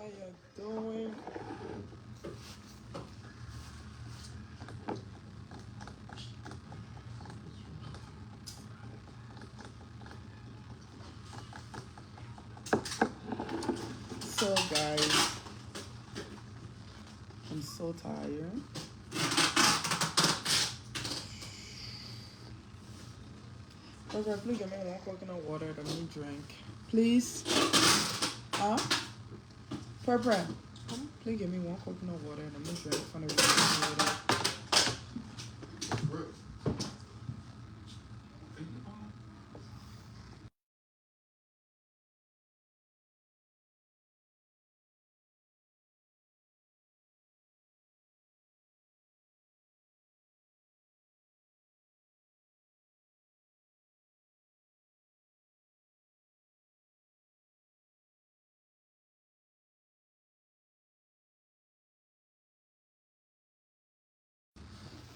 How you doing? So guys, I'm so tired. Okay, please give me one coconut water that me drink. Please. Huh? Purple. Please give me one coconut water that me drink from the refrigerator.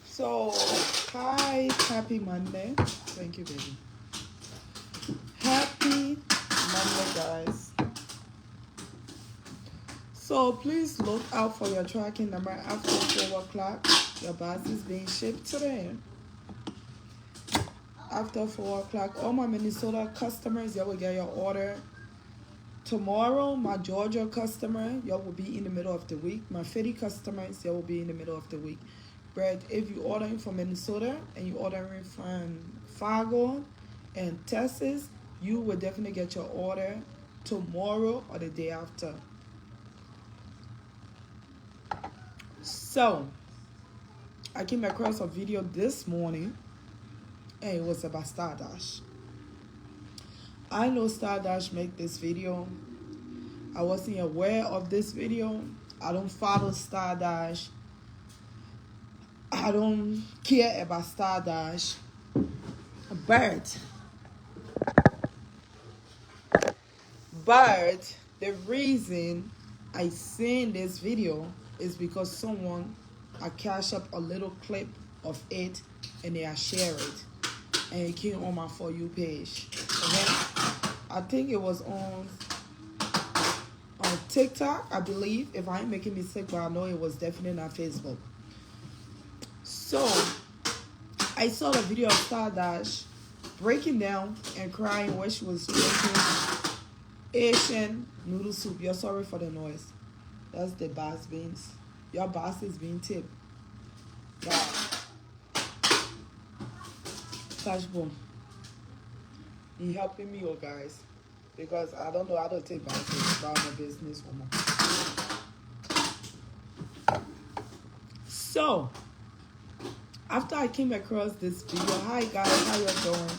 So, hi, happy Monday. Thank you, baby. Happy Monday, guys. So, please look out for your tracking number after 4 o'clock. Your box is being shipped today. After 4 o'clock, all my Minnesota customers, you will get your order tomorrow. My Georgia customer, you will be in the middle of the week. My Philly customers, you will be in the middle of the week. But if you ordering from Minnesota and you ordering from Fargo and Texas, you will definitely get your order tomorrow or the day after. So, I came across a video this morning and it was about Stardust. I know Stardust make this video. I wasn't aware of this video. I don't follow Stardust. I don't care about Stardust. But the reason I seen this video is because someone I cash up a little clip of it and they are share it. And it came on my For You page. Okay? I think it was on TikTok, I believe. If I ain't making mistake, but I know it was definitely on Facebook. So, I saw the video of Stardust breaking down and crying when she was drinking Asian noodle soup. You're sorry for the noise. That's the boss beans. Your boss is being tipped. Wow. Cash boom. He helping me, guys, because I don't know how to take bosses about my business woman. So, after I came across this video, hi guys, how you doing?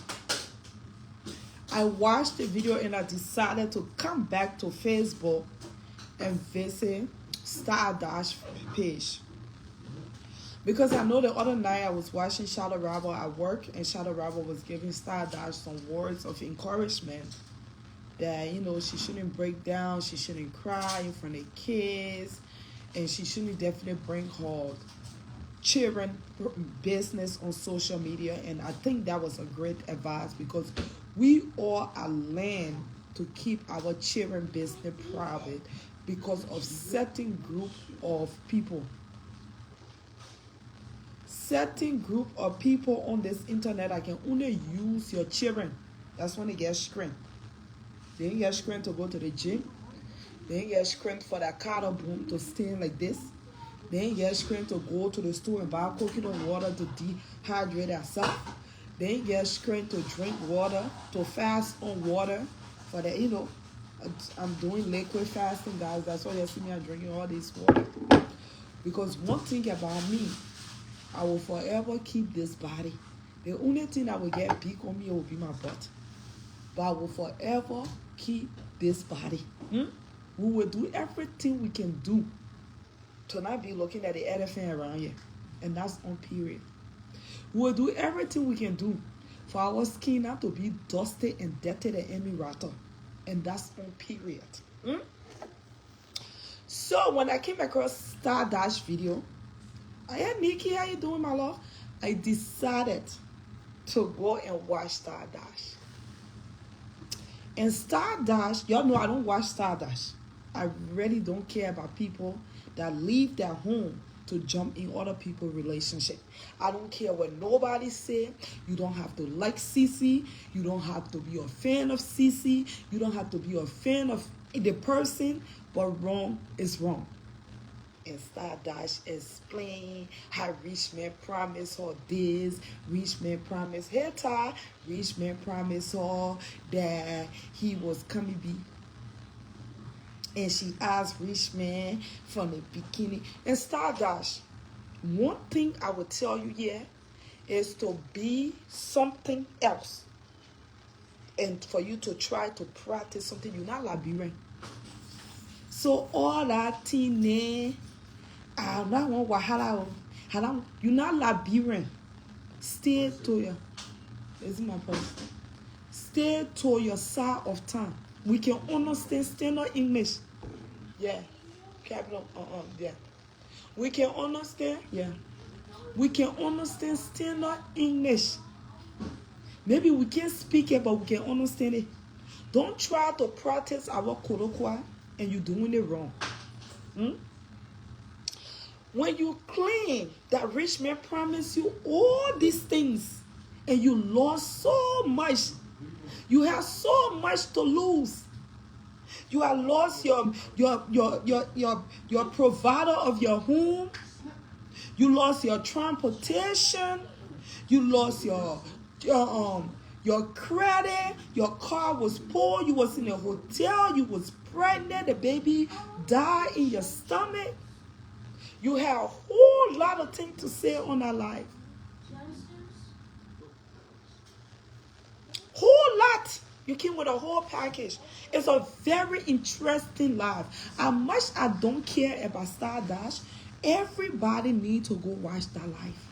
I watched the video and I decided to come back to Facebook and visit Stardust page. Because I know the other night I was watching Shadow Rabble at work and Shadow Rabble was giving Stardust some words of encouragement that, you know, she shouldn't break down, she shouldn't cry in front of kids, and she shouldn't definitely bring her children business on social media. And I think that was a great advice because we all are learned to keep our children business private because of certain group of people. Certain group of people on this internet that can only use your children. That's when they get strength. They ain't get strength to go to the gym. They ain't get strength for that cattle boom to stand like this. They ain't get strength to go to the store and buy coconut water to dehydrate themselves. They ain't get strength to drink water, to fast on water. For that, you know, I'm doing liquid fasting, guys. That's why you see me, I'm drinking all this water. Because one thing about me, I will forever keep this body. The only thing that will get big on me will be my butt. But I will forever keep this body. We will do everything we can do to not be looking at the elephant around here. And that's on period. We will do everything we can do for our skin not to be dusty and dirty and emirata. And that's on period. So when I came across Stardust video, hey Nikki, how you doing, my love? I decided to go and watch Stardust. And Stardust, y'all know I don't watch Stardust. I really don't care about people that leave their home to jump in other people's relationship. I don't care what nobody say. You don't have to like Cece. You don't have to be a fan of Cece. You don't have to be a fan of the person. But wrong is wrong. And Stardust explain how Rich Man promised her this. Rich Man promised her Ty. Rich Man promised her that he was coming be. And she asked Rich Man from the beginning. And Stardust, one thing I will tell you here is to be something else. And for you to try to practice something, you're not Liberian. So all that thing, I don't want wahala. You're not Liberian. Stay to your. This is my point. Stay to your side of town. We can understand standard English. Yeah. Capital. Yeah. We can understand. Yeah. We can understand standard English. Maybe we can't speak it, but we can understand it. Don't try to practice our colloquial and you're doing it wrong. When you claim that Rich Man promised you all these things and you lost so much, you have so much to lose. You have lost your provider of your home. You lost your transportation. You lost your credit. Your car was poor. You was in a hotel. You was pregnant. The baby died in your stomach. You have a whole lot of things to say on our life. Whole lot. You came with a whole package. It's a very interesting life. As much I don't care about Stardust, everybody need to go watch that life.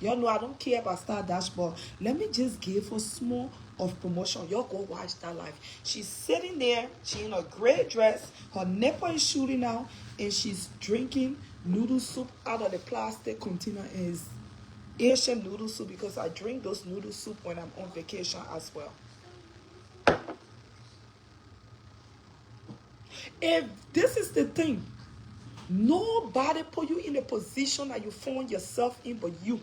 Y'all know I don't care about Stardust, but let me just give her small of promotion. Y'all go watch that life. She's sitting there. She in a great dress. Her nipple is shooting out, and she's drinking noodle soup out of the plastic container. Is Asian noodle soup because I drink those noodle soup when I'm on vacation as well. If this is the thing, nobody put you in a position that you found yourself in but you.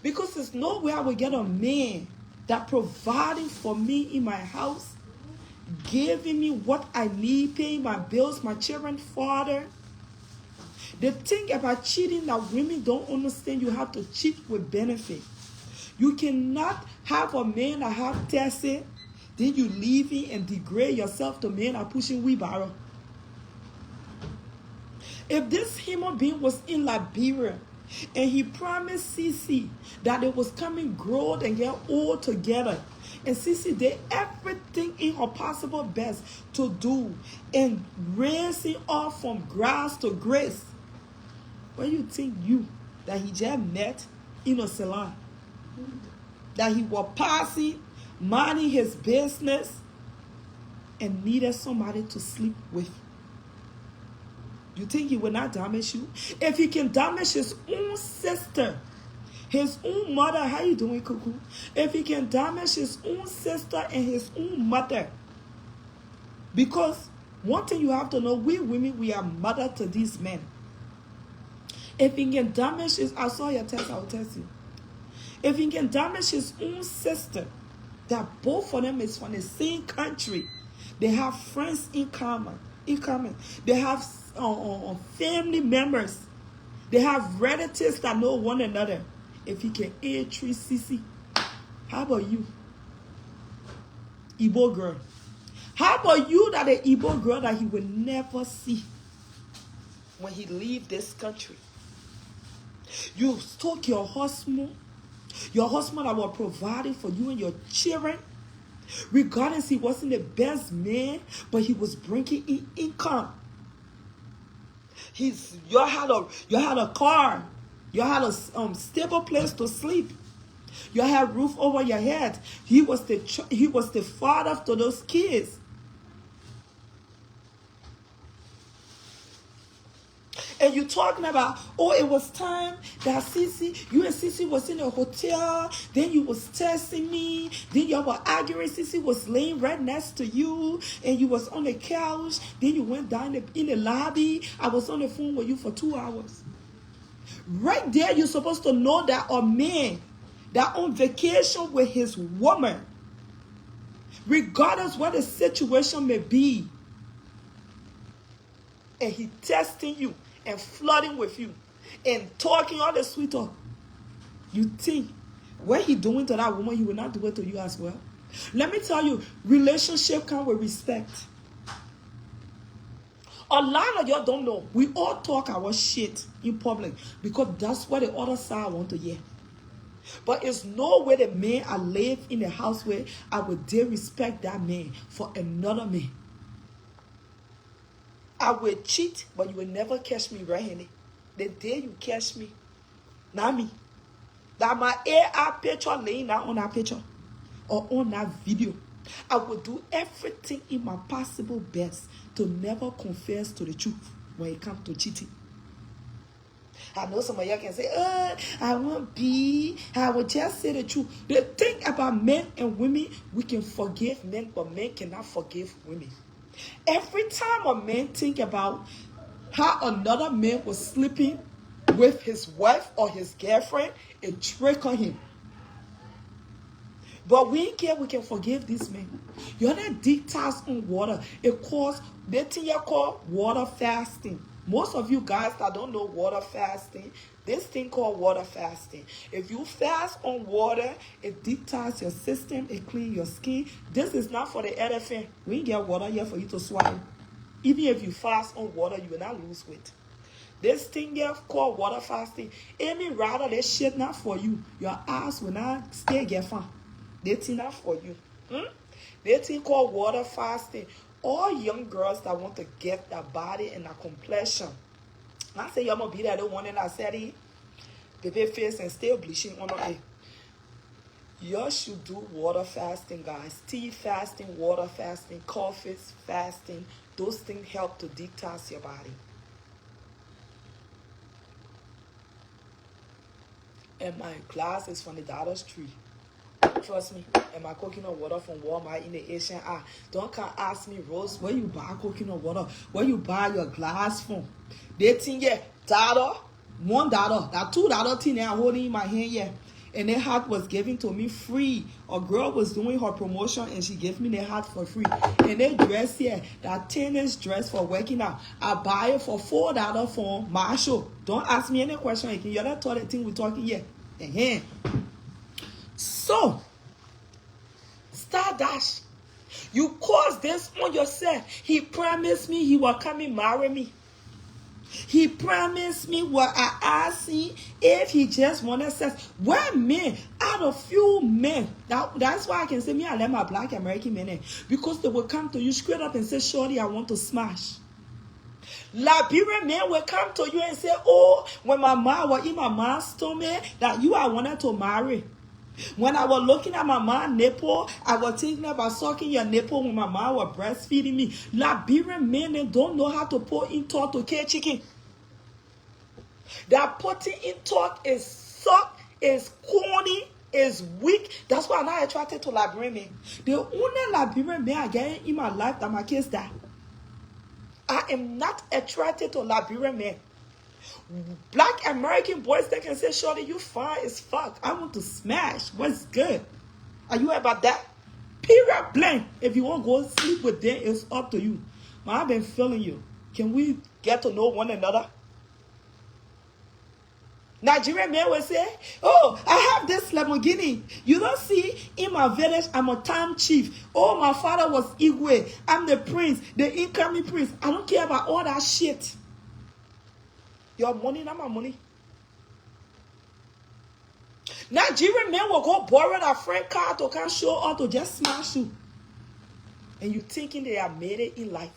Because there's no way I will get a man that providing for me in my house, giving me what I need, paying my bills, my children's father. The thing about cheating that women don't understand, you have to cheat with benefit. You cannot have a man that have tested, then you leave it and degrade yourself to men that pushing wheelbarrow. If this human being was in Liberia and he promised Cece that it was coming grow and get all together, and Cece did everything in her possible best to do and raising up from grass to grace, what do you think you that he just met in a salon, that he was passing, minding his business, and needed somebody to sleep with? You think he will not damage you? If he can damage his own sister, his own mother, how you doing, Cuckoo? If he can damage his own sister and his own mother, because one thing you have to know, we women, we are mother to these men. If he can damage his, I saw your text, I will text you. If he can damage his own sister, that both of them is from the same country, they have friends in common. They have family members. They have relatives that know one another. If he can treat Cece, how about you? Igbo girl. How about you that the Igbo girl that he will never see when he leave this country? You took your husband that was providing for you and your children. Regardless, he wasn't the best man, but he was bringing in income. You had a car, you had a stable place to sleep, you had roof over your head. He was the father to those kids. And you talking about, oh, it was time that you and Cece was in a hotel, then you was texting me, then y'all were arguing, Cece was laying right next to you, and you was on the couch, then you went down in the lobby, I was on the phone with you for 2 hours. Right there, you're supposed to know that a man that on vacation with his woman, regardless what the situation may be, and he testing you and flirting with you and talking all the sweet talk, you think what he doing to that woman, he will not do it to you as well? Let me tell you, relationship come with respect. A lot of y'all don't know. We all talk our shit in public because that's what the other side want to hear. But it's no way the man I live in the house with, I would dare respect that man for another man. I will cheat, but you will never catch me red-handed. The day you catch me, not me. That my AI picture laying out on that picture or on that video, I will do everything in my possible best to never confess to the truth when it comes to cheating. I know some of y'all can say, I won't be. I will just say the truth. The thing about men and women, we can forgive men, but men cannot forgive women. Every time a man think about how another man was sleeping with his wife or his girlfriend, it triggers him. But we care we can forgive this man. You're not detox on water. It calls the thing you call water fasting. Most of you guys that don't know water fasting, this thing called water fasting. If you fast on water, it detox your system, it cleans your skin. This is not for the elephant. We ain't get water here for you to swallow. Even if you fast on water, you will not lose weight. This thing here called water fasting, it mean rather this shit not for you. Your ass will not stay get fun. They thing not for you. They thing called water fasting. All young girls that want to get that body and that complexion. I say y'all gonna be that the one in that city, baby face and still bleaching on the day. Y'all should do water fasting, guys. Tea fasting, water fasting, coffee fasting. Those things help to detox your body. And my glass is from the Dollar Tree. Trust me, and my coconut water from Walmart in the Asian eye. Don't come ask me, Rose, where you buy coconut water? Where you buy your glass from? They think, yeah, $1, $1. That $2 thing I'm holding in my hand, yeah. And the hat was given to me free. A girl was doing her promotion and she gave me the hat for free. And the dress here, that tennis dress for working out, I buy it for $4 from Marshall. Don't ask me any question again. You're not told the thing we're talking here. So, Stardust, you caused this on yourself. He promised me he will come and marry me. He promised me what I asked him if he just wanted sex. One man out of few men, that's why I can say me, I let my black American men in. Because they will come to you straight up and say, shorty, I want to smash. Liberian men will come to you and say, oh, when my mom was in my mom's stomach, that you I wanted to marry. When I was looking at my mom's nipple, I was thinking about sucking your nipple when my mom was breastfeeding me. Liberian men, they don't know how to put in talk to kill chicken. That putting in talk is suck, is corny, is weak. That's why I'm not attracted to Liberian men. The only Liberian men I get in my life that my kids die. I am not attracted to Liberian men. Black American boys, they can say, shorty, you fine as fuck. I want to smash. What's good? Are you about that? Period blank. If you want to go sleep with them, it's up to you. Man, I've been feeling you. Can we get to know one another? Nigerian men will say, oh, I have this Lamborghini. You don't see, in my village, I'm a town chief. Oh, my father was Igwe. I'm the prince, the incoming prince. I don't care about all that shit. Your money, not my money. Nigerian men will go borrow a friend car to come show up to just smash you. And you thinking they have made it in life.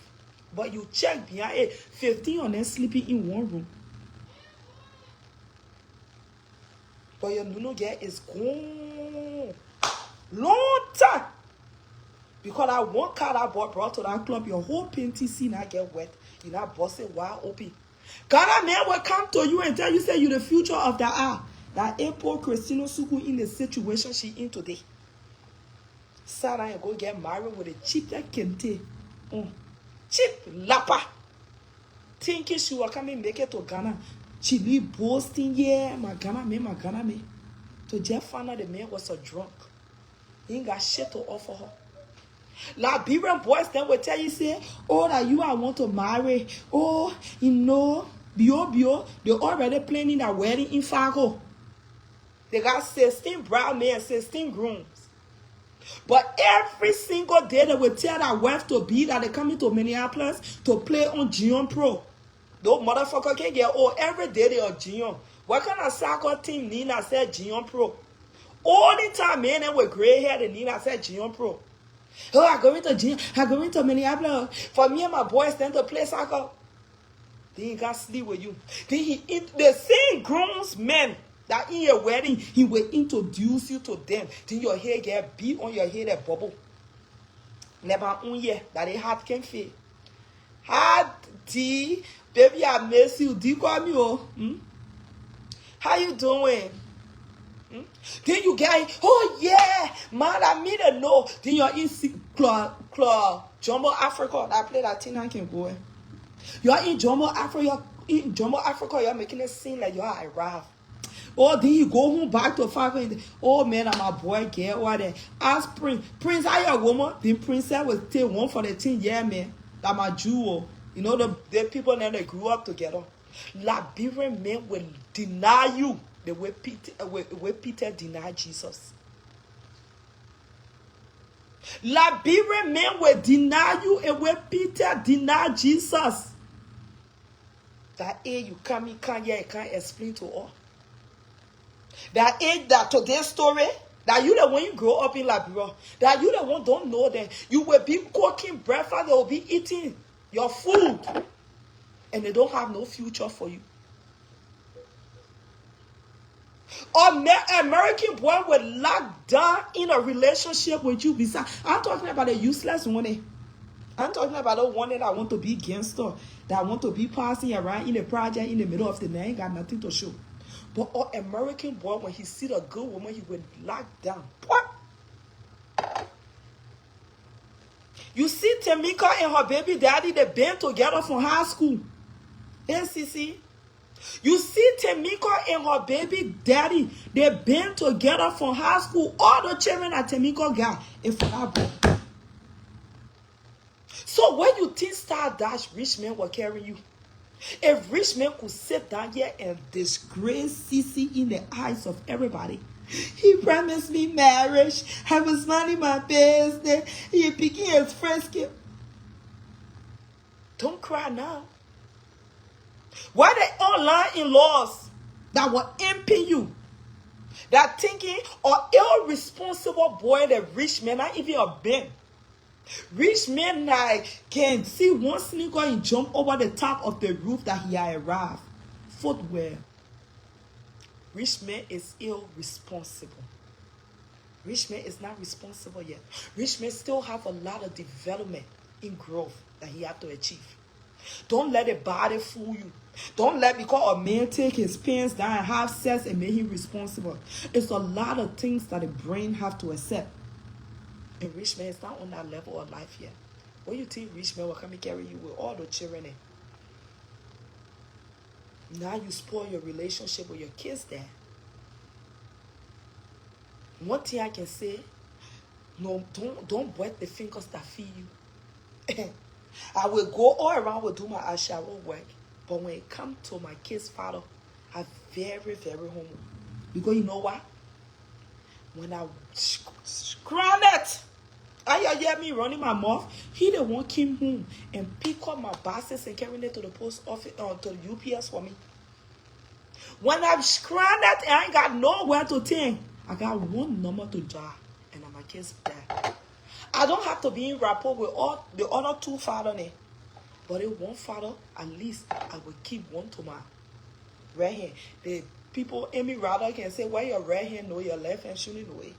But you check behind it, 15 of them sleeping in one room. But your Nuno girl is gone. Long time. Because that one car I brought to that club, your whole panty scene I get wet. You not bust it wide open. Ghana man will come to you and tell you, say, you the future of the hour. That April Christina Suku in the situation she in today. Sarah and go get married with a cheap like kente. Cheap lapa. Thinking she will come and make it to Ghana. She be boasting, yeah, my Ghana me. To Jeff found out the man was a drunk. He ain't got shit to offer her. Liberian boys then will tell you, say, oh, that you I want to marry. Oh, you know, bio, they already planning a wedding in Fargo. They got 16 bride men and 16 grooms. But every single day they will tell that wife to be that they coming to Minneapolis to play on Gion Pro. Those motherfucker can get every day they are Gion. What kind of soccer team Nina said Gion Pro? All the time men and with gray hair and Nina said Gion Pro. Oh, I'm going to Minneapolis. For me and my boys then to play soccer. Then he got sleep with you. Then the same groomsmen that in your wedding, he will introduce you to them. Then your hair get beat on your head and bubble. Never on year that a heart can feel. Heart D, baby, I miss you. D call me How you doing? Then you get, oh yeah, man, I mean to know. Then you're in Jumbo Africa. I play that thing I can go. You're in Jumbo Africa. You're making it seem like you are arrived. Oh, then you go home back to Fargo. Oh man, I'm a boy, get what there. Ask Prince, are you a woman? Then Princess will take one for the 10 year man. That my jewel. You know the people that they grew up together. Liberian men will deny you the way Peter denied Jesus. Liberian men will deny you the way Peter denied Jesus. That age you come, you can't explain to all. That age that today's story, that you the one you grow up in Liberia, that you the one don't know that you will be cooking breakfast, they will be eating your food, and they don't have no future for you. American boy will lock down in a relationship with you. I'm talking about a useless one. I'm talking about the one that I want to be gangster, that I want to be passing around in a project in the middle of the night, got nothing to show. But an American boy, when he see a good woman, he will lock down. What? You see Tamika and her baby daddy, they been together from high school. NCC. You see Tamika and her baby daddy, they been together from high school. All the children that Tamika got is for that boy. So when you think Star Dash rich men will carry you, if rich man could sit down here and disgrace Cece in the eyes of everybody, he promised me marriage. I was minding my business. He picking his frisky. Don't cry now. Why the online in-laws that will impede you? That thinking or irresponsible boy, the rich man, not even a Ben. Rich men like can see one sneaker and jump over the top of the roof that he had arrived. Footwear. Rich man is irresponsible. Rich man is not responsible yet. Rich men still have a lot of development in growth that he have to achieve. Don't let the body fool you. Don't let because a man take his pants down and have sex and make him responsible. It's a lot of things that the brain have to accept. And rich man is not on that level of life yet. What you think rich man will come and carry you with all the children in? Now you spoil your relationship with your kids there. One thing I can say, no, don't wet the fingers that feed you. I will go all around and do my ashawo work. But when it comes to my kid's father, I'm very, very humble. Because you know what? When I scroll it, I hear me running my mouth. He the one came home and pick up my boxes and carry it to the post office to the UPS for me. When I scroll it, I ain't got nowhere to think. I got one number to dial, and I'm my kid's dad. I don't have to be in rapport with all the other two fathers, but if one father, at least I will keep one to my right hand. The people in me rather can say, why your right hand know your left hand shouldn't know it.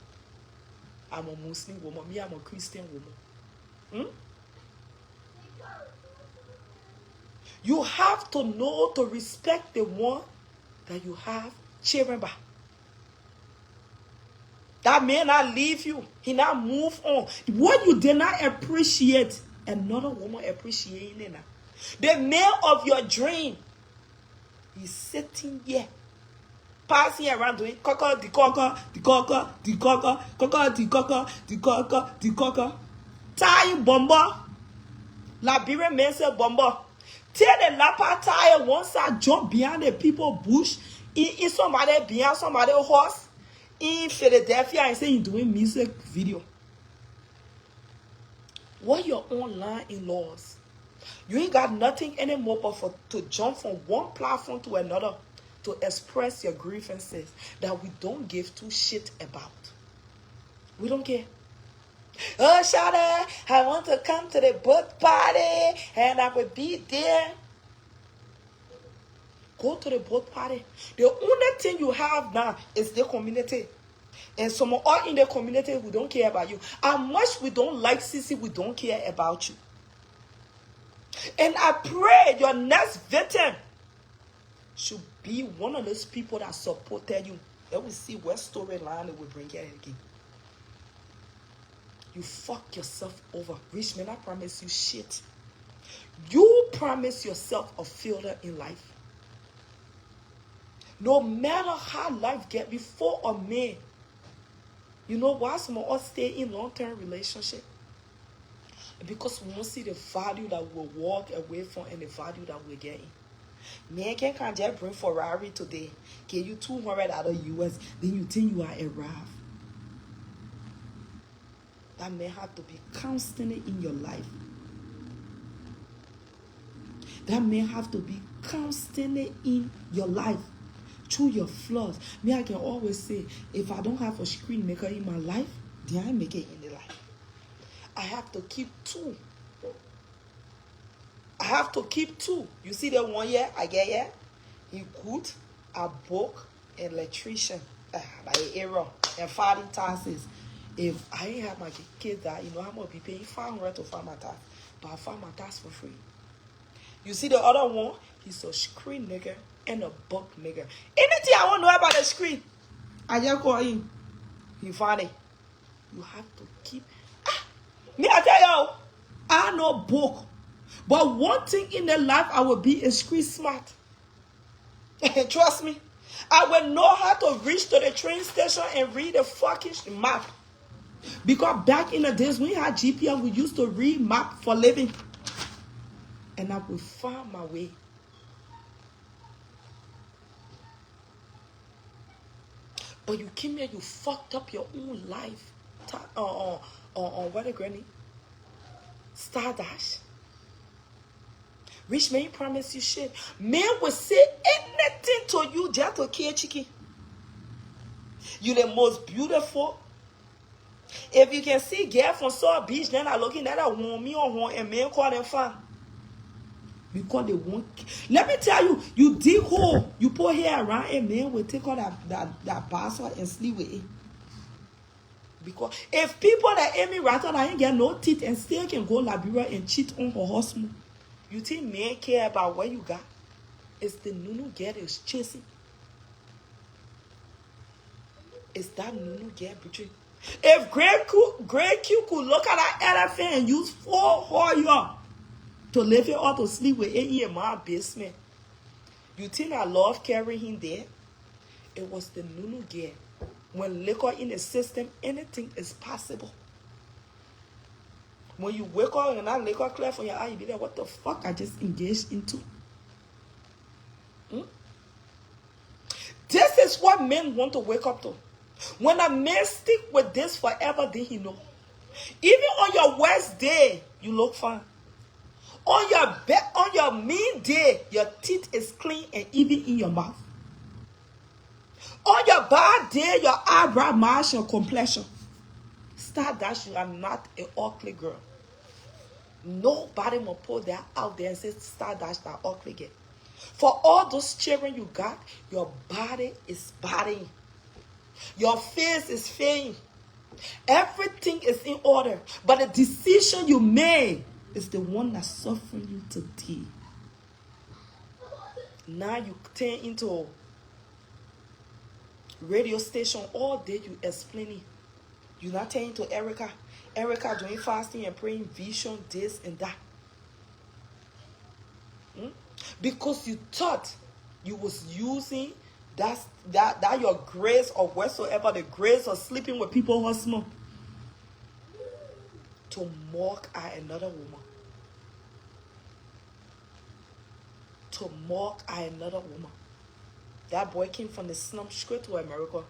I'm a Muslim woman. Me, I'm a Christian woman. You have to know to respect the one that you have children by. That may not leave you. He not move on. What you did not appreciate, another woman appreciating it now. The man of your dream, he's sitting here, passing around doing cocker, the cocker, the cocker, the cocker, cocker, the cocker, the cocker, the cocker. Tie bomber. Liberian men say bomber. Tell the lapa tire once I jump behind the people bush, in somebody behind somebody horse in Philadelphia and say you're doing music video. What your online in-laws? You ain't got nothing anymore but to jump from one platform to another to express your grievances that we don't give two shit about. We don't care. Oh, Shada, I want to come to the birth party and I will be there. Go to the birth party. The only thing you have now is the community. And some are in the community who don't care about you. How much we don't like Sissy, we don't care about you. And I pray your next victim should be one of those people that supported you. Let me see what storyline it will bring you again. You fuck yourself over. Rich man, I promise you shit. You promise yourself a failure in life. No matter how life get before a man. You know why some of us stay in long-term relationship? Because we don't see the value that we'll walk away from and the value that we're getting. Man can't just bring Ferrari today, give you 200 out of US, then you think you are arrived. That man have to be constantly in your life. That man have to be constantly in your life. Through your flaws. Me, I can always say, if I don't have a screen maker in my life, then I make it in the life. I have to keep two. I have to keep two. You see the one year I get here? He good, a book, and electrician. By error. And filing taxes. If I ain't have my kids that, you know, I'm going to be paying $500 to file my tax. But I file my tax for free. You see the other one? He's a screen nigga and a book nigga. Anything I want to know about the screen, I just call him. He find it. You have to keep. Me, I tell you, I know book. But one thing in the life I will be is screen smart. Trust me. I will know how to reach to the train station and read the fucking map. Because back in the days when we had GPS, we used to read map for living. And I will find my way. But you came here, you fucked up your own life. What a granny? Stardust. Rich man promise you shit. Man will say anything to you just to kill chicken. You the most beautiful. If you can see girl from South Beach, then I looking at a woman or one and man call them fun. Because they won't. Let me tell you, you dig hole, you put hair around a man will take out that bastard and sleep with it. Because if people that Amy Rattle ain't get no teeth and still can go Liberia and cheat on her husband, you think men care about what you got? It's the Nunu girl is chasing. It's that Nunu girl between. If Greg Q could look at that elephant and use 4 horror to live it or to sleep with it in my basement, you think I love carrying him there? It was the Nunu girl. When liquor in the system, anything is possible. When you wake up and that liquor clear from your eye, you be like, what the fuck I just engaged into? This is what men want to wake up to. When a man stick with this forever, then he know. Even on your worst day, you look fine. On your mean day, your teeth is clean and even in your mouth. On your bad day, your eyebrow match your complexion. Stardust, you are not an ugly girl. Nobody will put that out there and say Stardust that ugly girl. For all those children you got, your body is bodying. Your face is fame. Everything is in order. But the decision you made is the one that's suffering you today. Now you turn into radio station all day, you explaining. You not turn into Erica. Erica doing fasting and praying, vision, this and that. Because you thought you was using that your grace or whatsoever, the grace of sleeping with people who smoke, to mock at another woman. To mock at another woman. That boy came from the slum straight to America.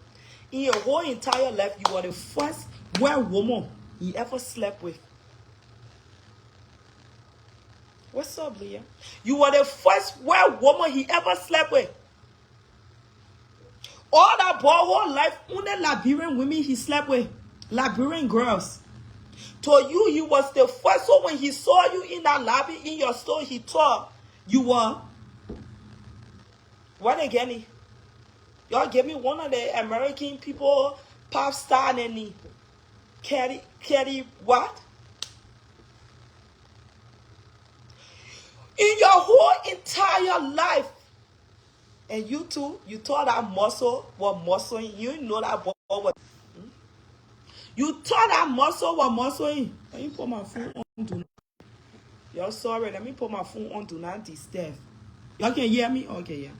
In your whole entire life, you were the first white woman he ever slept with. What's up, Leah? You were the first white woman he ever slept with. All that boy whole life, only Liberian women he slept with. Liberian girls. To you, he was the first. So when he saw you in that lobby, in your store, he thought you were. What again? Y'all give me one of the American people, pop star, and Katie, what? In your whole entire life, and you too, you thought that muscle was muscling. You know that boy was. You thought that muscle was muscling. Let me put my phone on. Do not. Y'all sorry. Let me put my phone on. Do not disturb. Y'all can hear me? Okay, yeah.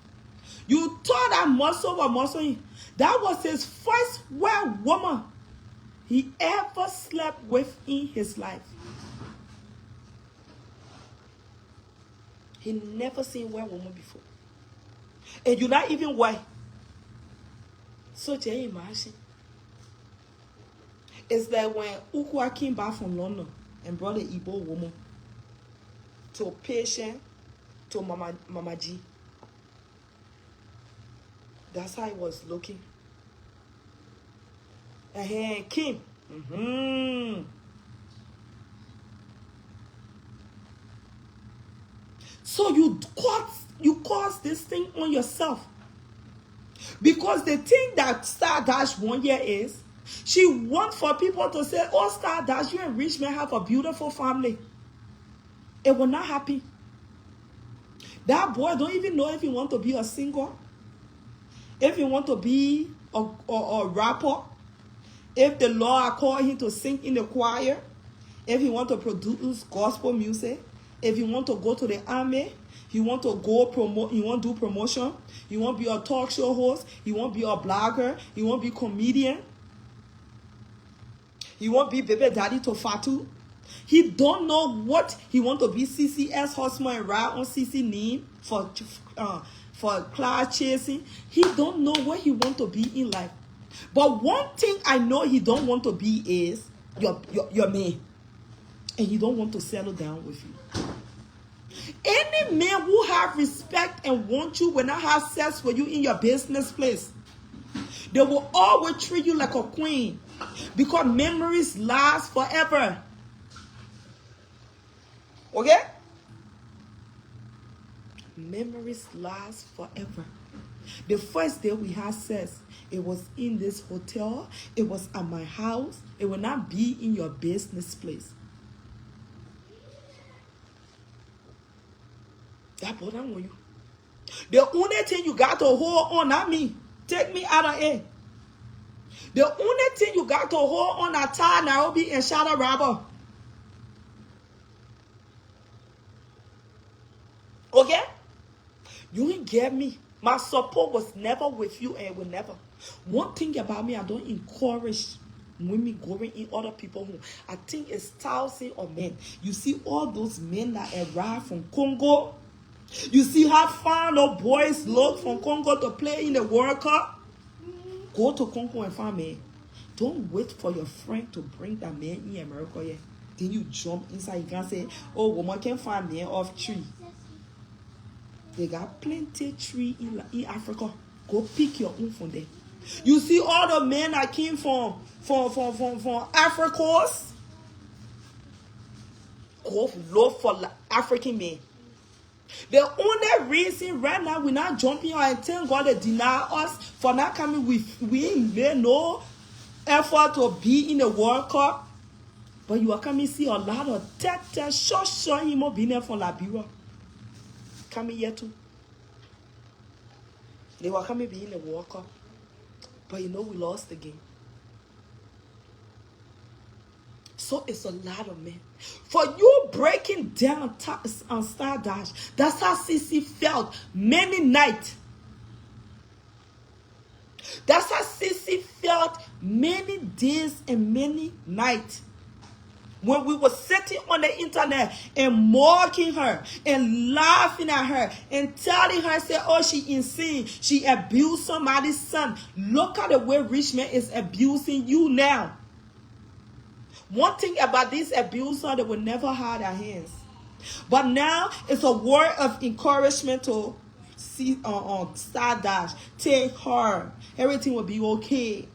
You thought that muscle was muscling. That was his first white woman he ever slept with in his life. He never seen white woman before. And you're not even white. So can you imagine? It's like when Ukwa came back from London and brought an Igbo woman to patient, to Mama G. That's how it was looking. And he came. So you caused this thing on yourself. Because the thing that Stardust 1 year is, she wants for people to say, oh, Stardust, you and rich men have a beautiful family. It will not happen. That boy don't even know if he want to be a singer, if he want to be a rapper, if the Lord called him to sing in the choir, if he want to produce gospel music, if he want to go to the army, he want to go promote, he want to do promotion, he want to be a talk show host, he want to be a blogger, he want to be comedian, he want to be baby daddy to Fatu. He don't know what he want to be. CCS husband and ride on CC name for class chasing. He don't know what he want to be in life. But one thing I know he don't want to be is your man. And he don't want to settle down with you. Any man who have respect and want you will not have sex with you in your business place. They will always treat you like a queen. Because memories last forever. Okay? Memories last forever. The first day we had sex, it was in this hotel. It was at my house. It will not be in your business place. That bother on you. The only thing you got to hold on, not me. Take me out of it. The only thing you got to hold on at time Nairobi and Shadow Robber. Okay? You ain't get me. My support was never with you and will never. One thing about me, I don't encourage women going in other people's home. I think it's thousands of men. You see all those men that arrive from Congo. You see how far the boys look from Congo to play in the World Cup. Go to Congo and find men. Don't wait for your friend to bring that man in America yet. Then you jump inside. You can say, oh, woman can find men off tree. They got plenty tree in Africa. Go pick your own from there. You see all the men that came from Africa. Go look for African men. The only reason right now we're not jumping on and thank God they deny us for not coming with, we ain't made no effort to be in the World Cup. But you are coming see a lot of short him being there from Liberia. Coming here too. They were coming being a World Cup. But you know we lost the game. So it's a lot of men. For you breaking down on Stardust, that's how Cece felt many nights. That's how Cece felt many days and many nights. When we were sitting on the internet and mocking her and laughing at her and telling her, say, oh, she insane. She abused somebody's son. Look at the way rich man is abusing you now. One thing about these abusers, they will never hide their hands. But now it's a word of encouragement to see on Stardust. Take her. Everything will be okay.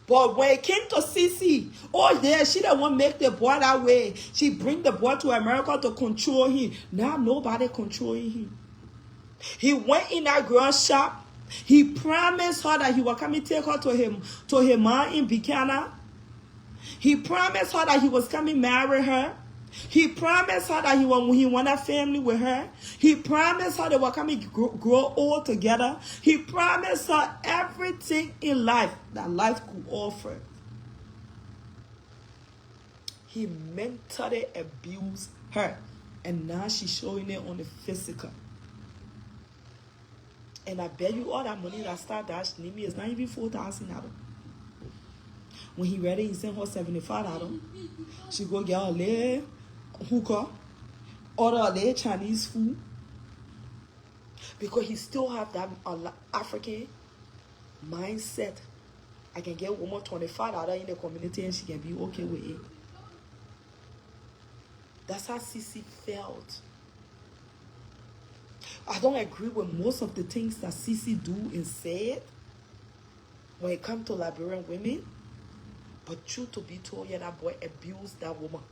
But when it came to Cece, oh yeah, she didn't want to make the boy that way. She bring the boy to America to control him. Now nobody controlling him. He went in that girl's shop. He promised her that he would come and take her to him man in Buchanan. He promised her that he was coming marry her. He promised her that he want a family with her. He promised her they were coming grow old together. He promised her everything in life that life could offer. He mentally abused her. And now she's showing it on the physical. And I bet you all that money that Stardust need me is not even $4,000. When he ready, he sent her $75. She go get a little hookah, order a little Chinese food. Because he still have that African mindset. I can get one more $25 in the community and she can be okay with it. That's how Cece felt. I don't agree with most of the things that Cece do and said when it comes to Liberian women. But truth to be told, yeah, that boy abused that woman.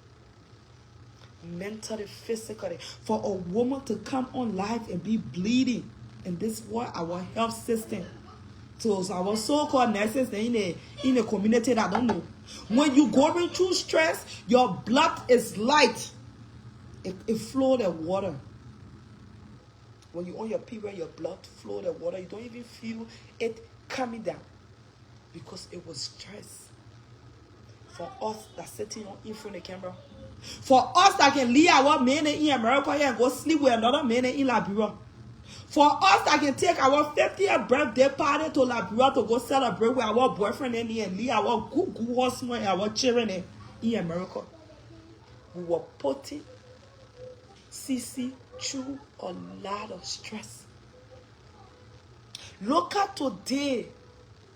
Mentally, physically. For a woman to come on live and be bleeding. And this is what our health system. So our so-called nurses in the community that don't know. When you going through stress, your blood is light. It flow the water. When you on your period, your blood flow the water. You don't even feel it coming down. Because it was stress. For us that sitting in front of the camera. For us that can leave our men in America and go sleep with another man in Liberia. For us that can take our 50th birthday party to Liberia to go celebrate with our boyfriend and leave our good husband and our children in America. We were putting Cece through a lot of stress. Look at today,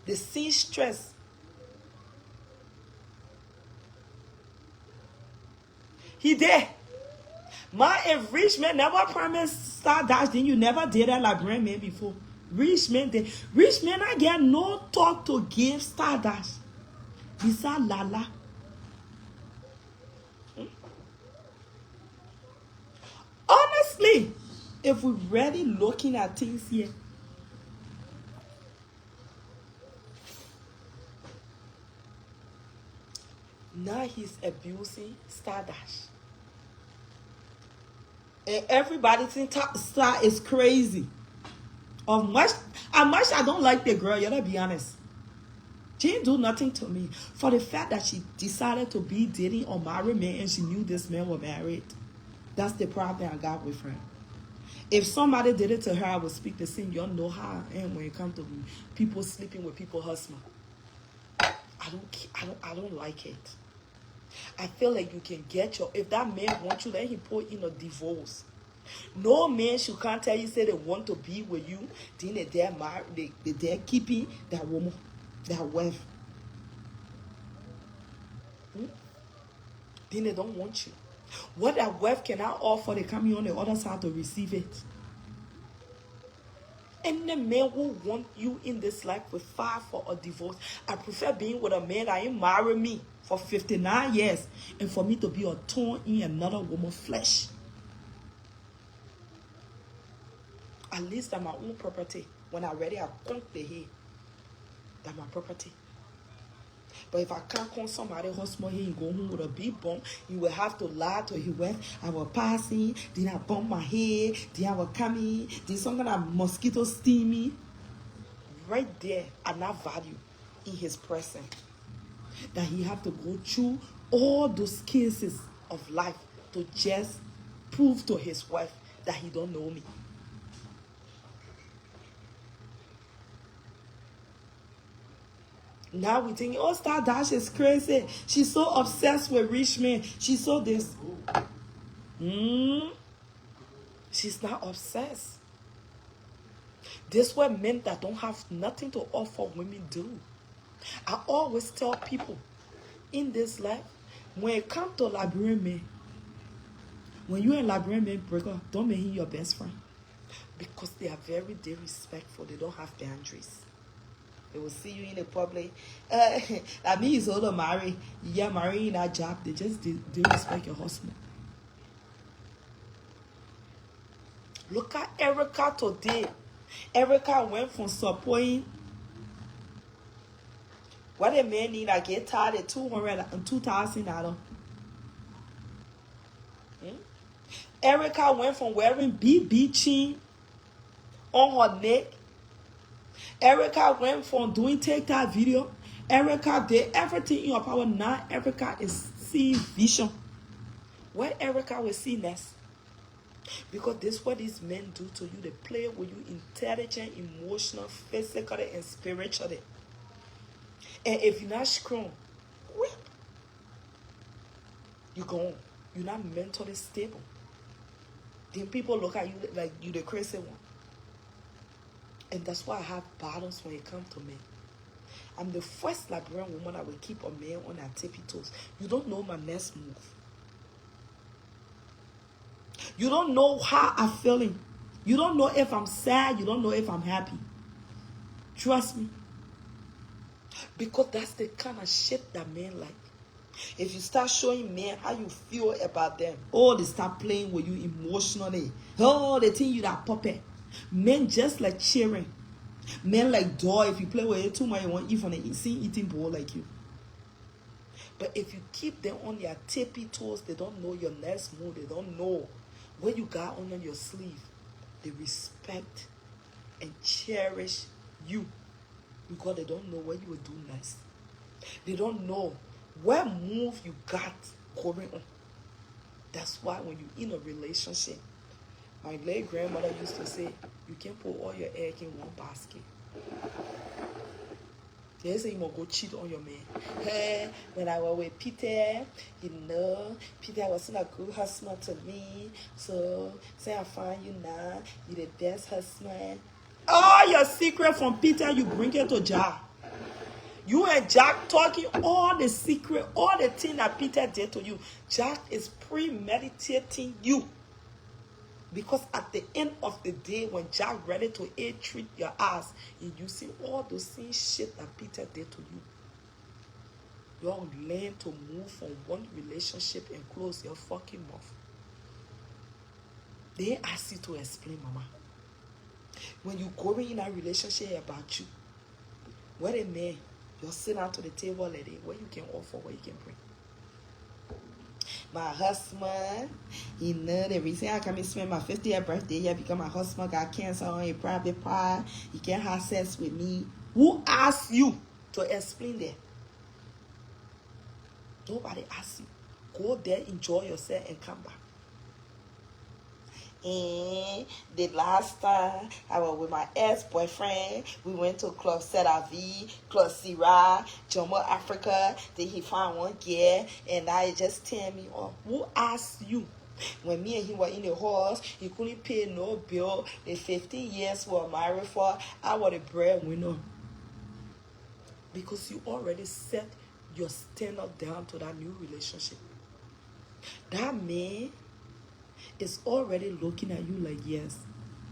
the same stress. He did. If rich man never promised Stardust, then you never did a Liberian man before. Rich man did. Rich man I get no talk to give Stardust. Besides Lala. Honestly, if we're really looking at things here, now he's abusing Stardust. And everybody thinks Star is crazy. How much I don't like the girl, you gotta be honest. She didn't do nothing to me. For the fact that she decided to be dating a married man and she knew this man was married. That's the problem I got with her. If somebody did it to her, I would speak the same. You all know how I am when it comes to people sleeping with people's husbands. I don't like it. I feel like you can get if that man wants you, let him put in a divorce. No man should can't tell you, say they want to be with you, then they're married, they're keeping that woman, that wife. Then they don't want you. What that wife cannot offer, they come on the other side to receive it. Any man who want you in this life will file for a divorce. I prefer being with a man that ain't married me for 59 years and for me to be a thorn in another woman's flesh. At least that's my own property. When I'm ready, I conk the head. That's my property. But if I can't call somebody husband here, you go home with a big bump, you will have to lie to his wife. I was passing, then I bump my head, then I was coming, then some kind of mosquito sting me. Right there, I not value in his presence. That he have to go through all those cases of life to just prove to his wife that he don't know me. Now we think, oh, Star Dash is crazy. She's so obsessed with rich men. She's so this. She's not obsessed. This is what men that don't have nothing to offer women do. I always tell people in this life, when it comes to Liberian men, when you're a Liberian man breaker, don't make him your best friend. Because they are very disrespectful. They don't have boundaries. They will see you in the public. That means you're older married. You're married in that job. They just disrespect your husband. Look at Erica today. Erica went from supporting what a man need. I get tired at $2,000. Erica went from wearing BB chain on her neck. Erica went from doing TikTok video. Erica did everything in her power. Now Erica is seeing vision. What Erica will see next? Because this is what these men do to you. They play with you intelligent, emotional, physically, and spiritually. And if you're not strong, you're gone. You're not mentally stable. Then people look at you like you're the crazy one. And that's why I have battles when it comes to men. I'm the first Liberian woman that will keep a man on her tippy toes. You don't know my next move. You don't know how I'm feeling. You don't know if I'm sad. You don't know if I'm happy. Trust me. Because that's the kind of shit that men like. If you start showing men how you feel about them, oh, they start playing with you emotionally. Oh, they think you that puppet. Men just like cheering. Men like dog. If you play with it too much, you won't even eating bowl like you. But if you keep them on their tippy toes, they don't know your next move. They don't know what you got on your sleeve. They respect and cherish you because they don't know what you will do next. They don't know what move you got going on. That's why when you're in a relationship, my late grandmother used to say, you can't put all your eggs in one basket. They say you must go cheat on your man. Hey, when I was with Peter, Peter wasn't a good husband to me. So, say I find you now, you're the best husband. All your secret from Peter, you bring it to Jack. You and Jack talking all the secret, all the things that Peter did to you. Jack is premeditating you. Because at the end of the day, when Jack ready to treat your ass, and you see all those same shit that Peter did to you, you'll learn to move from one relationship and close your fucking mouth. They ask you to explain, mama. When you go in a relationship about you, what a man, you'll sit down to the table like that, what you can offer, what you can bring. My husband, the reason I come and spend my 50th birthday here because my husband got cancer on a private part. He can't have sex with me. Who asked you to explain that? Nobody asked you. Go there, enjoy yourself, and come back. And the last time I was with my ex-boyfriend, we went to Club Seravi, Club Syrah, Jammu, Africa. Then he found one girl, and I just tell me, oh, who asked you? When me and him were in the house, he couldn't pay no bill. The 15 years we were married for, I was the breadwinner. Because you already set your standard down to that new relationship. That man is already looking at you like, yes,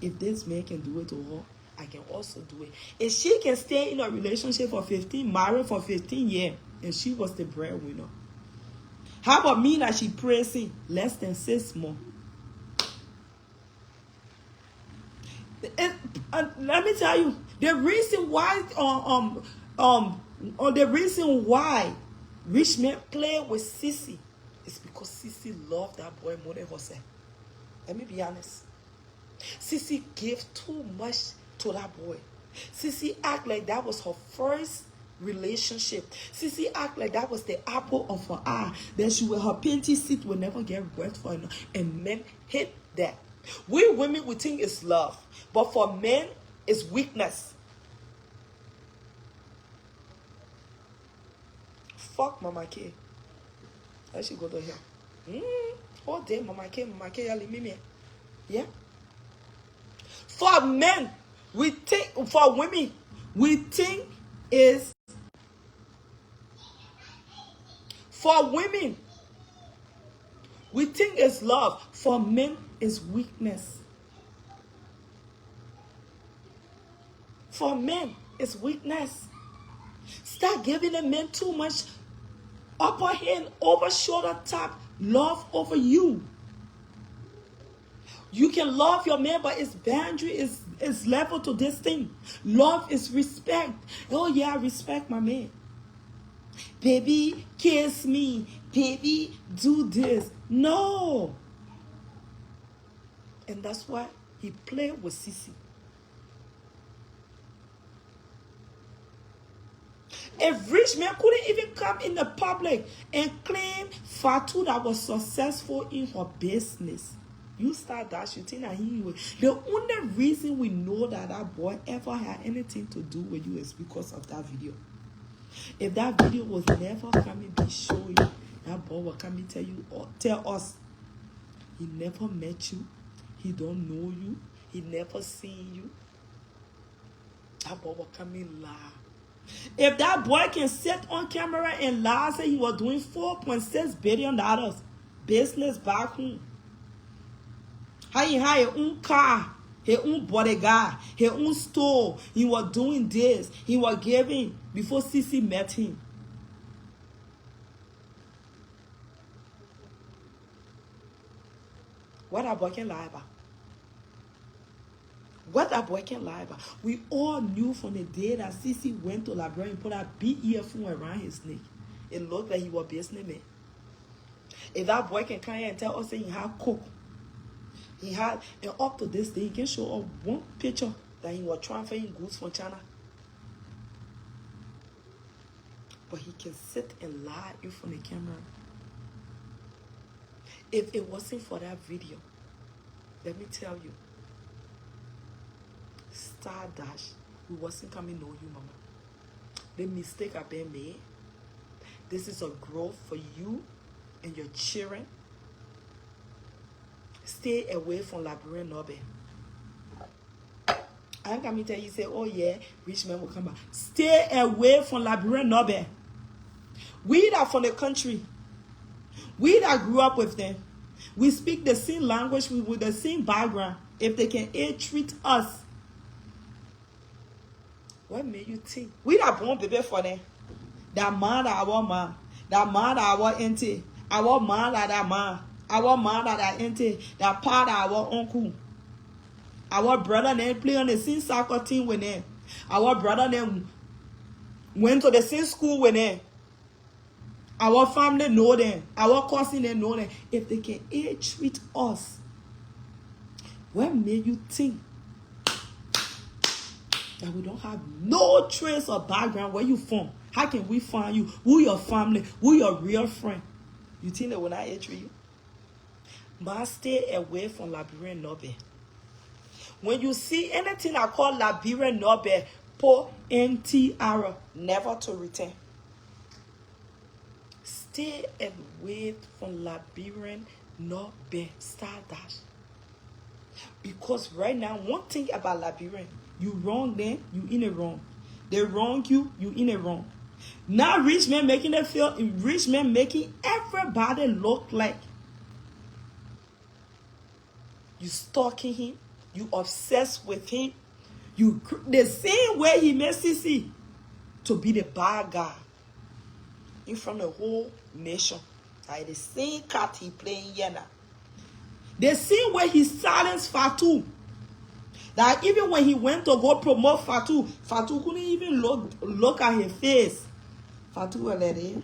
if this man can do it to her, I can also do it. If she can stay in a relationship for 15, married for 15 years, and she was the breadwinner. How about me that she praising less than 6 months? Let me tell you, the reason why Or the reason why rich men play with Sissy is because Sissy loved that boy more than herself. Let me be honest. Sissy gave too much to that boy. Sissy act like that was her first relationship. Sissy act like that was the apple of her eye. Then her panty seat will never get wet for her. And men hate that. We women, we think it's love. But for men, it's weakness. Fuck Mama K. I should go to here. All day, Mama K, you leave me. Yeah. For men, we think, for women, we think is, for women, we think it's love. For men, it's weakness. For men, it's weakness. Start giving the men too much upper hand, over shoulder tap, love over you. You can love your man, but its boundary is level to this thing. Love is respect. Oh yeah, I respect my man. Baby, kiss me. Baby, do this. No. And that's why he played with Sissy. A rich man couldn't even come in the public and claim Fatu that was successful in her business. You start that, you think that he was. The only reason we know that that boy ever had anything to do with you is because of that video. If that video was never coming to show you, that boy will come and tell you, or tell us, he never met you, he don't know you, he never seen you. That boy will come and lie. If that boy can sit on camera and lie, say he was doing $4.6 billion business back home. How he had his own car, his own bodyguard, his own store. He was doing this. He was giving before Sissy met him. What that boy can lie about? What that boy can lie about? We all knew from the day that Sissy went to Liberia and put a big earphone around his neck. It looked like he was a businessman. If that boy can come here and tell us that he had coke, he had, and up to this day, he can show us one picture that he was transferring goods from China. But he can sit and lie in front of the camera. If it wasn't for that video, let me tell you, Stardust, we wasn't coming to know you, mama. The mistake I've been made. This is a growth for you and your children. Stay away from Liberian Nobe. I ain't coming to tell you, say, oh yeah, rich men will come back. Stay away from Liberian Nobe. We that from the country, we that grew up with them, we speak the same language, we with the same background. If they can treat us, what made you think? We that born baby for them. That man that our man. That man that our auntie. Our man that man. Our man that auntie. That part that our uncle. Our brother then play on the same soccer team with them. Our brother then went to the same school with them. Our family know them. Our cousin they know them. If they can treat us, what made you think that we don't have no trace or background where you from? How can we find you? Who your family? Who your real friend? You think they will not treat you? Must stay away from Liberian Nobe. When you see anything I call Liberian Nobe, po NTR, never to return. Stay away from Liberian Nobe. Start that. Because right now, one thing about Liberian, you wrong them, you in it wrong. They wrong you, you in it wrong. Now rich men making it feel, rich men making everybody look like you stalking him, you obsessed with him, you the same way he made Sissy to be the bad guy in front of the whole nation. Like the same card he playing here now. The same way he silenced Fatu. That even when he went to go promote Fatu, Fatu couldn't even look at her face. Fatu Alede.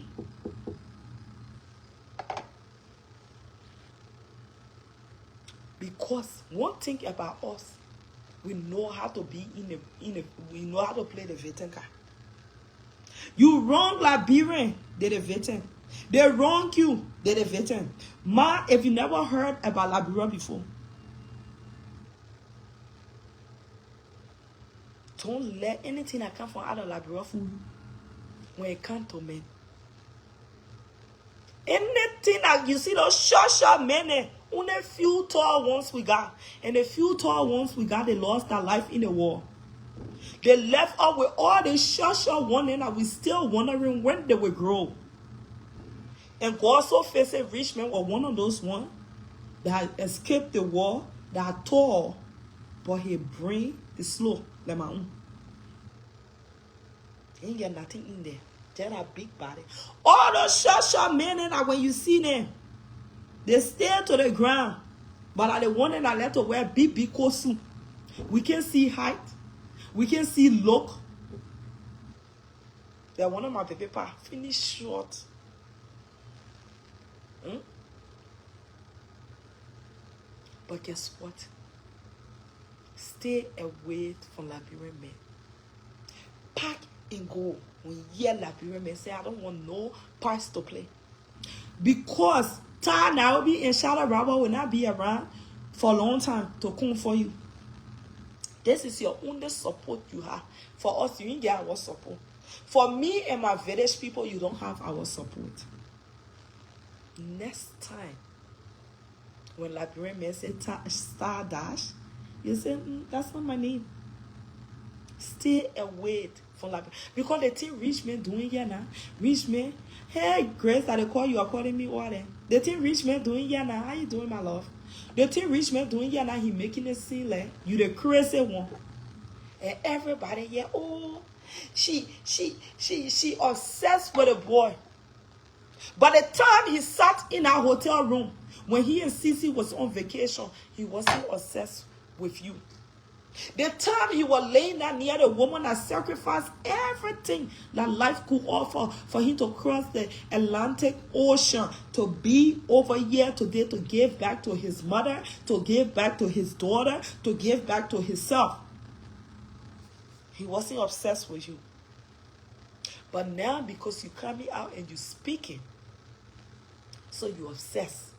Because one thing about us, we know how to be we know how to play the victim card. You wrong Liberian, they're the victim. They wrong you, they're the victim. Ma, if you never heard about Liberia before, don't let anything that come from out of Liberia fool you when it comes to men. Anything that you see those short men, only few tall ones we got. And the few tall ones we got, they lost their life in the war. They left us with all the short ones that we still wondering when they will grow. And God so facing rich men were one of those ones that escaped the war, that are tall, but his brain is slow, like my own. Ain't got nothing in there. Just a big body. All those short men that when you see them, they stay to the ground. But are the one that let to wear big coat suit. We can see height. We can see look. They're one of my baby pa finish short. But guess what? Stay away from Liberian men. Pack and go. When you hear Liberian men say, I don't want no parts to play. Because time now will be in Charlotte Robert will not be around for a long time to come for you. This is your only support you have. For us, you didn't get our support. For me and my village people, you don't have our support. Next time, when Liberian men say Star Dash, you say, that's not my name. Stay away from Liberia. Because the thing rich men doing here now, rich men, hey, Grace, that they call you, are calling me what? The thing rich men doing here now, how you doing, my love? The thing rich man doing here now, he making it seem like you the crazy one. And everybody here, oh, she obsessed with a boy. By the time he sat in our hotel room, when he and Cece was on vacation, he wasn't obsessed with you. The time he was laying down near the woman that sacrificed everything that life could offer for him to cross the Atlantic Ocean, to be over here today, to give back to his mother, to give back to his daughter, to give back to himself. He wasn't obsessed with you. But now, because you're coming out and you're speaking, so you're obsessed.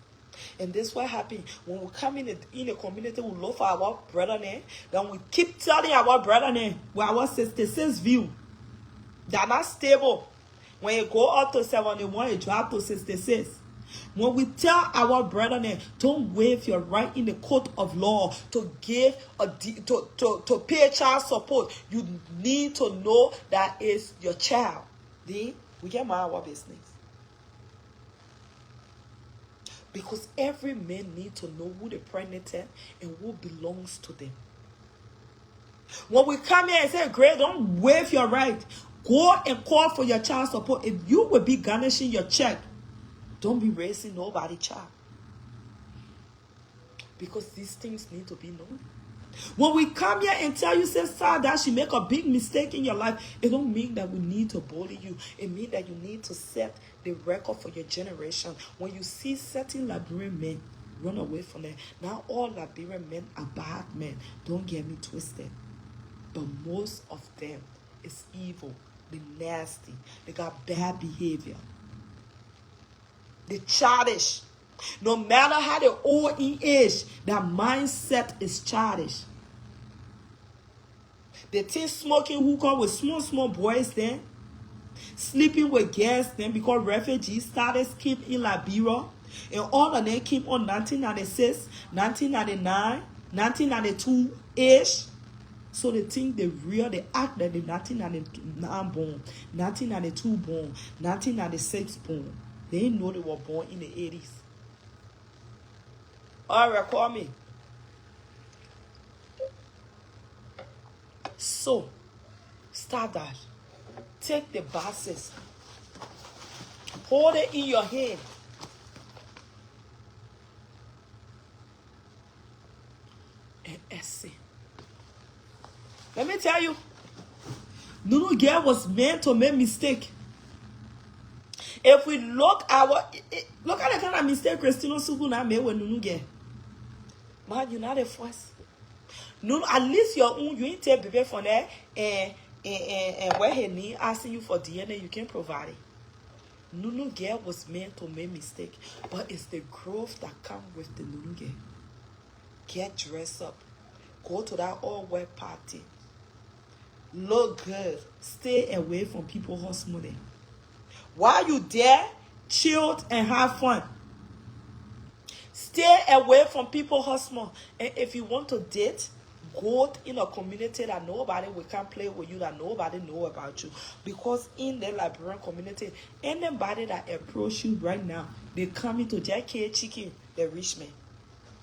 And this is what happened. When we come in the community, we look for our brother name. Then we keep telling our brother name with our 66 view. They're not stable. When you go up to 71, you drop to 66. When we tell our brother name, don't waive your right in the court of law to give to pay child support. You need to know that it's your child. Then we get mind our business. Because every man needs to know who they pregnant and who belongs to them. When we come here and say, Great, don't waive your right. Go and call for your child support. If you will be garnishing your check, don't be raising nobody's child. Because these things need to be known. When we come here and tell you, say, sir, that you make a big mistake in your life, it don't mean that we need to bully you. It means that you need to set the record for your generation. When you see certain Liberian men, run away from them. Now all Liberian men are bad men. Don't get me twisted. But most of them is evil. They're nasty. They got bad behavior. They're childish. No matter how they old in age, their mindset is childish. They think smoking hookah with small boys then, sleeping with girls then, because refugees started keep in Liberia, and all of them came on 1996, 1999, 1992-ish. So they think they act that they 1999 born, 1992 born, 1996 born. They didn't know they were born in the 80s. All right, call me. So, start that. Take the boxes. Hold it in your hand. And essay. Let me tell you, Nunu girl was meant to make mistake. If we look at the kind of mistake Christina Suku na made when you get. Man, you're not a force. No, at least your own, you ain't take baby for that and where he need asking you for DNA, you can provide it. Nunu girl was meant to make mistake, but it's the growth that comes with the Nunu girl. Get dressed up. Go to that all-wear party. Look good. Stay away from people who's money. While you there, chill and have fun. Stay away from people who's small. And if you want to date, go in a community that nobody will come play with you, that nobody know about you. Because in the Liberian community, anybody that approach you right now, they coming to JK chicken, the rich man.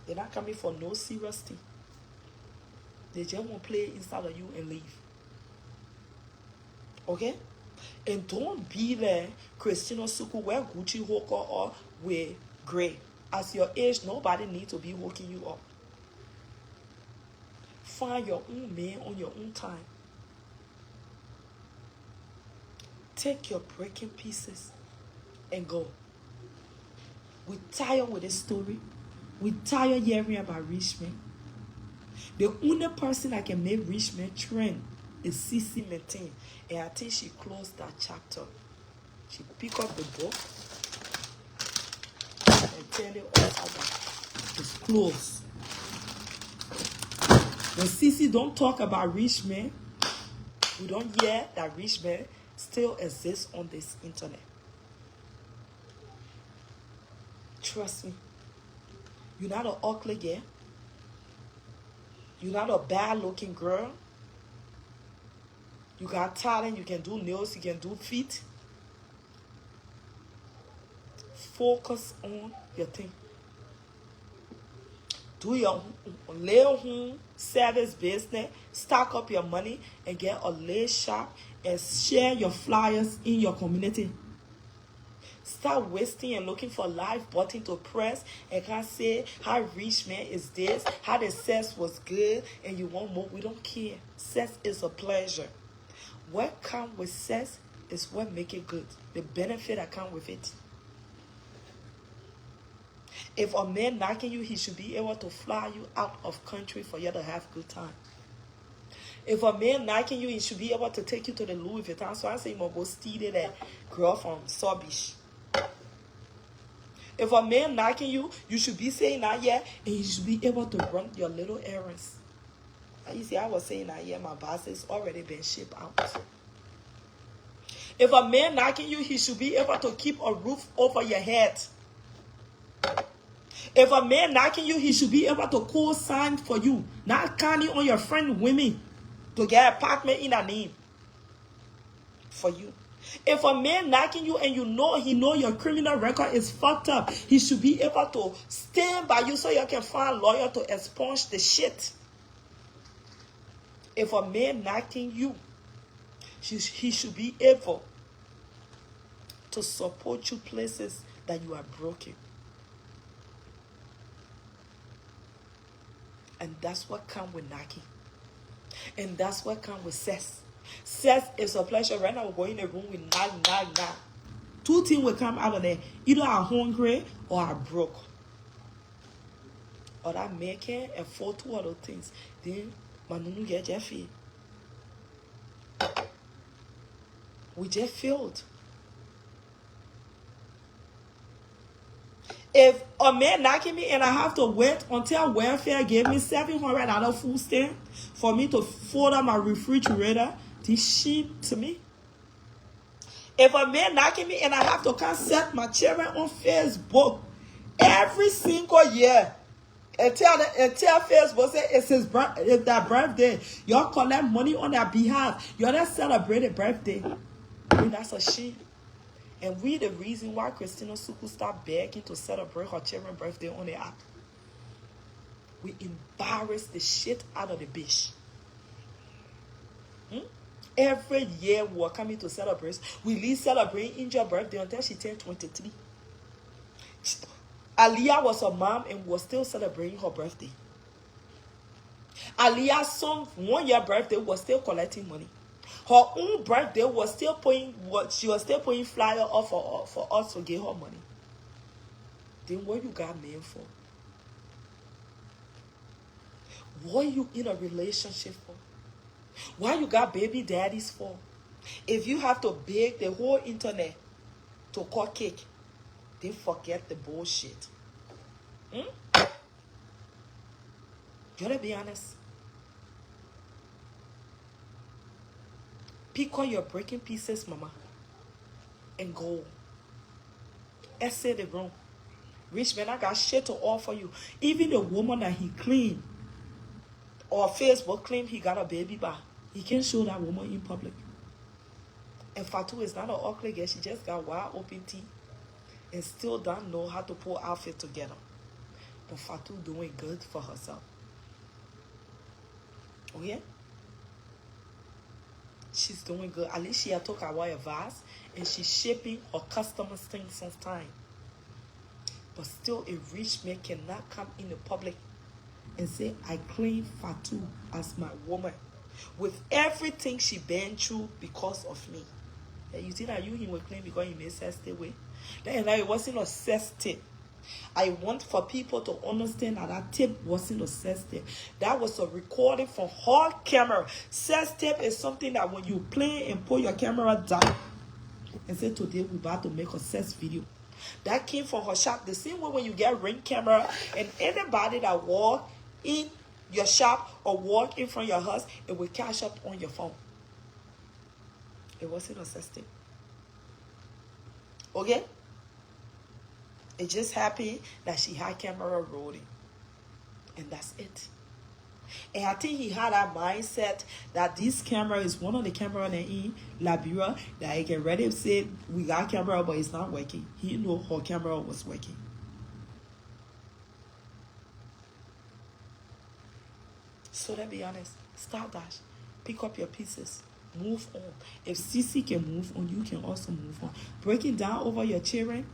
They're not coming for no serious thing. They just want to play inside of you and leave. Okay? And don't be like Christina Suku, wear Gucci hooker or wear gray. As your age, nobody needs to be hooking you up. Find your own man on your own time. Take your breaking pieces and go. We're tired with this story. We're tired hearing about rich men. The only person that can make rich men trend is Cece Maintain. And I think she closed that chapter. She picked up the book and tell it all about it's closed. When Cece don't talk about rich men, we don't hear that rich men still exist on this internet. Trust me. You're not an ugly girl. You're not a bad-looking girl. You got talent. You can do nails. You can do feet. Focus on your thing. Do your little home service business. Stock up your money and get a little shop and share your flyers in your community. Start wasting and looking for live button to press and can say how rich man is this, how the sex was good, and you want more. We don't care. Sex is a pleasure. What comes with sex is what make it good. The benefit that comes with it. If a man knocking you, he should be able to fly you out of country for you to have a good time. If a man knocking you, he should be able to take you to the Louis Vuitton. So I say, you must go steal that girl from Sobish. If a man knocking you, you should be saying that, yeah, and you should be able to run your little errands. And you see, I was saying that, yeah, my boss has already been shipped out. If a man knocking you, he should be able to keep a roof over your head. If a man knocking you, he should be able to co-sign for you, not counting on your friend women to get an apartment in a name for you. If a man knocking you and he know your criminal record is fucked up, he should be able to stand by you so you can find a lawyer to expunge the shit. If a man knocking you, he should be able to support you places that you are broken. And that's what comes with knocking. And that's what comes with sex. Sex is a pleasure. Right now, we're going in a room with knock. Two things will come out of there. Either I'm hungry or I'm broke. Or I'm making and for two other things. Then, Manunu get Jeffy. We just failed. If a man knocking me and I have to wait until welfare gave me $700 food stamp for me to fold up my refrigerator, this shit to me. If a man knocking me and I have to come set my children on Facebook every single year and tell Facebook say it's their birthday, y'all collect money on their behalf, y'all not celebrate a birthday. I mean, that's a shit. And we the reason why Christina Suku stopped begging to celebrate her children's birthday on the app. We embarrass the shit out of the bitch. Every year we are coming to celebrate. We leave celebrating your birthday until she turned 23. Aliyah was a mom and was still celebrating her birthday. Aliyah's son, 1 year birthday, was still collecting money. Her own birthday was still paying what she was still paying flyer off for us to get her money. Then what you got men for? What you in a relationship for? Why you got baby daddies for? If you have to beg the whole internet to cut cake, then forget the bullshit. You gotta be honest. Pick on your breaking pieces, mama, and go. Exit the room. Rich man, I got shit to offer you. Even a woman that he clean or Facebook claim he got a baby by, he can't show that woman in public. And Fatu is not an ugly girl. She just got wide open teeth and still don't know how to pull outfit together. But Fatu doing good for herself. Oh yeah? She's doing good. At least she had took our advice and she's shipping her customers things sometime. But still a rich man cannot come in the public and say, I claim Fatu as my woman. With everything she been through because of me. And you think that him will claim because he made sex tape way? Then it wasn't a sex tape. I want for people to understand that that tape wasn't a sex tape. That was a recording from her camera. Sex tape is something that when you play and pull your camera down and say, today we're about to make a sex video. That came from her shop. The same way when you get Ring camera and anybody that walk in your shop or walk in front of your house, it will catch up on your phone. It wasn't a sex tape. Okay? It just happened that she had camera rolling. And that's it. And I think he had that mindset that this camera is one of the cameras in Liberia that he can ready to say, we got camera, but it's not working. He knew her camera was working. So let's be honest. Start dash. Pick up your pieces. Move on. If Cece can move on, you can also move on. Breaking down over your children.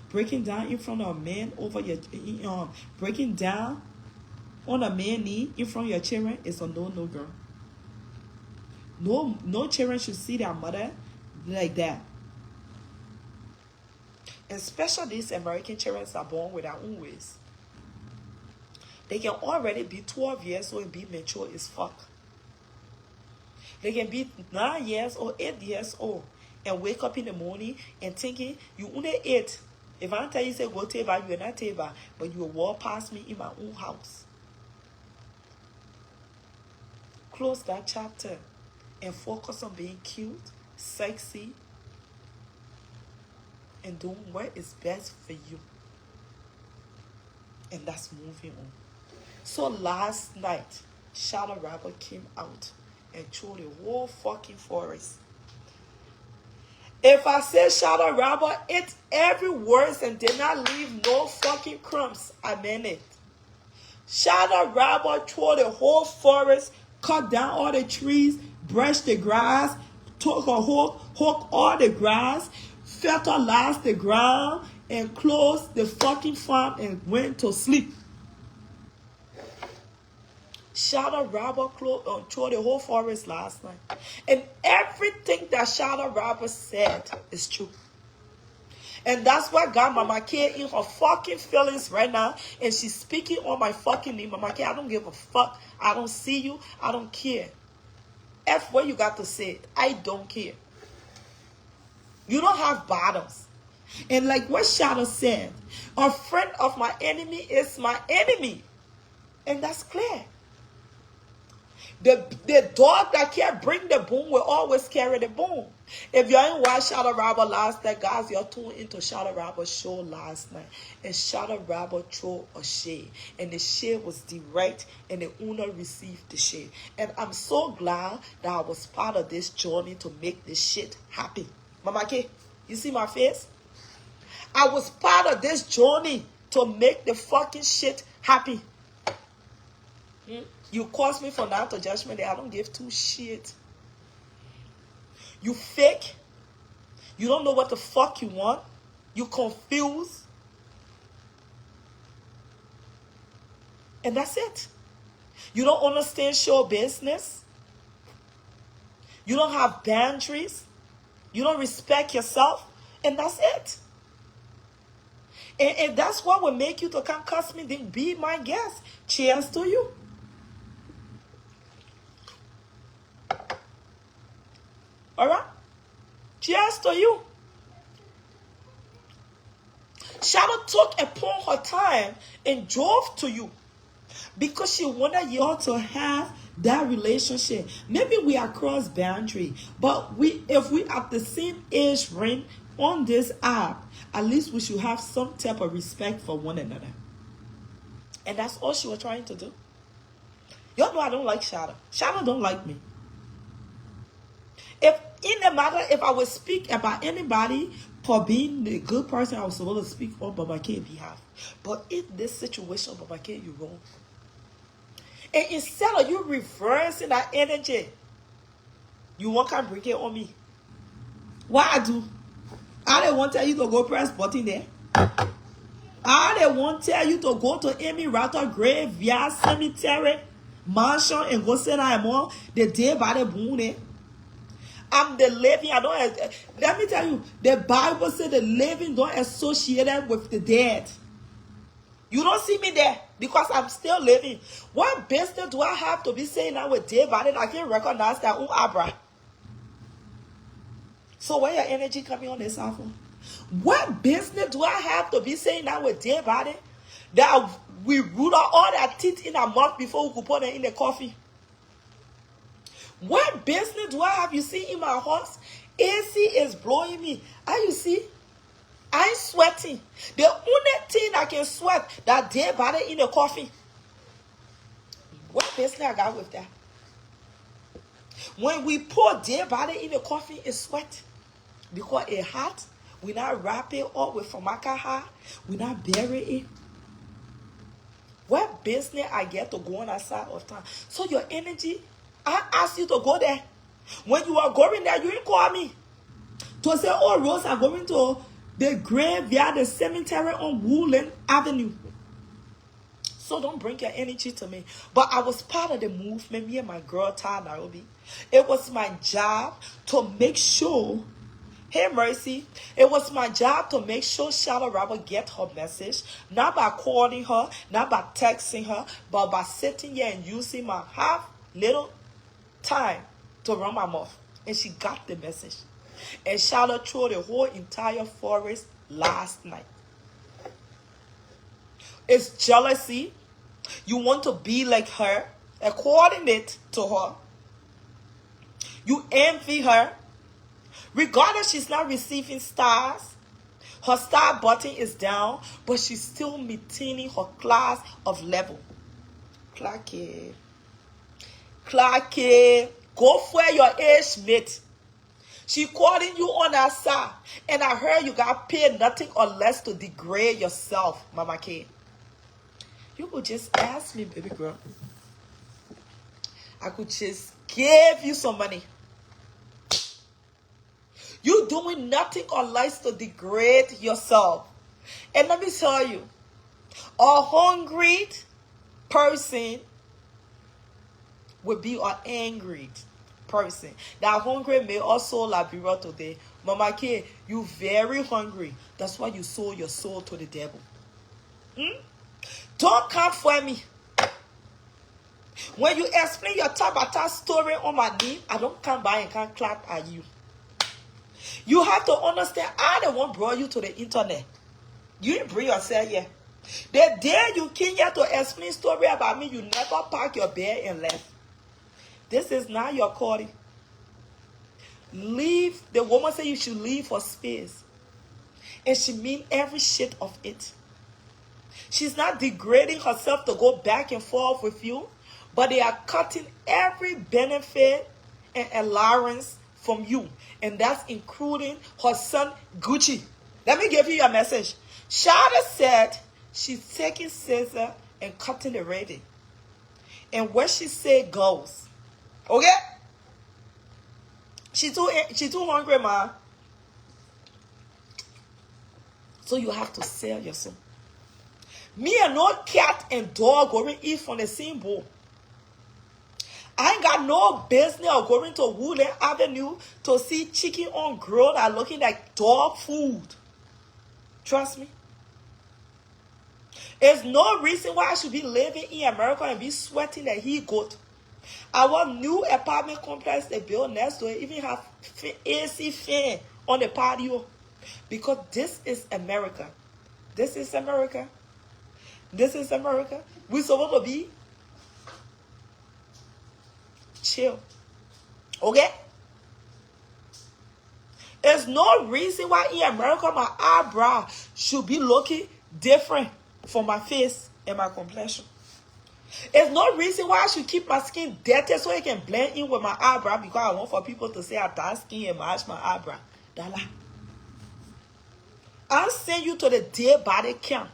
Breaking down in front of a man over your breaking down on a man knee in front of your children is a no girl. No children should see their mother like that. And especially these American children are born with their own ways. They can already be 12 years old and be mature as fuck. They can be 9 years or 8 years old and wake up in the morning and thinking, you only 8. If I tell you, say, go table, you're not table, but you will walk past me in my own house. Close that chapter and focus on being cute, sexy, and doing what is best for you. And that's moving on. So last night, Shadow Rabbit came out and threw the whole fucking forest. If I say Shadow Rabbit, it's every word and did not leave no fucking crumbs. I meant it. Shadow Rabbit threw the whole forest, cut down all the trees, brushed the grass, took a hook all the grass, fertilized the ground, and closed the fucking farm and went to sleep. Shadow Rabbit threw the whole forest last night. And everything that Shadow Rabbit said is true. And that's why got Mama K in her fucking feelings right now. And she's speaking on my fucking name. Mama K, I don't give a fuck. I don't see you. I don't care. F what you got to say. I don't care. You don't have bottoms. And like what Shadow said, a friend of my enemy is my enemy. And that's clear. The dog that can't bring the boom will always carry the boom. If you ain't watched Shadow Rabbit last night, guys, you're tuned into Shadow Rabbit show last night. And Shadow Rabbit threw a shade. And the shade was direct and the owner received the shade. And I'm so glad that I was part of this journey to make this shit happen. Mama K, you see my face? I was part of this journey to make the fucking shit happen. You caused me for now to judgment day. I don't give two shit. You fake. You don't know what the fuck you want. You confused. And that's it. You don't understand show business. You don't have boundaries. You don't respect yourself. And that's it. And if that's what will make you to come cuss me, then be my guest. Cheers to you. All right? Cheers to you. Shadow took upon her time and drove to you because she wanted y'all to have that relationship. Maybe we are cross boundary, but if we at the same age range on this app, at least we should have some type of respect for one another. And that's all she was trying to do. Y'all know I don't like Shadow. Shadow don't like me. If in the matter, if I would speak about anybody for being the good person, I was supposed to speak on Baba K's behalf. But in this situation, Baba K, you're wrong. And instead of you reversing that energy, you want to bring it on me. What I do? I don't want to tell you to go press button there. I don't want to tell you to go to Amy Rather graveyard cemetery mansion and go sit down on the day by the moon. I'm the living. Let me tell you, the Bible said the living don't associate it with the dead. You don't see me there because I'm still living. What business do I have to be saying that with dead body? I can't recognize that Abra. So where your energy coming on this alpha? What business do I have to be saying that with dead body? That we root out all that teeth in our mouth before we could put it in the coffee? What business do I have? You see in my house, AC is blowing me. And you see, I'm sweating. The only thing I can sweat that dead body in the coffee. What business I got with that? When we pour dead body in the coffee, it's sweat. Because it's hot, we not wrap it up with formica hot. We not bury it. What business I get to go on outside all the time? So your energy, I asked you to go there. When you are going there, you didn't call me. To say, oh, Rose, I'm going to the graveyard, the cemetery on Woodland Avenue. So don't bring your energy to me. But I was part of the movement, me and my girl, Ty Nairobi. It was my job to make sure, hey, Mercy, it was my job to make sure Shadow Robert get her message. Not by calling her, not by texting her, but by sitting here and using my half little time to run my mouth. And she got the message. And Shadow threw the whole entire forest last night. It's jealousy. You want to be like her, according it to her. You envy her. Regardless, she's not receiving stars. Her star button is down, but she's still maintaining her class of level. Clarky. Go for your age mate. She calling you on her side. And I heard you got paid nothing or less to degrade yourself, Mama K. You could just ask me, baby girl. I could just give you some money. You doing nothing or less to degrade yourself. And let me tell you, a hungry person will be an angry person. That hungry may also Liberia today. Mama K, you very hungry. That's why you sold your soul to the devil. Don't come for me. When you explain your Tabata story on my knee, I don't come by and can't clap at you. You have to understand, I the one brought you to the internet. You didn't bring yourself here. The day you came here to explain story about me, you never packed your bag and left. This is not your calling. Leave. The woman said you should leave for space. And she mean every shit of it. She's not degrading herself to go back and forth with you, but they are cutting every benefit and allowance from you. And that's including her son, Gucci. Let me give you your message. Shada said she's taking scissors and cutting the rating. And what she said goes. Okay? She too hungry, ma. So you have to sell your soul. Me and no cat and dog going eat from the same bowl. I ain't got no business of going to Woodland Avenue to see chicken on grill that looking like dog food. Trust me. There's no reason why I should be living in America and be sweating like he goat. Our new apartment complex they built next door even have AC fan on the patio. Because this is America. This is America. This is America. We supposed to be chill. Okay? There's no reason why in America my eyebrow should be looking different from my face and my complexion. There's no reason why I should keep my skin dirty so it can blend in with my eyebrow because I want for people to say I dark skin and match my eyebrow. I'll send you to the day body camp.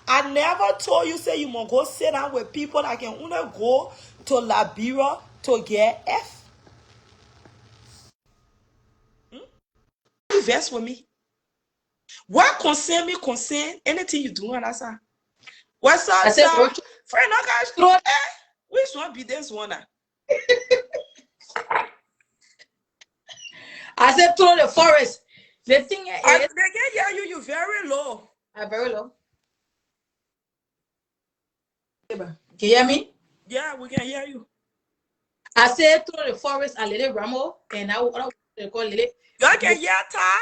I never told you say you must go sit down with people that can only go to Liberia to get F. Invest with me. What concern me concern anything you do on that side. What's up, sir? Friend, no guys, which one be this one? I said through the forest. The thing is, they can hear you. You very low. I'm very low. Can you hear me? Yeah, we can hear you. I said through the forest a little Ramo, and I call it. You can hear Ta?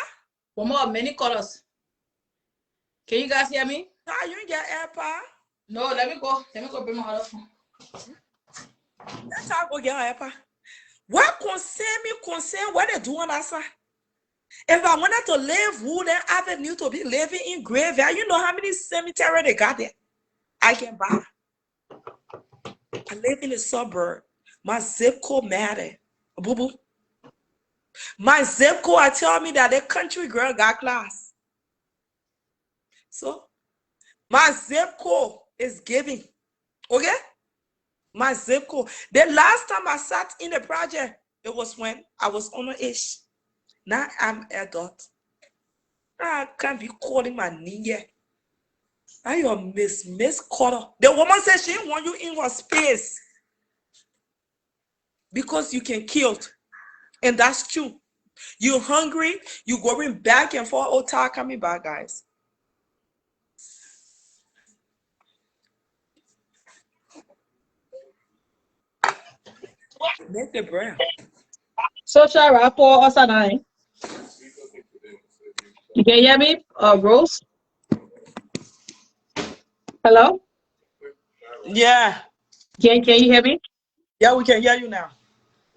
One more many colors. Can you guys hear me? Ta, you get AirPod? No, let me go. Let me go bring my other phone. Let's go get AirPod. What concern what they do on that side? If I wanted to live Woodland Avenue to be living in Graveyard, you know how many cemetery they got there? I can buy. I live in the suburb. My zip code matter. Boo boo. My zip code tell me that the country girl got class. So, my zip code is giving. Okay? My zip code. The last time I sat in the project, it was when I was underage. Now I'm adult. I can't be calling my name yet. I am Miss Carter. The woman said she didn't want you in her space. Because you can kill. And that's true. You're hungry. You're going back and forth. Oh, Ty, coming back, guys. Make the bread. Social rapport or something. You can hear me, Rose? Hello? Yeah. Can you hear me? Yeah, we can hear you now.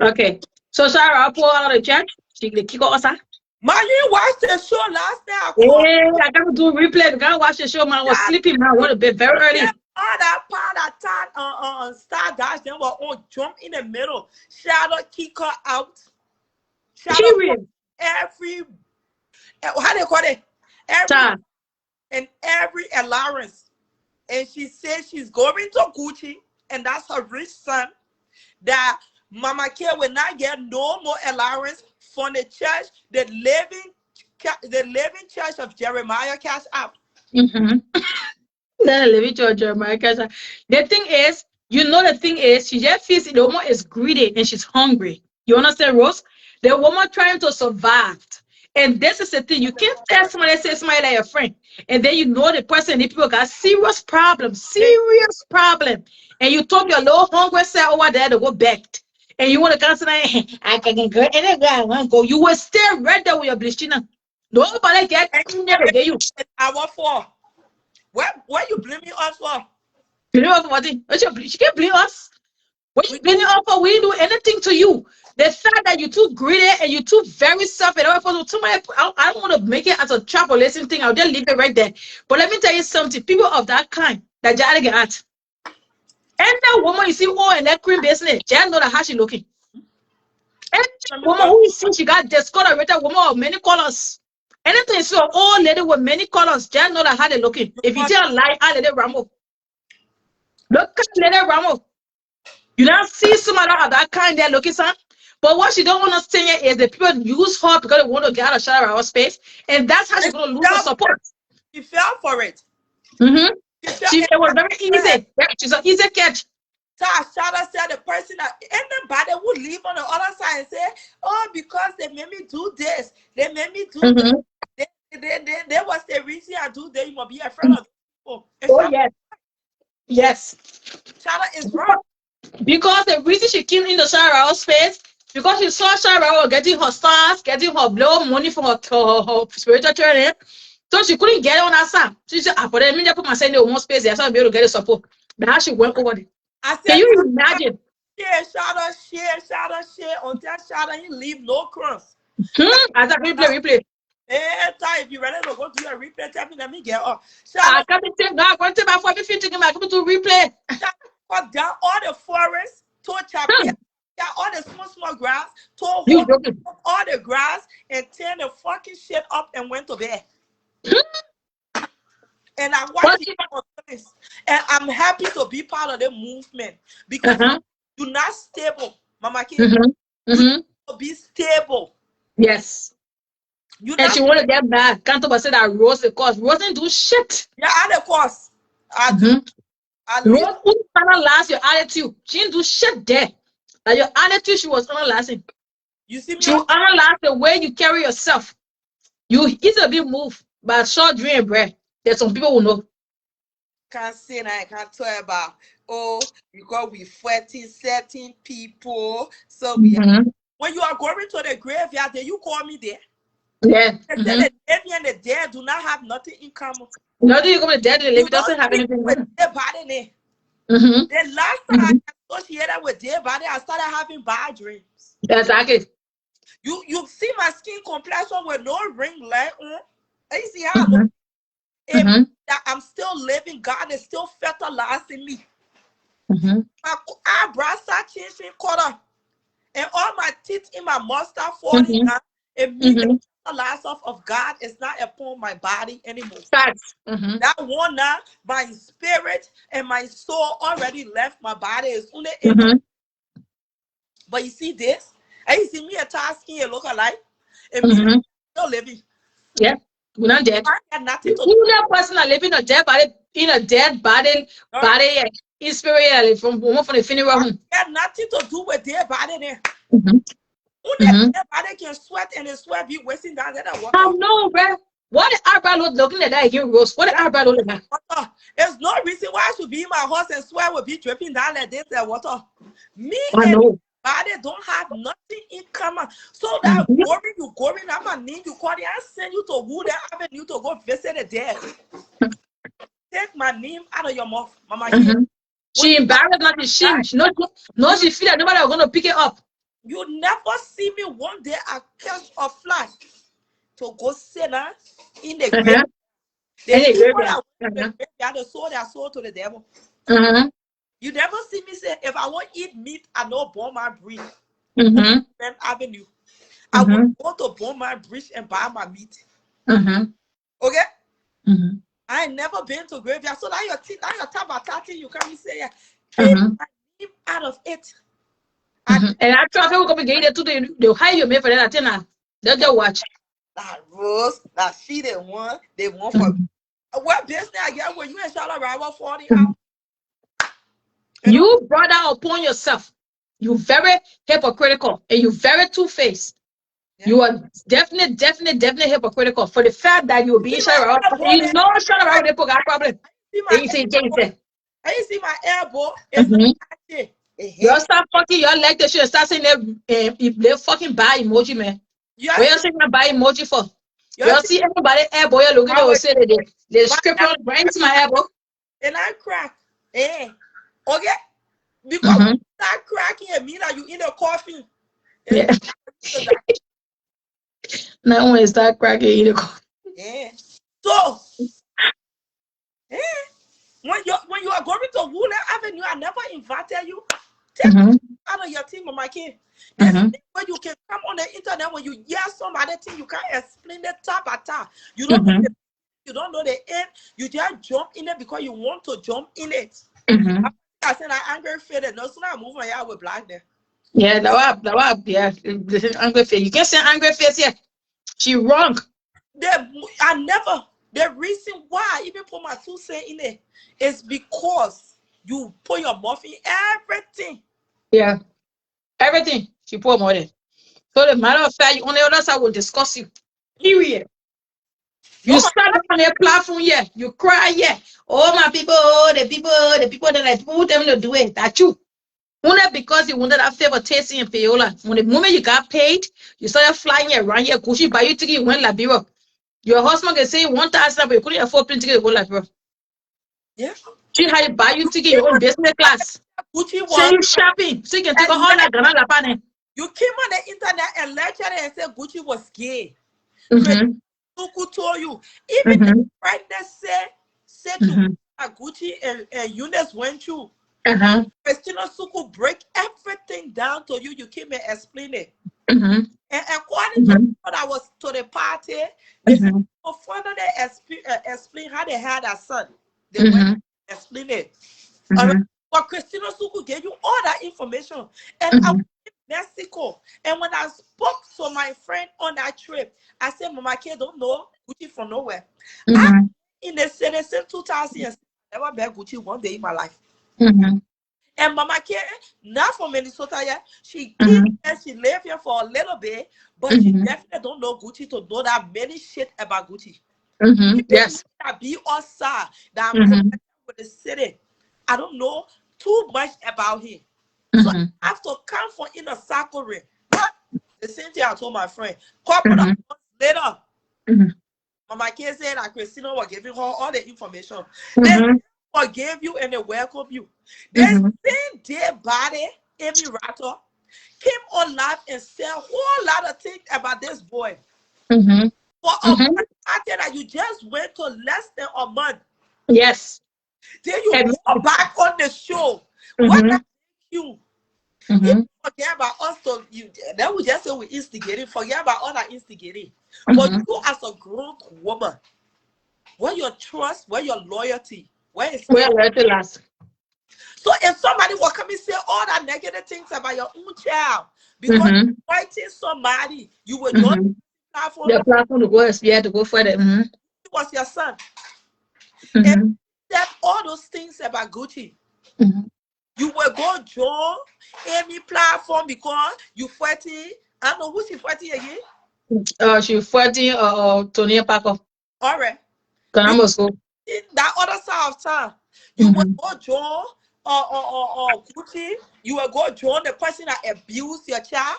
Okay. Social rapport out of the church. She can kick us out. Man, you watched the show last night. Yeah, I got to do a replay. I got to watch the show, man. I was sleeping, man. I went to bed very early. All that part that time Star Dash, they were on jump in the middle. Shadow kick her out. Shadow every how they call it? Every allowance. And she said she's going to Gucci, and that's her rich son. That Mama K will not get no more allowance from the church, the living church of Jeremiah Cash App. The living church of Jeremiah Cash App. The thing is, she just feels the woman is greedy and she's hungry. You understand, Rose? The woman trying to survive. And this is the thing. You can't tell somebody, say somebody like a friend, and then you know the person, the people got serious problem. And you took your little hungry self over there to go back. And you want to cancel that, I can go anywhere I want to go. You will stay right there with your blishina. Nobody get never get you. Our for what you blaming us for? Blame us for what? She can't blame us. What you blaming us for? We didn't do anything to you. The fact that you're too greedy and you're too very selfish. I don't want to make it as a trap or lesson thing. I'll just leave it right there. But let me tell you something. People of that kind, that just get at. And that woman you see, in that cream business, just know that how she looking. And woman who you see, she got discolorated woman of many colors. Anything you see, an old lady with many colors, just know that how they looking. If you tell a lie, I let it ramble. Look at Lady Ramo. You don't see somebody of that kind there looking, son. But what she don't understand is the people use her because they want to get out of Shadow space, and that's how she's going to lose her support. She fell for it. It was very easy. She's an easy catch. Shadow said the person that in the anybody would leave on the other side and say, oh, because they made me do this, they made me do Mm-hmm. this, they was the reason I do that, you must be afraid of people. And Oh yes, yes. Shada is wrong. Because the reason she came in the Shara space, because she saw Shara getting her stars, getting her blow money for her spiritual training. So she couldn't get on her side. She said, but then I put myself in the one space there, so I'll be able to get the support. That's how she went over there. I Can said, you imagine? share until Shada he leave no crumbs. As I replay. If you ready to go do a replay, tell me, let me get up. I Shada, can't take that. One time before me thinking about coming to replay. cut down all the forests, to chop all the small grass, to You hold joking? all the grass and turn the fucking shit up and went to bed. And I watched it on this. And I'm happy to be part of the movement because you're not stable, Mama Kid. You need to be stable. Yes. You And she wanted that bad. Can't say that Rose the cause. Rose didn't do shit. Yeah, I the course. I do. Rose wouldn't analyze your attitude. She didn't do shit there. Like your attitude, she was analyzing. You see me? She will analyze the way you carry yourself. You easily move by short dream bread. There's some people who know. Can't say that I can't talk about because we fighting certain people. So we when you are going to the graveyard, then you call me there. Yeah. The living and the dead do not have nothing in common. Nothing you come to the dead and the living doesn't have anything with dead body there. The last time I associated with dead body, I started having bad dreams. Exactly. You see my skin complexion with no ring light on. You see how I I'm still living. God is still fertilizing me. My eyebrows start changing color, and all my teeth in my mouth start falling down. It means the fertilizer of God is not upon my body anymore. That one now, my spirit and my soul already left my body. It's only but you see this? And you see me a tasking a look alike. It means still living. Yeah, we're not dead. I got nothing to do. That person are living a dead body in a dead body, in spirit from the funeral home. Got nothing to do with their body there. Only their body can sweat and the sweat be wasting down there. I know, bro. What the eyebrow looking at that again, Rose? What the eyebrow looking at? There's no reason why I should be in my house and sweat will be dripping down like this and water. Me I know. Body don't have nothing in common. So that worry you going, I'm gonna need you call I send you to who that avenue to go visit the dead. Take my name out of your mouth, Mama. She embarrassed, not ashamed. No, she feel like nobody is gonna pick it up. You never see me one day I catch a fly to go sit down in the grave. The soul that sold to the devil. You never see me say, if I want to eat meat, I know burn my bridge. Avenue. I will go to burn my bridge and buy my meat. Okay? I ain't never been to graveyard. So now your time about 30, you can't say, keep my name out of it. And I try to come again to they'll hire you for that. They'll just watch. That Rose, that she the one, they want for what business I get when you ain't shot around 40 hours. You brought that upon yourself. You very hypocritical and you very two-faced. You are definitely hypocritical for the fact that you're being shut around. You know, shut around the problem. You say, I see my elbow. You start fucking your leg. They should start saying they fucking buy emoji, man. What you saying buy emoji for? You see everybody elbow. You're looking at say they script on right into my elbow. And I crack. Okay? Because you start cracking and mean that you in a coffin. Yeah. Now when you start cracking in the coffin. Yeah. So when you are going to Wooler Avenue, I never invited you. Take out of your team, my kid. When you can come on the internet when you hear somebody thing, you can't explain it tap by tap. You don't know you don't know the end. You just jump in it because you want to jump in it. I said I angry face. No sooner I move my hair with black there. Yeah, that was yeah. Angry face. You can't say angry face here. She wrong. The reason why I even put my 2 cents in it is because you put your mouth in everything. Yeah. Everything she put money. So the matter of fact, on the other side will discuss you. Period. You Oh my stand up on their platform, yeah. You cry, yeah. Oh my people, the people that I put them to do it. That's you. Only because you wanted that favor tasting in payola. When the moment you got paid, you started flying around here, Gucci buy you ticket, you went Liberia. Your husband can say 1,000, but you couldn't afford plane ticket to go Liberia. yeah. She had to buy you ticket, your own business class. Gucci Send was you shopping, so you can take and all that Ghana Lapane. you came on the internet and lectured and said Gucci was gay. Mm-hmm. Who told you? Even the Mm-hmm. friend that said to Mm-hmm. Gucci and Eunice went through. Uh-huh. Christina Suku break everything down to you. You came and explain it. Mm-hmm. And according to Mm-hmm. what I was to the party, they said Mm-hmm. further they explain how they had a son. They went Mm-hmm. and explain it. All right. Mm-hmm. But Christina Suku gave you all that information. And I Mm-hmm. was in Mexico. And when I spoke to my friend on that trip, I said, Mama kid don't know Gucci from nowhere. I Mm-hmm. in the since 2000, I never met Gucci one day in my life. Mm-hmm. And Mama K, not from Minnesota yet. She came Mm-hmm. and she lived here for a little bit, but she Mm-hmm. definitely don't know Gucci to know that many shit about Gucci. Mm-hmm. Even me Yes. that be outside, that I'm Mm-hmm. connected with the city, I don't know too much about him. So Mm-hmm. I have to come from inner circle. The same thing I told my friend. Couple of Mm-hmm. months later, Mm-hmm. Mama K said that Christina was giving her all the information. They Mm-hmm. forgave you and they welcome you. They Mm-hmm. same dead body, Amy Rattle, came on live and said a whole lot of things about this boy. Mm-hmm. For a Mm-hmm. boy out there that you just went to less than a month, Yes. then you And go back on the show. What mm-hmm. that you? If Mm-hmm. you forget about us, so you then we just say we instigating. Forget about all that instigating. But Mm-hmm. you as a grown woman, where your trust, where your loyalty, where is Well, it? let it last. So if somebody will come and say all that negative things about your own child because Mm-hmm. you're fighting somebody, you will join Mm-hmm. the platform. The platform to go, yeah, to go for it. Mm-hmm. It was your son. And Mm-hmm. said all those things about Gucci. Mm-hmm. You will go join any platform because you fighting. I don't know who's he fighting again. She fighting Tony Paco. All right. You Canamoso. in that other side of town. You will Mm-hmm. go join Gucci. You will go join the person that abused your child.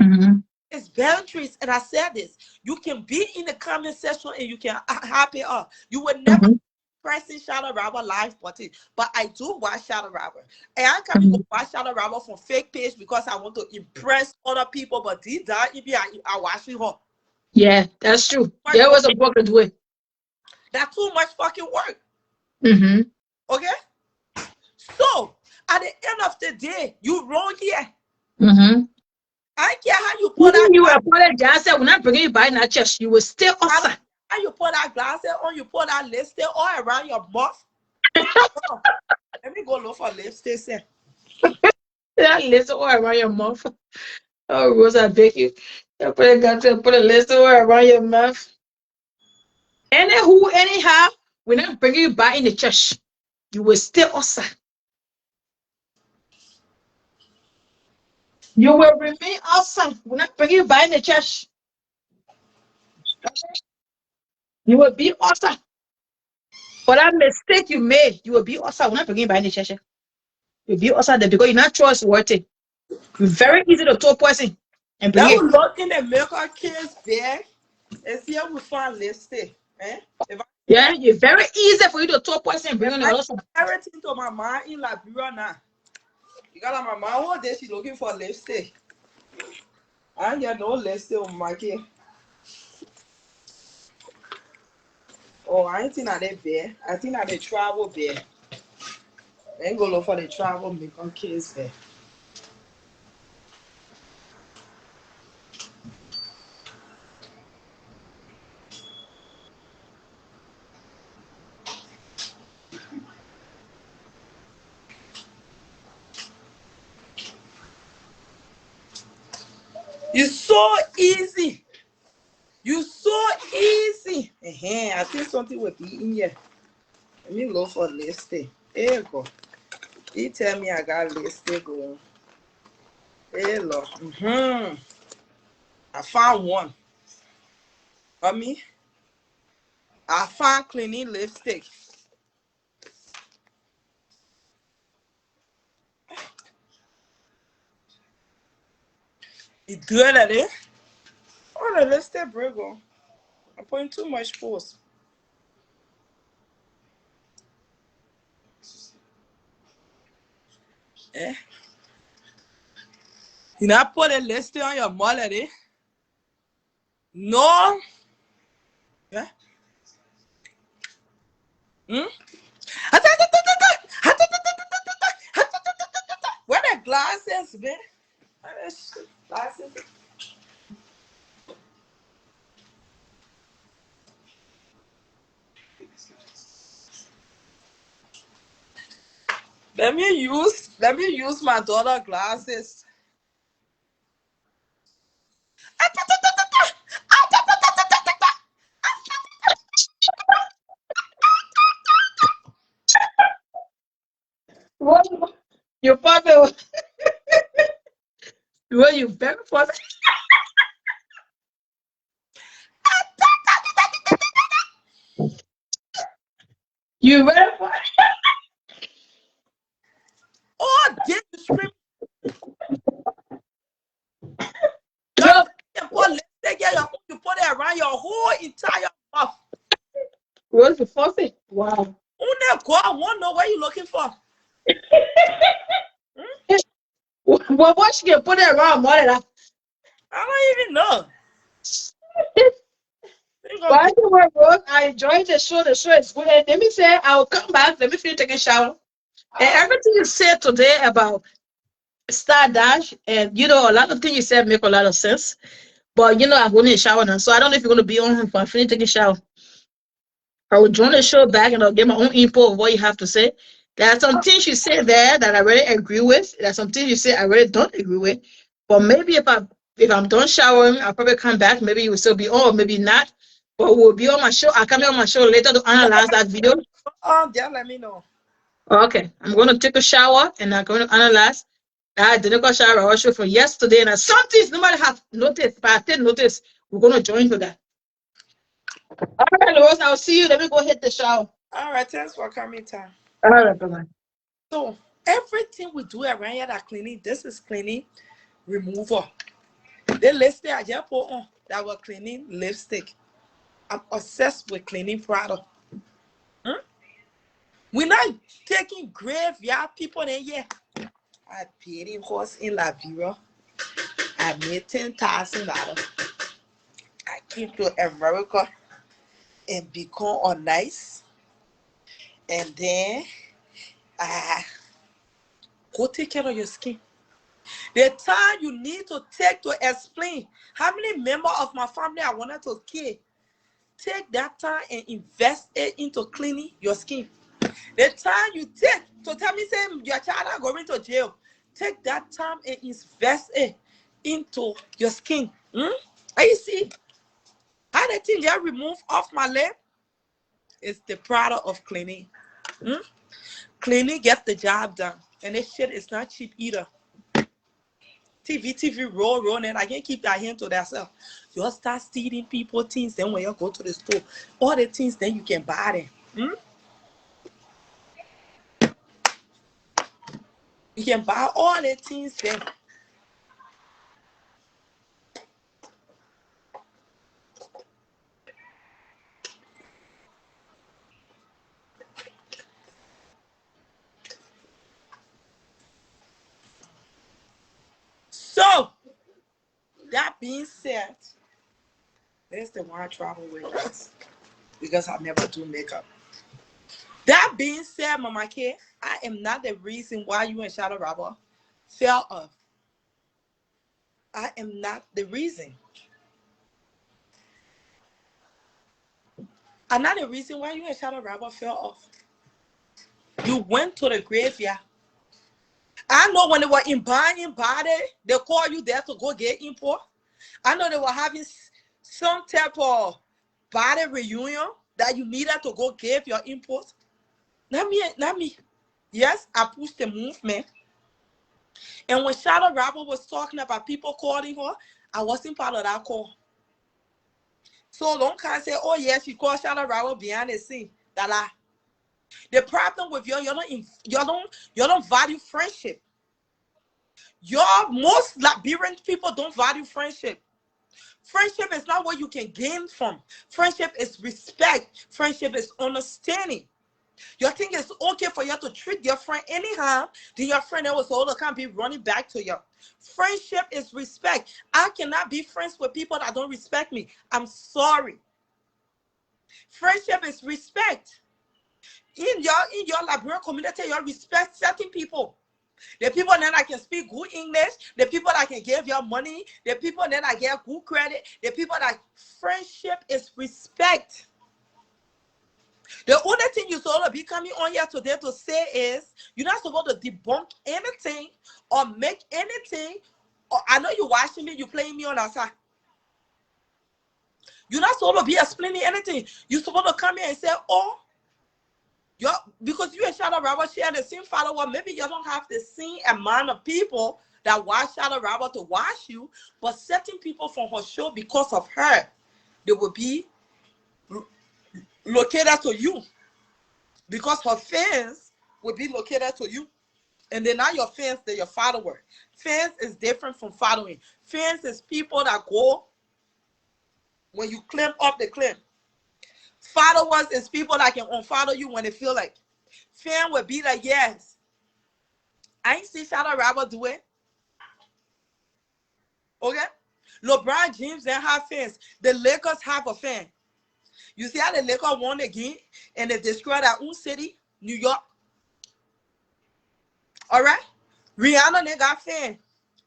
Mm-hmm. It's boundaries, and I said this. You can be in the comment section and you can happy up. You would never Mm-hmm. pressing Shadow Robber live button, but I do watch Shadow Robber. And I can't Mm-hmm. go watch Shadow Robber from fake page because I want to impress other people. But deep down, I watch it her. Yeah, that's true. There was a book to do it. That's too much fucking work. Mm-hmm. Okay. So at the end of the day, you wrong here. Mm-hmm. I don't care how you put that. You apologize. We're not bringing you by in that church. You will stay awesome. How you put that glasses on, you put that lipstick all around your mouth. Oh, let me go look for lipstick. Say. That list all around your mouth. Oh, Rosa, I beg you. You put a list all around your mouth. Anyhow, we're not bringing you by in the church. You will stay awesome. You will remain awesome. We're not bringing you by in the church. You will be awesome. For that mistake you made, you will be awesome. We're not bringing you by in the church. You'll be awesome there because you're not trustworthy. You're very easy to throw poison and bring That it. would look in the make our kids bag and see how we find lipstick. Eh? Yeah, you're very easy for you to throw poison and bring on the I other side. everything to my mom in Liberia now. You got my mom all day, she looking for lipstick. I ain't got no lipstick on my kid. Oh, I ain't think that they bear. I think that they travel bear. I ain't go look for the travel make on kids bear. It's so easy. You so easy. I think something will be in here. Let me look for lipstick. There you go. He tell me I got lipstick going. Hey, Lord. I found one. I found cleaning lipstick. You good at it? Oh, the lipstick break on. I'm putting too much force. Eh? You not put a lipstick on your mullet, eh? No. Yeah. Where the glasses, man? Glasses. Let me use my daughter glasses. What? Your father, well, you very funny. You very funny. Oh, did you scream? No, You put lipstick here, you put it around your whole entire mouth. what's the fussy? Wow. I won't know what you're looking for. Well, what she can put it around more than that? I don't even know. Well, anyway, Rose, I enjoyed the show. The show is good. And let me say, I'll come back. Let me finish taking a shower. And everything you said today about Star Dash, and you know, a lot of things you said make a lot of sense. But you know, I'm going to shower now, so I don't know if you're going to be on if I finish taking a shower. I will join the show back and I'll get my own input of what you have to say. There are some things you say there that I really agree with. There are some things you say I really don't agree with. But maybe if I'm done showering, I'll probably come back. Maybe you will still be on, or maybe not. But we'll be on my show. I'll come on my show later to analyze that video. Just let me know. Okay, I'm going to take a shower and I'm going to analyze. I didn't go shower also from yesterday, and some things nobody have noticed, but I did notice. We're going to join to that. All right, Lois, I'll see you. Let me go hit the shower. All right, thanks for coming, time. All right, bye-bye. So everything we do around here that cleaning, this is cleaning remover. The lipstick I just put on that was cleaning lipstick. I'm obsessed with cleaning product. We're not taking graveyard people in here. I paid in horse in Liberia. I made $10,000. I came to America and become a nice. And then I go take care of your skin. The time you need to take to explain how many members of my family I wanted to kill, take that time and invest it into cleaning your skin. The time you take to tell me, say, your child are going to jail, take that time and invest it into your skin. And you see, how the thing just removed off my leg is the product of cleaning. Cleaning gets the job done. And this shit is not cheap either. TV, roll, and I can't keep that hand to themselves. You start stealing people things, then when you go to the store, all the things, then you can buy them. You can buy all the things then. So, that being said, there's the one I travel with, guys, because I never do makeup. That being said, Mama K, I am not the reason why you and Shadow Robber fell off. I am not the reason. I'm not the reason why you and Shadow Robber fell off. You went to the graveyard. I know when they were in buying body, they call you there to go get import. I know they were having some type of body reunion that you needed to go give your import. Not me. Yes, I pushed the movement. And when Shadow Robert was talking about people calling her, I wasn't part of that call. So don't kind of say, oh yes, you call Shadow Robert behind the scene. That lie. The problem with you don't value friendship. Most Liberian people don't value friendship. Friendship is not what you can gain from. Friendship is respect. Friendship is understanding. You think it's okay for you to treat your friend anyhow, then your friend was all can't be running back to you. Friendship is respect. I cannot be friends with people that don't respect me. I'm sorry. Friendship is respect. In your Liberian community, you respect certain people. The people that I can speak good English, the people that can give you money, the people that I get good credit, the people that friendship is respect. The only thing you're supposed to be coming on here today to say is you're not supposed to debunk anything or make anything. Or I know you're watching me, you're playing me on outside. You're not supposed to be explaining anything. You're supposed to come here and say, oh, because you and Shadow Robert share the same follower, maybe you don't have the same amount of people that watch Shadow Robert to watch you, but certain people from her show, because of her, they will be located to you. Because her fans will be located to you. And they're not your fans, they're your follower. Fans is different from following. Fans is people that go when you claim up, they claim. Followers is people that can unfollow you when they feel like. Fan will be like, yes, I ain't see Shadow Robert do it. Okay? LeBron James don't have fans. The Lakers have a fan. You see how the Lakers won again and they destroyed their own city, New York? All right? Rihanna, they got fan.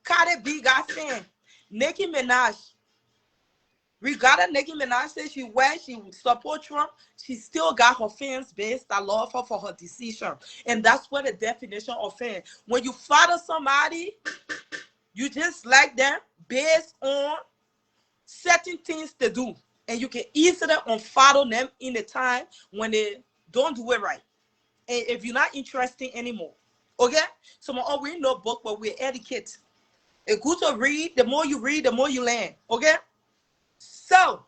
Cardi B got fan. Nicki Minaj. Regardless, Nicki Minaj says she support Trump, she still got her fans base that love her for her decision. And that's what the definition of fan. When you follow somebody, you just like them based on certain things they do. And you can easily unfollow them in the time when they don't do it right. And if you're not interested anymore. Okay? So we know book, but we're educated. It's good to read. The more you read, the more you learn. Okay? So,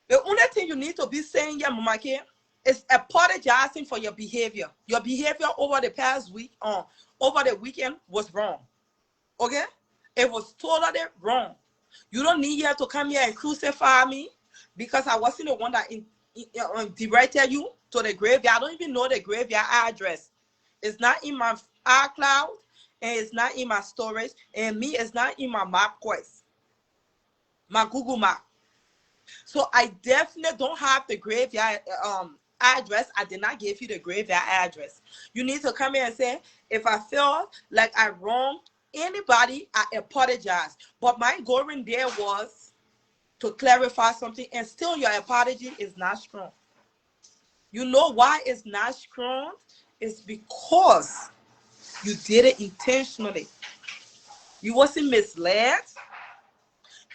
the only thing you need to be saying, yeah, Mama K, is apologizing for your behavior. Your behavior over the past week, over the weekend was wrong. Okay? It was totally wrong. You don't need here to come here and crucify me because I wasn't the one that directed you to the graveyard. I don't even know the graveyard address. It's not in my iCloud, and it's not in my storage, and me, it's not in my MapQuest. My Google Map. So I definitely don't have the graveyard address. I did not give you the graveyard address. You need to come here and say, if I feel like I wronged anybody, I apologize. But my going there was to clarify something, and still your apology is not strong. You know why it's not strong? It's because you did it intentionally. You wasn't misled.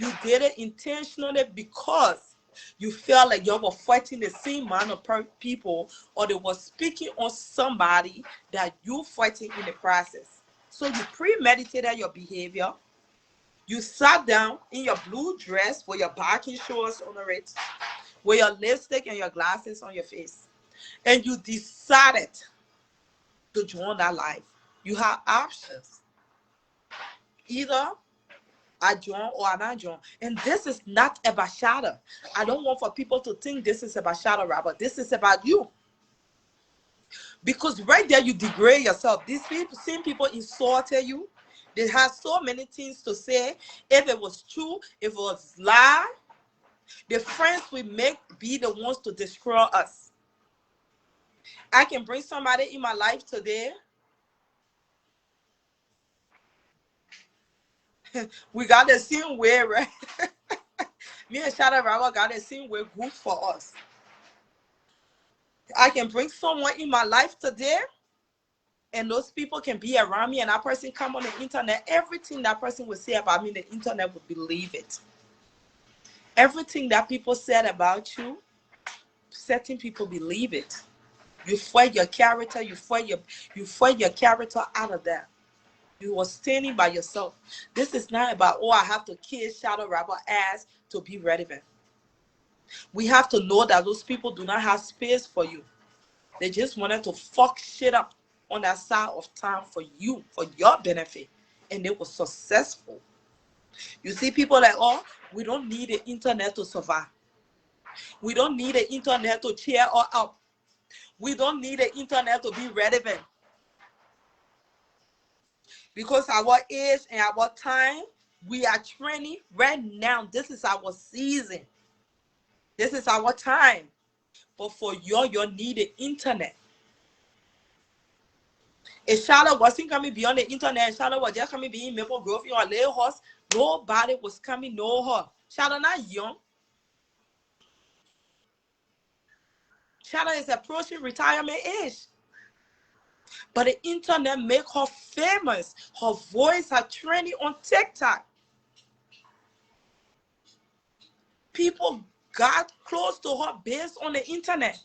You did it intentionally because you felt like you were fighting the same amount of people, or they were speaking on somebody that you fighting in the process. So you premeditated your behavior. You sat down in your blue dress with your backing shorts on it, with your lipstick and your glasses on your face, and you decided to join that life. You have options. Either I join or I not join. And this is not about Shadow. I don't want for people to think this is about Shadow Robert. This is about you. Because right there you degrade yourself. These same people insulted you. They have so many things to say. If it was true, if it was lie, the friends we make be the ones to destroy us. I can bring somebody in my life today. We got the same way, right? Me and Shadow Robert got the same way good for us. I can bring someone in my life today, and those people can be around me, and that person come on the internet. Everything that person will say about me, the internet would believe it. Everything that people said about you, certain people believe it. You fight your character, you fight your character out of that. You were standing by yourself. This is not about, oh, I have to kiss, shadow, rapper ass to be relevant. We have to know that those people do not have space for you. They just wanted to fuck shit up on that side of time for you, for your benefit. And they were successful. You see people like, oh, we don't need the internet to survive. We don't need the internet to cheer us up. We don't need the internet to be relevant. Because our age and our time, we are training right now. This is our season. This is our time. But for you need the internet. If Charlotte wasn't coming beyond the internet, Charlotte was just coming being Maple Grove or Lay Horse, nobody was coming know her. Charlotte not young. Charlotte is approaching retirement age. But the internet make her famous. Her voice, her trending on TikTok. People got close to her based on the internet.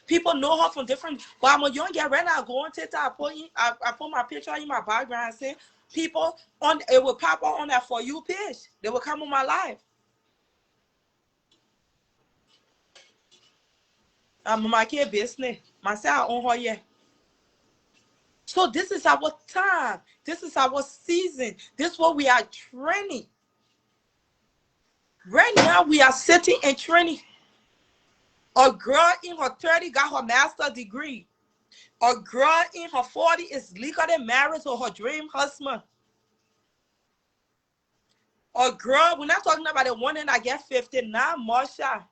People know her from different. But I'm a young girl right now. I go on TikTok. I put my picture in my background. Saying people on it will pop up on that For You page. They will come on my live. I'm my kid business. Myself on her yet. So this is our time. This is our season. This is what we are training. Right now we are sitting and training. A girl in her 30 got her master's degree. A girl in her 40 is legally married to her dream husband. A girl, we're not talking about the one that get 59, Marsha.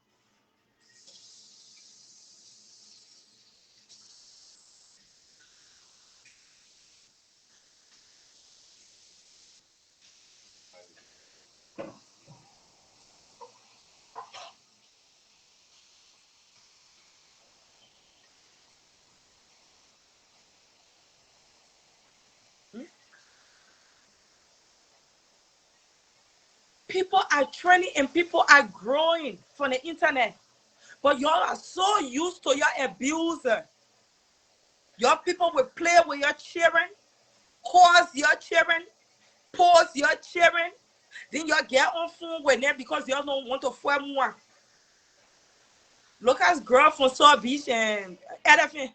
People are training and people are growing from the internet. But y'all are so used to your abuser. Your people will play with your children, cause your children, pause your children. Then you get on phone with them because you don't want to form one. Look at girl from South Beach and Elephant.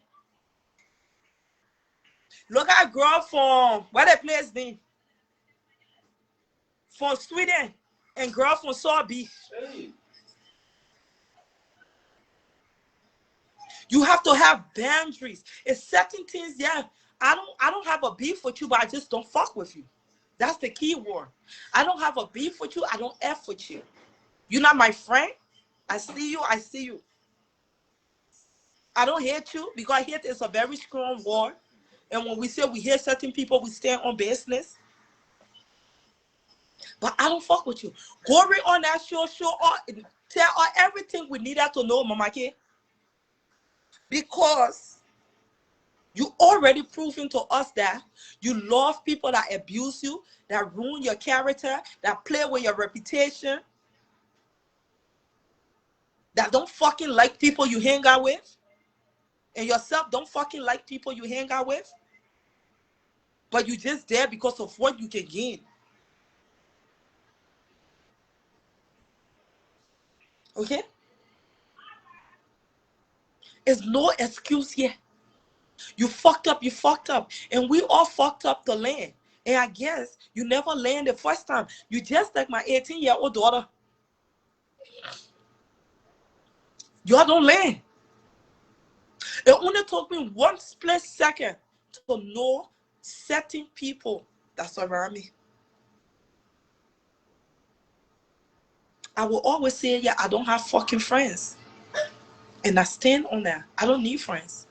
Look at girl from where the place then? From Sweden and girl from South Beach. Hey. You have to have boundaries. It's certain things, yeah. I don't have a beef with you, but I just don't fuck with you. That's the key word. I don't have a beef with you. I don't F with you. You're not my friend. I see you. I see you. I don't hate you because hate is a very strong word. And when we say we hate certain people, we stand on business. But I don't fuck with you. Go on that show tell her everything we needed to know, Mama K. Because you already proven to us that you love people that abuse you, that ruin your character, that play with your reputation, that don't fucking like people you hang out with, and yourself don't fucking like people you hang out with, but you just there because of what you can gain. Okay? There's no excuse here. You fucked up, and we all fucked up to land. And I guess you never land the first time. You just like my 18-year-old daughter. Y'all don't land. It only took me one split second to know certain people that surround me. I will always say, yeah, I don't have fucking friends. And I stand on that. I don't need friends.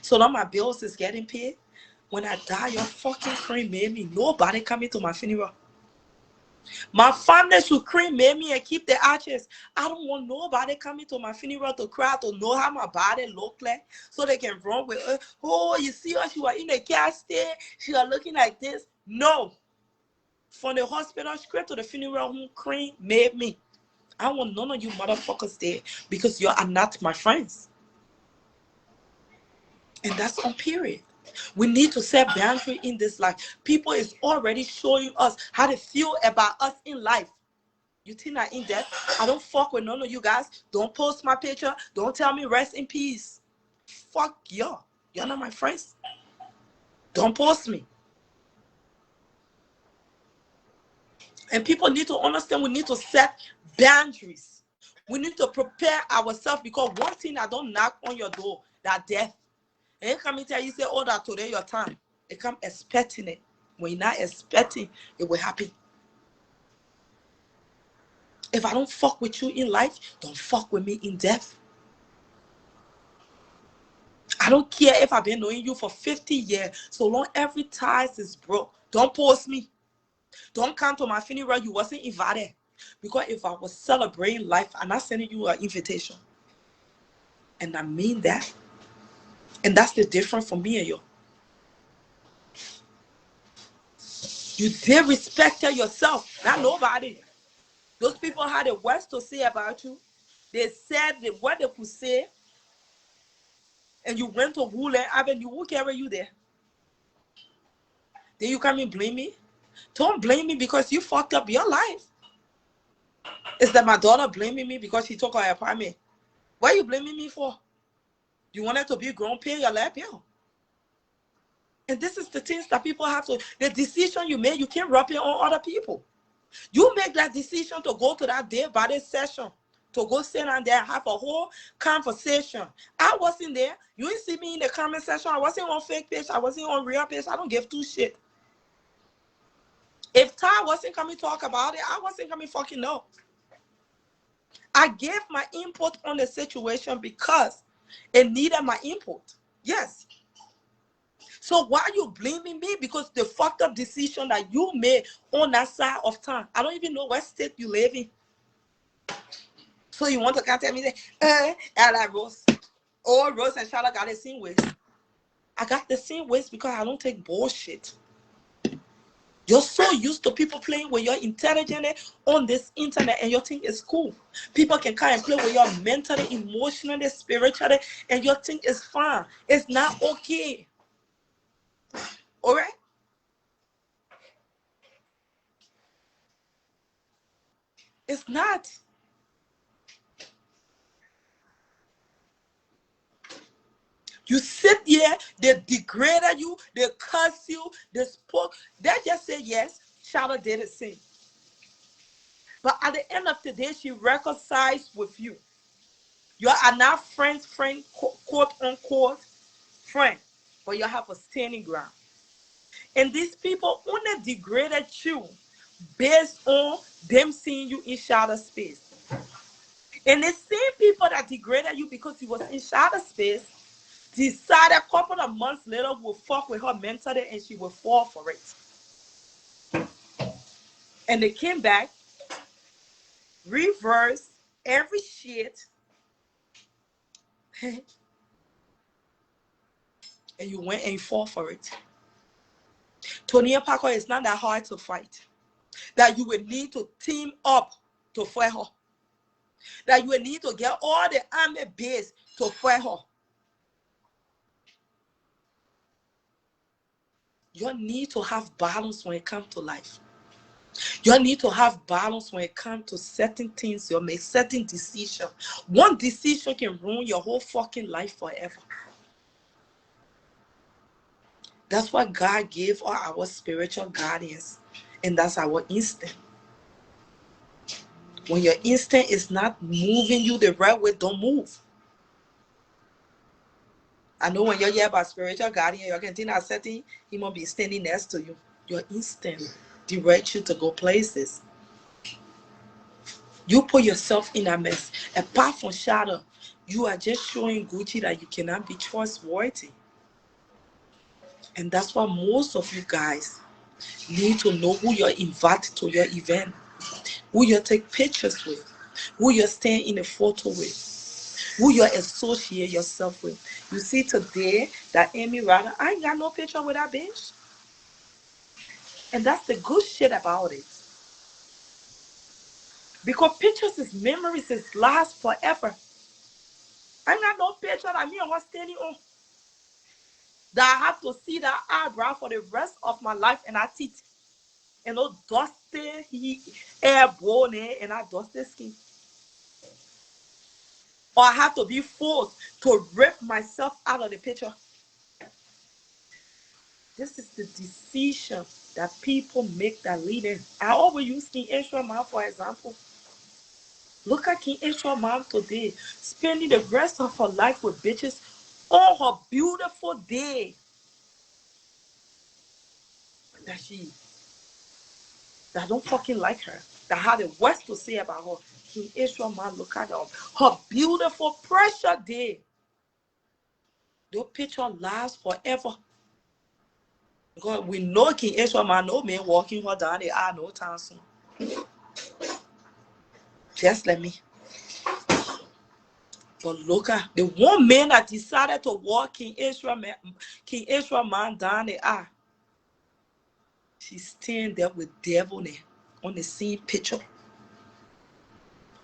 So now my bills is getting paid. When I die, your fucking cremate me. Nobody coming to my funeral. My family should cremate me and keep the ashes. I don't want nobody coming to my funeral to cry to know how my body look like, so they can run with her. Oh, you see her? She was in the casket. She was looking like this. No. From the hospital straight to the funeral home, cremate me. I want none of you motherfuckers there because you are not my friends. And that's on period. We need to set boundary in this life. People is already showing us how they feel about us in life. You think I'm in debt? I don't fuck with none of you guys. Don't post my picture. Don't tell me rest in peace. Fuck y'all. You're not my friends. Don't post me. And people need to understand we need to set boundaries. We need to prepare ourselves, because one thing that don't knock on your door, that death. And come and tell you, say, oh, that today your time. They come expecting it. When you're not expecting, it will happen. If I don't fuck with you in life, don't fuck with me in death. I don't care if I've been knowing you for 50 years. So long every ties is broke. Don't post me. Don't come to my funeral. You wasn't invited. Because if I was celebrating life, I'm not sending you an invitation. And I mean that. And that's the difference for me and you. You did respect yourself, not nobody. Those people had the worst to say about you. They said what they could say. And you went to Woodland Avenue. Who carry you there? Then you come and blame me? Don't blame me because you fucked up your life. Is that my daughter blaming me because she took her apartment? What are you blaming me for? You wanted to be grown, pay your lap bill. And this is the things that people have to, the decision you made, you can't rub it on other people. You make that decision to go to that day body session, to go sit down there and have a whole conversation. I wasn't there. You didn't see me in the comment section. I wasn't on fake page. I wasn't on real page. I don't give two shit. If Ty wasn't coming talk about it, I wasn't coming fucking know. I gave my input on the situation because it needed my input. Yes. So why are you blaming me? Because the fucked up decision that you made on that side of town. I don't even know what state you live in. So you want to come tell me that, like Rose. Oh, Rose and Charlotte got the same ways. I got the same ways because I don't take bullshit. You're so used to people playing with your intelligence on this internet and your thing is cool. People can come and play with your mentally, emotionally, spiritually, and your thing is fine. It's not okay. All right? It's not. You sit there, they degraded you, they curse you, they spoke. They just say yes, Charlotte did the same. But at the end of the day, she reconciled with you. You are not friend, quote unquote, friend, but you have a standing ground. And these people only degraded you based on them seeing you in shadow space. And the same people that degraded you because you was in shadow space decided a couple of months later will fuck with her mentally and she will fall for it. And they came back, reversed every shit, and you went and you fought for it. Tonia Parker is not that hard to fight. That you will need to team up to fight her. That you will need to get all the army base to fight her. You need to have balance when it comes to life. You need to have balance when it comes to certain things. You make certain decisions. One decision can ruin your whole fucking life forever. That's what God gave our spiritual guardians. And that's our instinct. When your instinct is not moving you the right way, don't move. I know when you're here about spiritual guardian, you can think that certain he might be standing next to you. Your instinct directs you to go places. You put yourself in a mess. Apart from shadow, you are just showing Gucci that you cannot be trustworthy. And that's why most of you guys need to know who you're invited to your event, who you take pictures with, who you stand in a photo with, who you associate yourself with. You see today that Amy Ryder, I ain't got no picture with that bitch. And that's the good shit about it. Because pictures is memories, is last forever. I ain't got no picture that me and her standing on. that I have to see that eyebrow for the rest of my life and I teeth. And no dusty airborne and I dusty skin. Or I have to be forced to rip myself out of the picture. This is the decision that people make that lead in. I always use King Israel mom for example. Look at King Israel mom today, spending the rest of her life with bitches on her beautiful day that don't fucking like her, that had the worst to say about her. King Israel mom, look at her beautiful, precious day. Your picture lasts forever. Because we know King Israel man, no man walking her down the aisle no time soon. Just let me. But look at the one man that decided to walk King Israel man down the aisle. She's standing there with devil on the same picture.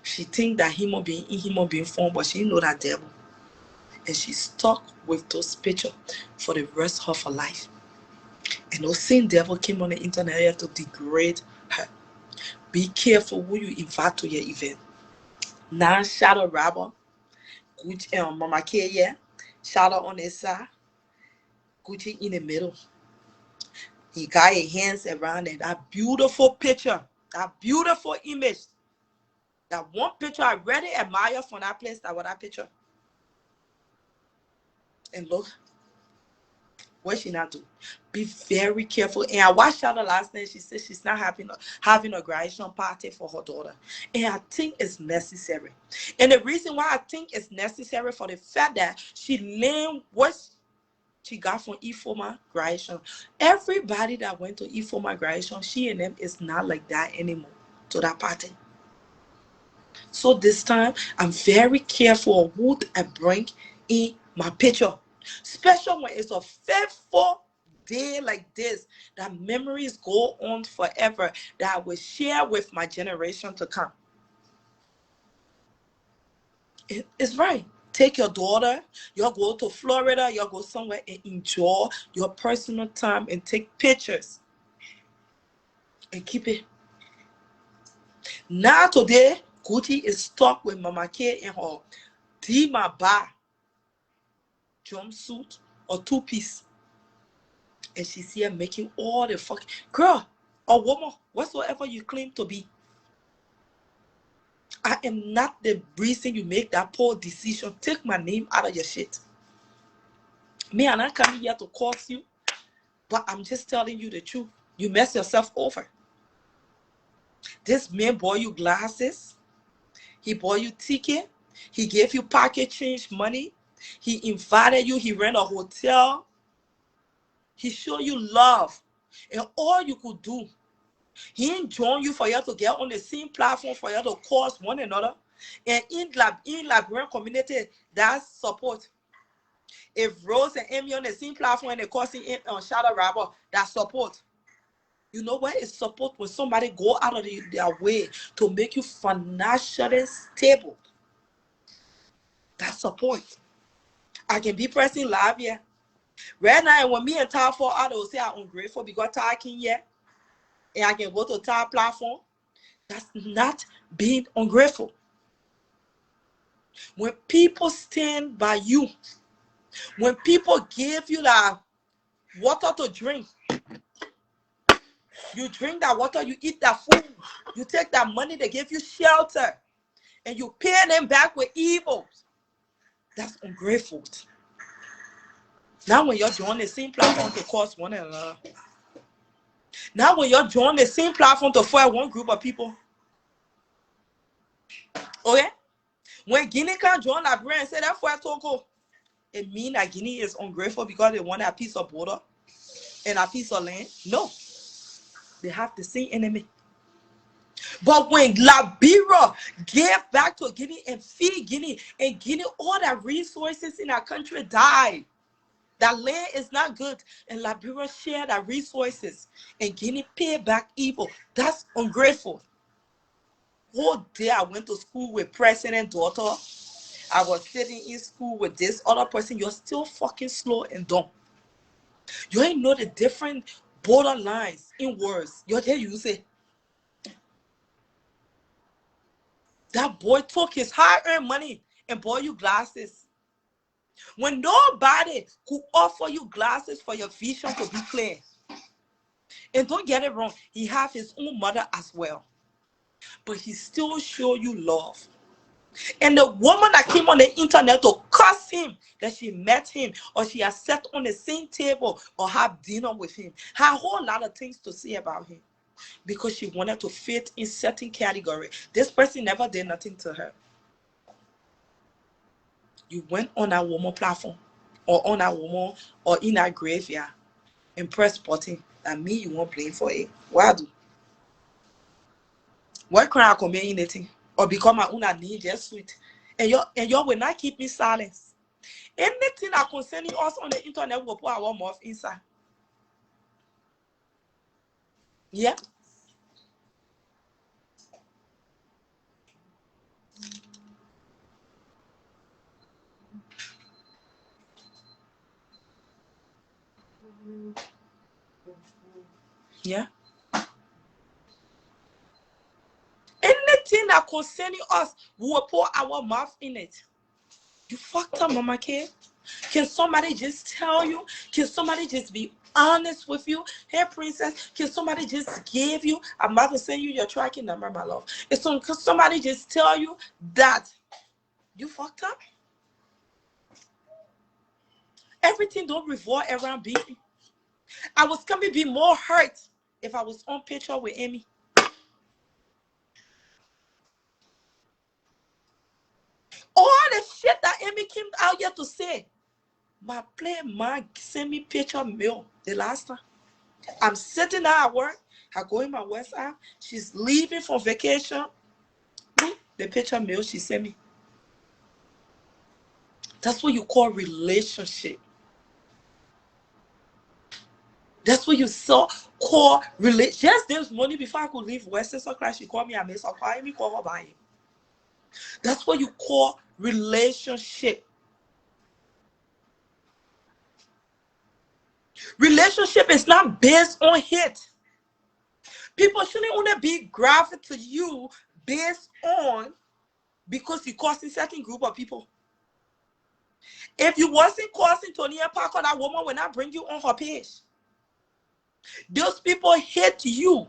She think that human being form, but she know that devil. And she's stuck with those pictures for the rest of her life. And those same devil came on the internet to degrade her. Be careful who you invite to your event. Now, shadow robber, Gucci, Mama K, yeah, shadow on his side, Gucci in the middle. He got his hands around it. That beautiful picture, that beautiful image. That one picture I really admire from that place, that was that picture. And look, what she not do? Be very careful. And I watched her last night. She said she's not having a graduation party for her daughter. And I think it's necessary. And the reason why I think it's necessary for the fact that she learned what she got from Ifoma graduation. Everybody that went to Ifoma graduation, she and them is not like that anymore to that party. So this time, I'm very careful of who I bring in my picture. Especially when it's a faithful day like this, that memories go on forever, that I will share with my generation to come. It's right. Take your daughter, you'll go to Florida, you'll go somewhere and enjoy your personal time and take pictures. And keep it. Now today, Gucci is stuck with Mama K and her Dima Ba jumpsuit or two-piece. And she's here making all the fucking girl or woman, whatsoever you claim to be. I am not the reason you make that poor decision. Take my name out of your shit. Me, I'm not coming here to curse you, but I'm just telling you the truth. You mess yourself over. This man bought you glasses. He bought you ticket. He gave you pocket change money. He invited you. He ran a hotel. He showed you love. And all you could do, he ain't join you for you to get on the same platform for you to cause one another. And in Liberian community, that's support. If Rose and Amy on the same platform and they're causing shadow robber, that's support. You know what is support? When somebody go out of their way to make you financially stable. That's support. I can be pressing live here. Right now, when me and Ty fall out, they will say I'm ungrateful because Ty can here. And I can go to Ty platform. That's not being ungrateful. When people stand by you, when people give you that water to drink, you drink that water, you eat that food, you take that money, they give you shelter, and you pay them back with evil. That's ungrateful. Now when you're joining the same platform to cause one another, now when you're joining the same platform to fight one group of people, okay? When Guinea can join Liberia and say that for Togo, it means that Guinea is ungrateful because they want a piece of border and a piece of land? No. They have the same enemy. But when Liberia gave back to Guinea and feed Guinea, and Guinea, all the resources in our country died. That land is not good. And Liberia shared our resources. And Guinea paid back evil. That's ungrateful. Whole day I went to school with president daughter. I was sitting in school with this other person. You're still fucking slow and dumb. You ain't know the different borderlines in words. You just use it. That boy took his hard-earned money and bought you glasses. When nobody could offer you glasses for your vision to be clear. And don't get it wrong, he have his own mother as well. But he still show you love. And the woman that came on the internet to curse him, that she met him, or she has sat on the same table or have dinner with him, had a whole lot of things to say about him. Because she wanted to fit in certain category. This person never did nothing to her. You went on that woman platform, or on that woman, or in that graveyard, and press button, and me you won't blame for it. Why do? What cry I come in anything? Or become my own need just sweet. And you will not keep me silent. Anything that concerning us on the internet will put our mouth inside. Yeah. Yeah. Anything that concerning us, we will pour our mouth in it. You fucked up, mama kid. Can somebody just tell you? Can somebody just be honest with you? Hey, princess, can somebody just give you? I'm about to send you your tracking number, my love. Can somebody just tell you that you fucked up? Everything don't revolve around baby. I was gonna be more hurt if I was on picture with Amy. All the shit that Amy came out here to say. My play man send me picture mail the last time. I'm sitting there at work. I go in my WhatsApp. She's leaving for vacation. The picture mail she sent me. That's what you call relationship. That's what you saw call relationship. Just this morning before I could leave Western class, she called me. I made her call me, call her by. That's what you call relationship. Relationship is not based on hate. People shouldn't only be graphic to you based on because you causing certain group of people. If you wasn't causing Tonya Parker, that woman will not bring you on her page. Those people hate you.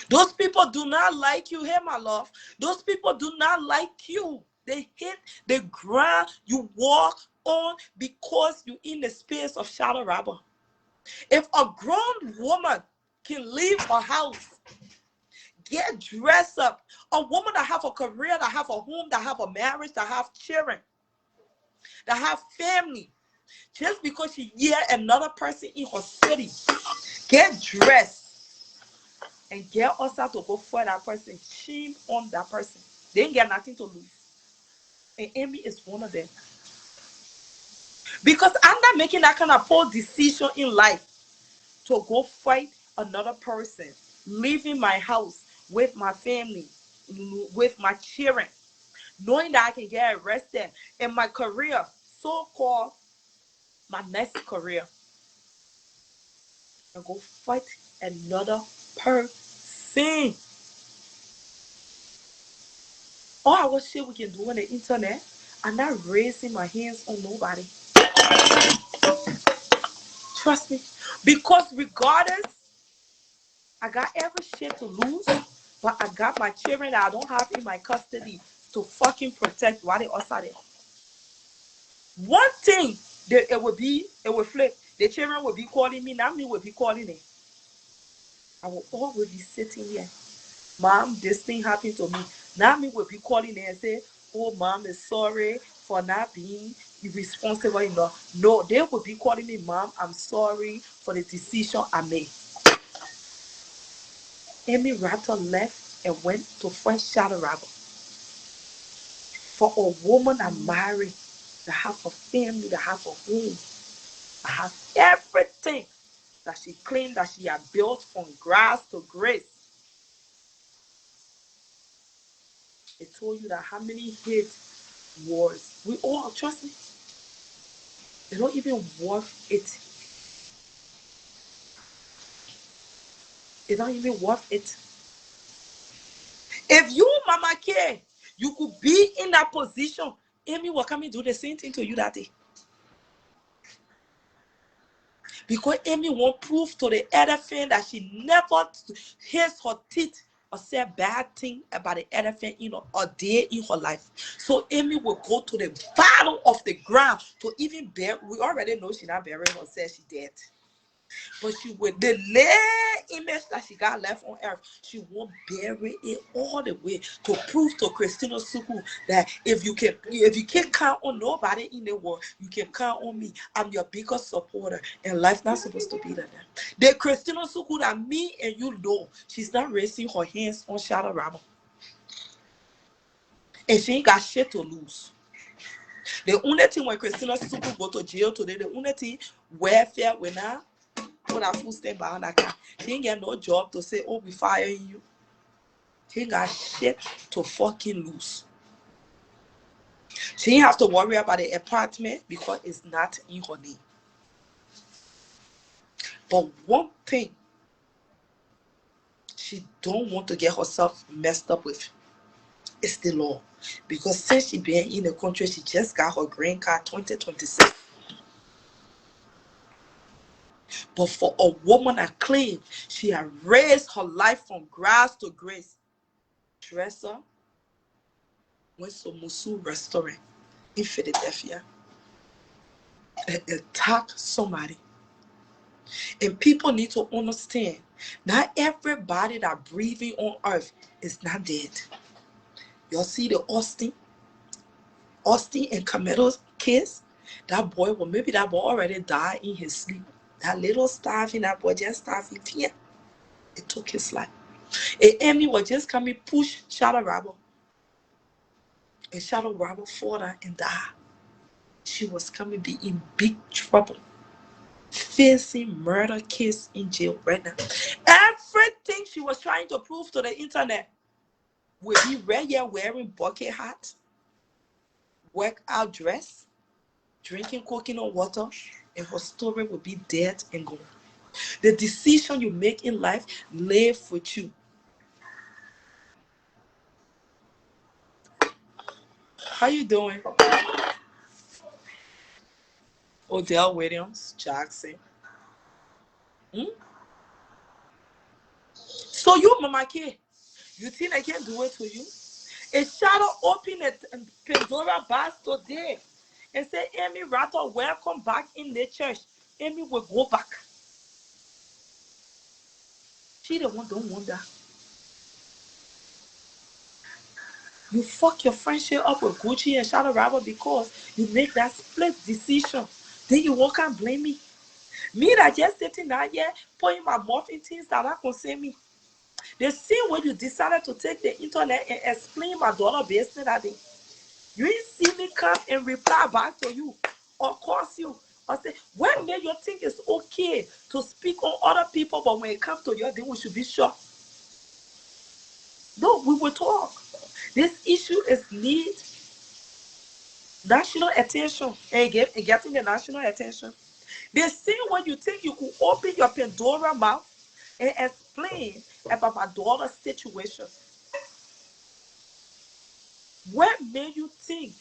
Those people do not like you. Hey, my love. Those people do not like you. They hate the ground you walk on because you're in the space of shadow robber. If a grown woman can leave her house, get dressed up, a woman that have a career, that have a home, that have a marriage, that have children, that have family, just because she hear another person in her city, get dressed and get us out to go for that person, shame on that person. They ain't get nothing to lose. And Amy is one of them. Because I'm not making that kind of poor decision in life to go fight another person, leaving my house with my family, with my children, knowing that I can get arrested in my career, so-called my next career, and go fight another person. All our shit we can do on the internet, I'm not raising my hands on nobody. Trust me. Because regardless, I got every shit to lose, but I got my children that I don't have in my custody to fucking protect while they outside there. One thing, it will flip. The children will be calling me, not me will be calling them. I will always be sitting here. Mom, this thing happened to me. Now me will be calling them and say, oh, mom is sorry for not being irresponsible enough. No, they will be calling me, mom, I'm sorry for the decision I made. Amy Raptor left and went to French Shadow Rabble for a woman that married, that have a family, that have a home, that have everything that she claimed that she had built from grass to grace. It told you that how many hate wars. We all, trust me. It's not even worth it. It's not even worth it. If you, Mama K, you could be in that position, Amy will come and do the same thing to you that day. Because Amy won't prove to the elephant that she never hits her teeth or say bad thing about the elephant a day in her life. So Amy will go to the bottom of the ground to even bury. We already know she's not burying herself, she dead. But she will, the little image that she got left on earth, she won't bury it all the way to prove to Christina Suku that if you can't count on nobody in the world, you can count on me. I'm your biggest supporter, and life's not supposed to be like that. The Christina Suku that me and you know, she's not raising her hands on Shadow Rabba. And she ain't got shit to lose. The only thing when Christina Suku go to jail today, the only thing welfare when I put a food stamp behind that car. She ain't get no job to say, oh, we firing you. She ain't got shit to fucking lose. She ain't have to worry about the apartment because it's not in her name. But one thing she don't want to get herself messed up with is the law. Because since she been in the country, she just got her green card 2026. But for a woman that claims she had raised her life from grass to grace, dresser went to Musu restaurant in Philadelphia, attack somebody. And people need to understand, not everybody that breathing on earth is not dead. Y'all see the Austin and Camelo's case? That boy, well, maybe that boy already died in his sleep. That little starving, that boy just starving. Yeah, it took his life. And Amy was just coming push Shadow Rabble. And Shadow Rabble fought her and died. She was coming be in big trouble, facing murder case in jail right now. Everything she was trying to prove to the internet would be right here wearing bucket hat, workout dress, drinking coconut water, and her story would be dead and gone. The decision you make in life live with you. How you doing? Odell Williams Jackson. Hmm? So you, Mama K, you think I can do it to you? A shadow open a Pandora box today and say, Amy Rattle, welcome back in the church. Amy will go back. She the one don't want that. You fuck your friendship up with Gucci and Shadow Rabble because you make that split decision. Then you won't come blame me. Me that just sitting down here putting my mouth in things that not concern me. The same way you decided to take the internet and explain my daughter business that day. You ain't see me come and reply back to you or curse you or say, what made you think it's okay to speak on other people, but when it comes to you, then we should be sure. No, we will talk. This issue is need national attention and getting the national attention. The same way you think you could open your Pandora mouth and explain about my daughter's situation. What made you think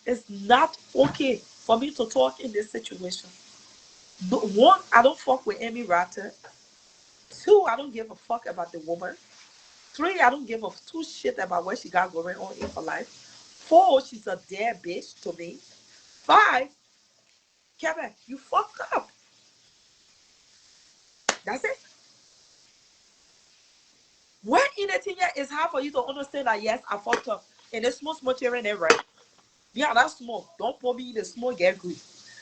it's not okay for me to talk in this situation? One, I don't fuck with Amy Ratter. Two, I don't give a fuck about the woman. Three, I don't give a two shit about what she got going on in her life. Four, she's a dead bitch to me. Five, Kevin, you fucked up. That's it. What in the thing is hard for you to understand that yes, I fucked up. And the small children there, right? Yeah, that's small. Don't put me in the small get good.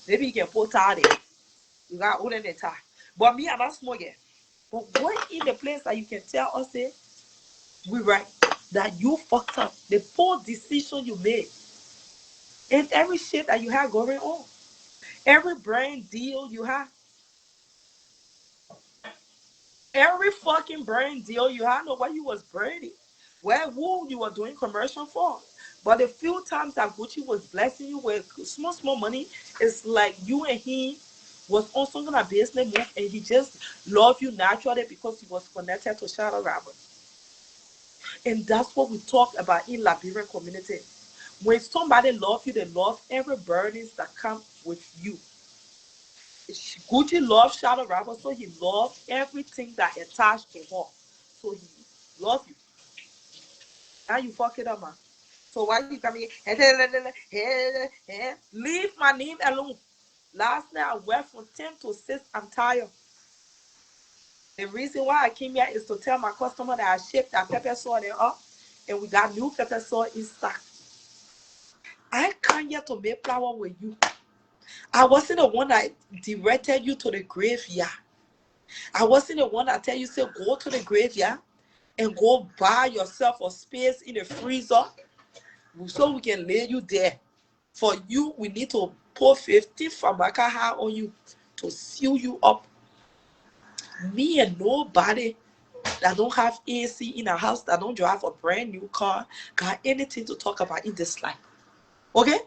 Maybe you can put tie there. You got older than tie. But me, I'm not small get. But what in the place that you can tell us say, we right, that you fucked up. The poor decision you made. And every shit that you have going on. Every brand deal you have. Every fucking brand deal you have. I know what you was branding. Who you were doing commercial for. But the few times that Gucci was blessing you with small money, it's like you and he was also on a business move and he just loved you naturally because he was connected to Shadow Robert. And that's what we talk about in Liberian community. When somebody loves you, they love every burden that comes with you. Gucci loved Shadow Robert, so he loved everything that attached to her. So he loved you. Now you fuck it up, man. So why you coming? Leave my name alone. Last night I worked from 10 to 6. I'm tired. The reason why I came here is to tell my customer that I shipped that pepper soil there up and we got new pepper soil in stock. I come here to make flour with you. I wasn't the one that directed you to the graveyard. I wasn't the one that tell you, say, go to the graveyard and go buy yourself a space in the freezer so we can lay you there. For you, we need to pour 50 Famaka high on you to seal you up. Me and nobody that don't have AC in a house, that don't drive a brand new car, got anything to talk about in this life. Okay?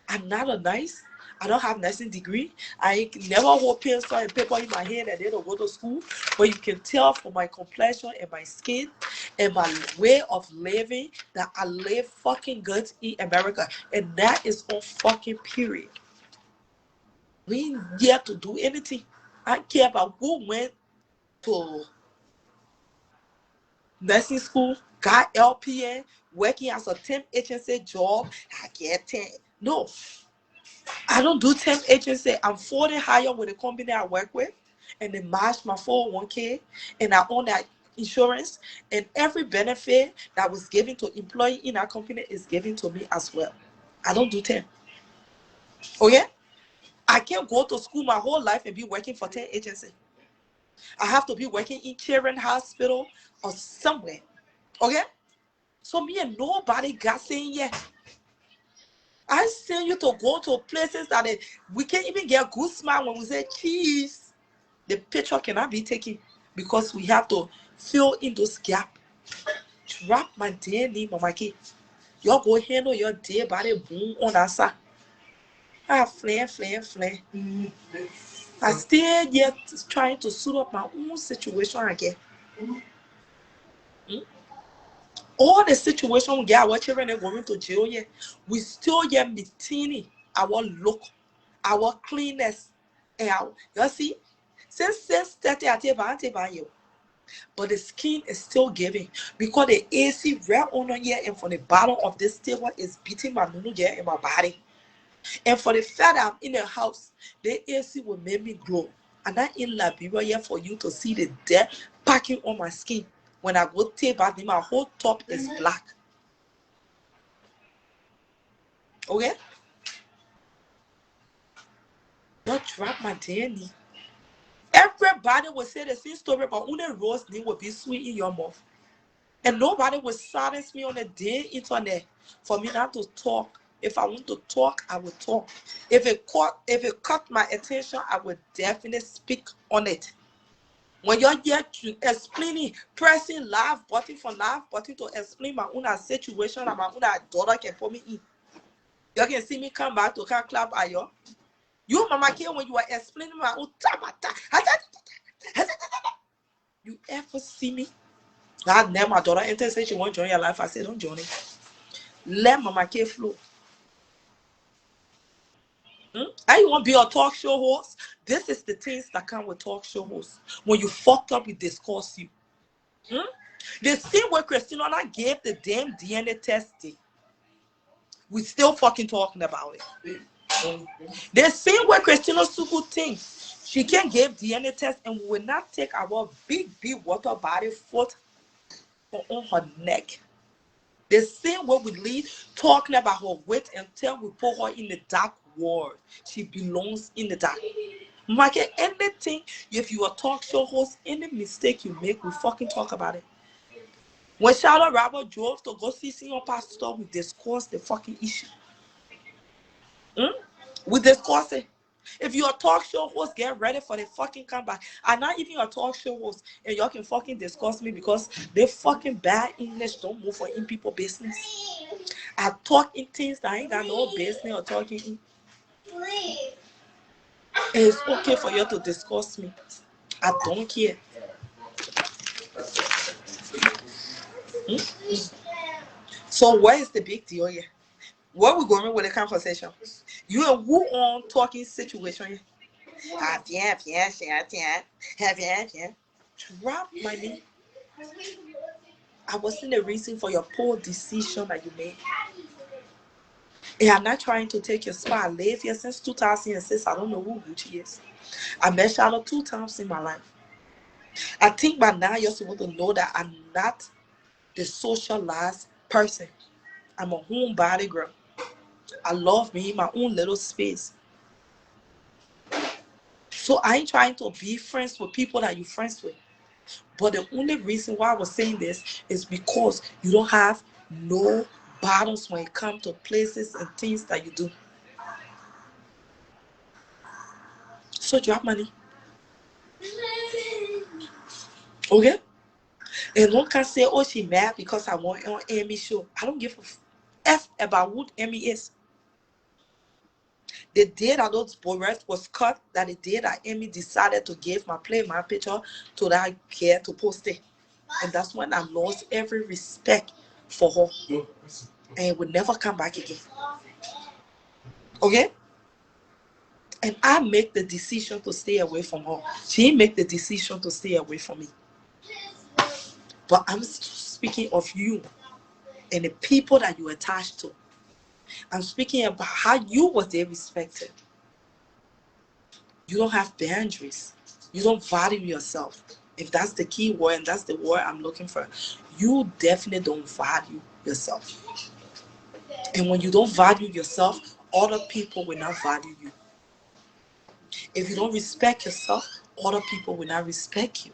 I'm not a nice. I don't have nursing degree. I never hold pencil and paper in my hand and they don't go to school. But you can tell from my complexion and my skin and my way of living that I live fucking good in America. And that is on fucking period. We ain't here to do anything. I care about who went to nursing school, got LPN, working as a temp agency job. I get 10. No. I don't do temp agency. I'm 40 higher with the company I work with, and they match my 401k, and I own that insurance, and every benefit that was given to employee in our company is given to me as well. I don't do temp. Okay? I can't go to school my whole life and be working for 10 agency. I have to be working in children's hospital or somewhere. Okay? So me and nobody got saying yeah. I send you to go to places that we can't even get good smile when we say cheese. The picture cannot be taken because we have to fill in those gaps. Drop my dear name, Mama K. You go handle your dear body boom on that side. Flare. I still yet trying to suit up my own situation again. All the situation we get our children are going to jail yet, we still get maintaining our look, our cleanness. And you see, since 30 but the skin is still giving because the AC right on here and from the bottom of this table is beating my nunu here in my body. And for the fact that I'm in the house, the AC will make me glow. And I'm in Liberia here for you to see the dead packing on my skin. When I go take bath, my whole top is black. Okay? Don't drop my DNA. Everybody will say the same story, but only rose name will be sweet in your mouth. And nobody will silence me on the day internet for me not to talk. If I want to talk, I will talk. If it caught my attention, I will definitely speak on it. When you're here to explaining, pressing live button for live button to explain my own situation and my own daughter can put me in. You can see me come back to come clap at you. You, Mama K, when you are explaining my own, you ever see me? That name my daughter enter say she won't join your life. I said, don't join it. Let Mama K flow. I want to be a talk show host. This is the things that come with talk show hosts. When you fucked up, we discuss you. The same way Christina gave the damn DNA test day. We still fucking talking about it. The same way Christina Suku thinks she can give DNA test and we will not take our big water body foot on her neck. The same way we leave talking about her weight until we put her in the dark world. She belongs in the dark. Market anything, if you are a talk show host, any mistake you make, we fucking talk about it. When Charlotte Robert drove to go see senior pastor, we discussed the fucking issue. We discussed it. If you're a talk show host, get ready for the fucking comeback. I'm not even a talk show host, and y'all can fucking discuss me because they fucking bad English don't move for in people business. I talk in things that I ain't got no business or talking in. And it's okay for you to discuss me. I don't care. So what is the big deal here? Where we going with the conversation? You and who on talking situation here? Drop money. I wasn't the reason for your poor decision that you made. And I'm not trying to take your spot. I live here since 2006. I don't know who Gucci is. I met Charlotte 2 times in my life. I think by now you're supposed to know that I'm not the socialized person. I'm a homebody girl. I love me in my own little space. So I ain't trying to be friends with people that you're friends with. But the only reason why I was saying this is because you don't have no battles when it comes to places and things that you do. So drop money. Okay? And one can say, oh, she mad because I want on Emmy show. I don't give a F about who Emmy is. The day that those boys was cut, that the day that Emmy decided to give my picture to that girl to post it. And that's when I lost every respect for her. And it would never come back again. Okay? And I make the decision to stay away from her. She make the decision to stay away from me. But I'm speaking of you and the people that you attached to. I'm speaking about how you were there respected. You don't have boundaries. You don't value yourself. If that's the key word and that's the word I'm looking for, you definitely don't value yourself. And when you don't value yourself, other people will not value you. If you don't respect yourself, other people will not respect you.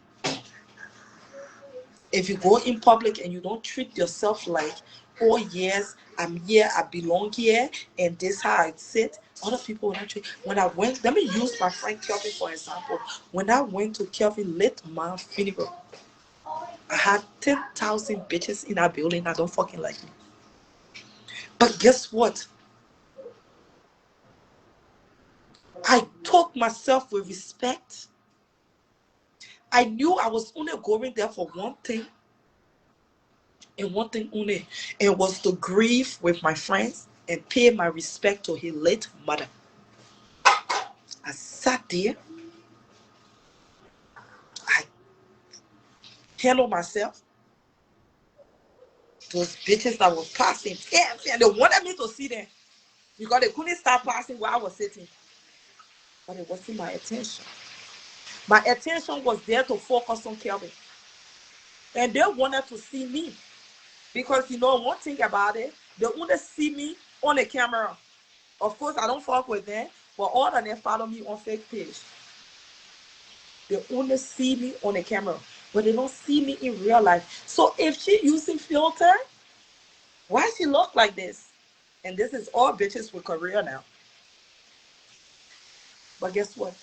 If you go in public and you don't treat yourself like, oh yes, I'm here, I belong here, and this is how I sit, other people will not treat. When I went, let me use my friend Kelvin for example. When I went to Kelvin late man funeral, I had 10,000 bitches in that building that don't fucking like me. But guess what? I took myself with respect. I knew I was only going there for one thing, and one thing only, and was to grieve with my friends and pay my respect to his late mother. I sat there, I handled myself. Those bitches that was passing, and they wanted me to see them because they couldn't stop passing where I was sitting. But it wasn't my attention. My attention was there to focus on Kelvin. And they wanted to see me. Because you know one thing about it, they only see me on the camera. Of course, I don't fuck with them, but all of them follow me on fake page. They only see me on the camera, but they don't see me in real life. So if she using filter, why she look like this? And this is all bitches with career now. But guess what?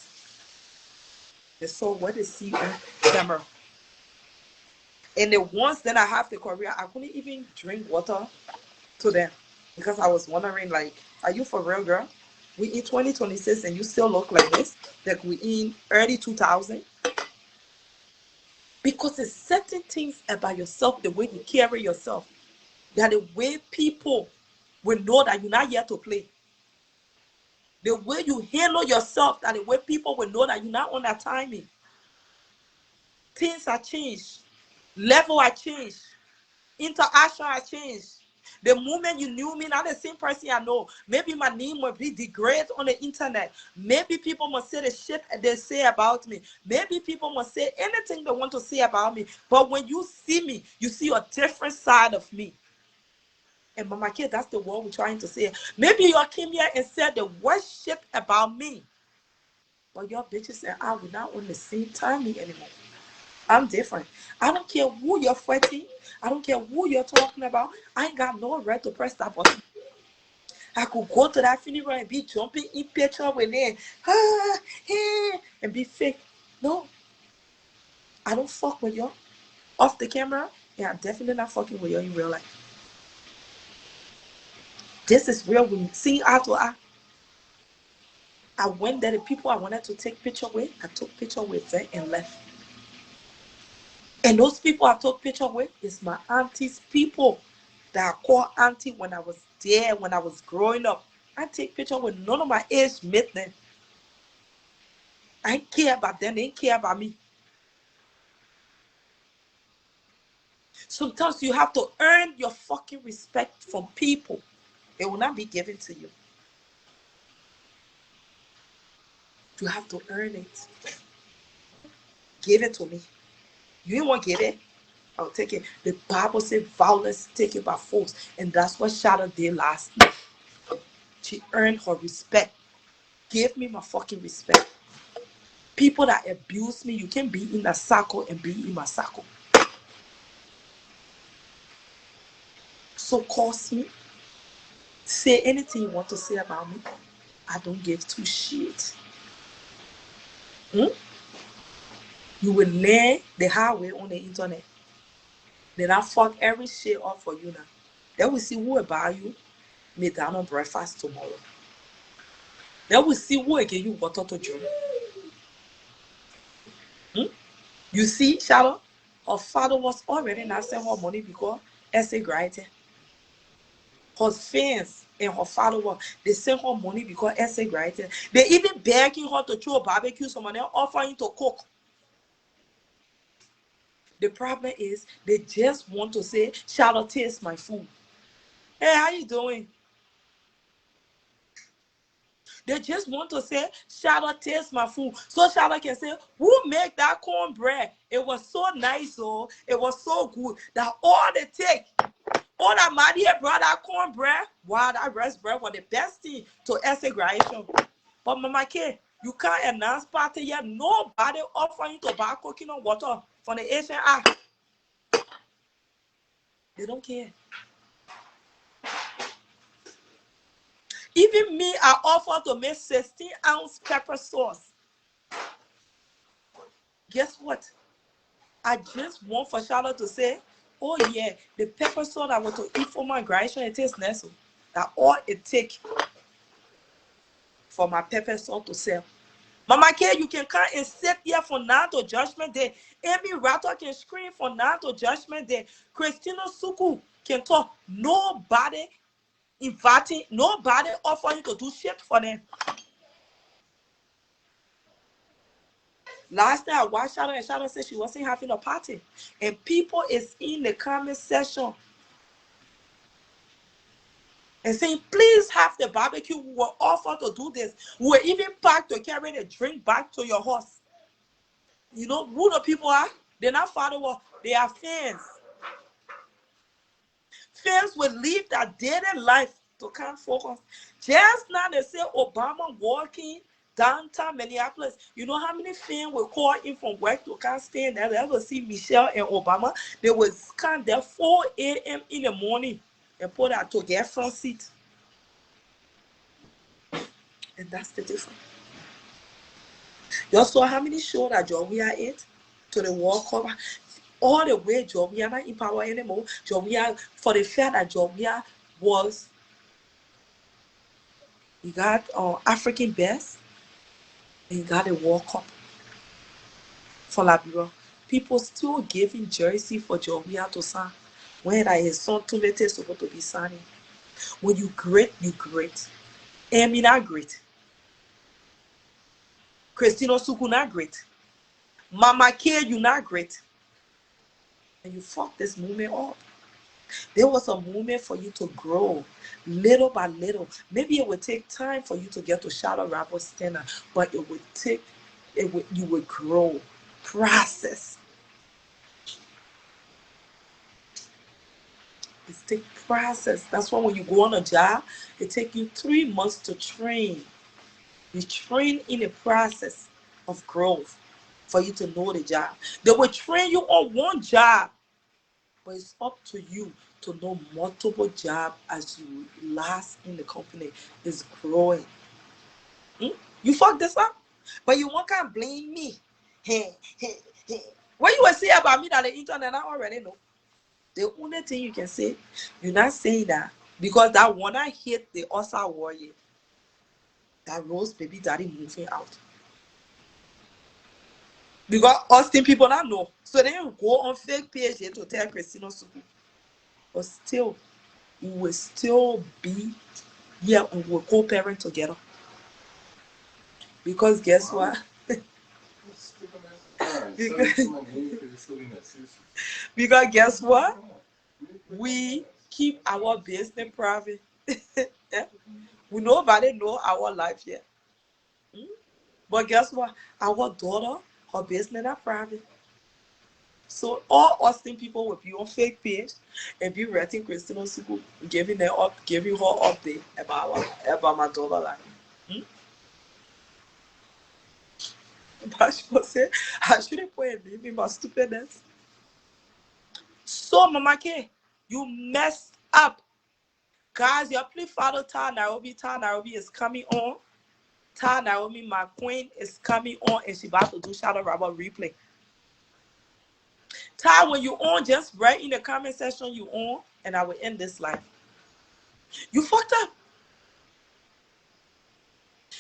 They saw what they see on camera. And the ones that I have the career, I couldn't even drink water to them because I was wondering, like, are you for real, girl? We in 2026 and you still look like this? Like we in early 2000? Because there's certain things about yourself, the way you carry yourself, that the way people will know that you're not here to play. The way you handle yourself, that the way people will know that you're not on that timing. Things have changed. Level have changed. Interaction has changed. The moment you knew me, not the same person I know. Maybe my name will be degraded on the internet. Maybe people must say the shit they say about me. Maybe people must say anything they want to say about me. But when you see me, you see a different side of me. And Mama Kid, that's the word we're trying to say. Maybe you came here and said the worst shit about me. But your bitches and I will not on the same timing anymore. I'm different. I don't care who you're fighting. I don't care who you're talking about. I ain't got no right to press that button. I could go to that funeral and be jumping in picture with them, hey, and be fake. No, I don't fuck with you off the camera. Yeah, I'm definitely not fucking with you in real life. This is real with me. Seeing eye to eye. I went there, the people I wanted to take picture with, I took picture with them and left. And those people I took picture with is my auntie's people that I called auntie when I was there, when I was growing up. I take picture with none of my age mates then. I didn't care about them, they didn't care about me. Sometimes you have to earn your fucking respect from people. It will not be given to you. You have to earn it. Give it to me. You ain't want to give it? I'll take it. The Bible says violence taken by force. And that's what Shadow did last night. She earned her respect. Give me my fucking respect. People that abuse me, you can be in a circle and be in my circle. So curse me. Say anything you want to say about me. I don't give two shit. You will learn the hard way on the internet. Then I fuck every shit up for you now. Then we see who will buy you McDonald's breakfast tomorrow. Then we see who will give you water to drink. You see, Shadow, her father was already not sending her money because essay granted. Her fans and her father were, they sent her money because essay granted. They even begging her to throw a barbecue, someone else offering to cook. The problem is they just want to say, Shadow, taste my food. Hey, how you doing? They just want to say, Shadow, taste my food. So Shadow can say, who make that cornbread? It was so nice, oh, it was so good that all they take, all that money brought that cornbread, wow, that rice bread was the best thing to essay graduation. But Mama K, you can't announce party yet. Nobody offering you to buy coconut water from the Asian Act. They don't care. Even me, I offer to make 16-ounce pepper sauce. Guess what? I just want for Charlotte to say, oh yeah, the pepper sauce I want to eat for my graduation, it tastes nice. That's all it takes for my pepper sauce to sell. Mama K, you can come and sit here for now to Judgment Day. Amy Rattle can scream for now to Judgment Day. Christina Suku can talk. Nobody inviting, nobody offering to do shit for them. Last night I watched Shadow and Shadow said she wasn't having a party. And people is in the comment section and saying, please have the barbecue. We were offered to do this. We were even packed to carry the drink back to your house. You know who the people are? They're not followers, they are fans. Fans will leave their daily life to come focus. Just now they say Obama walking downtown Minneapolis. You know how many fans will call in from work to come stand there? They will see Michelle and Obama. They will come there 4 a.m. in the morning and put out to get front seat. And that's the difference. You saw how many shows that Georgia ate to the World Cup. All the way Georgia not in power anymore. Georgia, for the fact that Georgia was, you got African best, and you got a World Cup for Liberia. People still giving jersey for Georgia to sign. When that his son Tumete is supposed to be signing. When you great, you great. Amy not great. Christina Suku not great. Mama K, you not great. And you fuck this movement up. There was a moment for you to grow little by little. Maybe it would take time for you to get to Shadow Rapper standard, but it would take, you would grow. Process. It's take process. That's why when you go on a job, it takes you 3 months to train. You train in a process of growth for you to know the job. They will train you on one job, but it's up to you to know multiple jobs as you last in the company is growing. You fuck this up, but you won't can't blame me. Hey, hey, hey. What you will say about me that the internet I already know. The only thing you can say, you're not saying that because that one I hit the Osa warrior, that Rose baby daddy moving out. Because Austin people don't know. So they go on fake page to tell Christina Suku. But still, we will still be here and we'll co-parent together. Because guess what? because guess what? We keep our business private. Yeah. We nobody know our life yet. But guess what? Our daughter, her business are private. So all Austin people will be on fake page and be writing Christina Suku, giving her update about my daughter life. But she will say, I shouldn't put a name in my stupidness. So Mama K, you messed up. Guys, your play Father Ta Nairobi is coming on. Ta Naomi, my queen, is coming on and she about to do Shadow Robber replay. Ta, when you on, just write in the comment section you on, and I will end this live. You fucked up.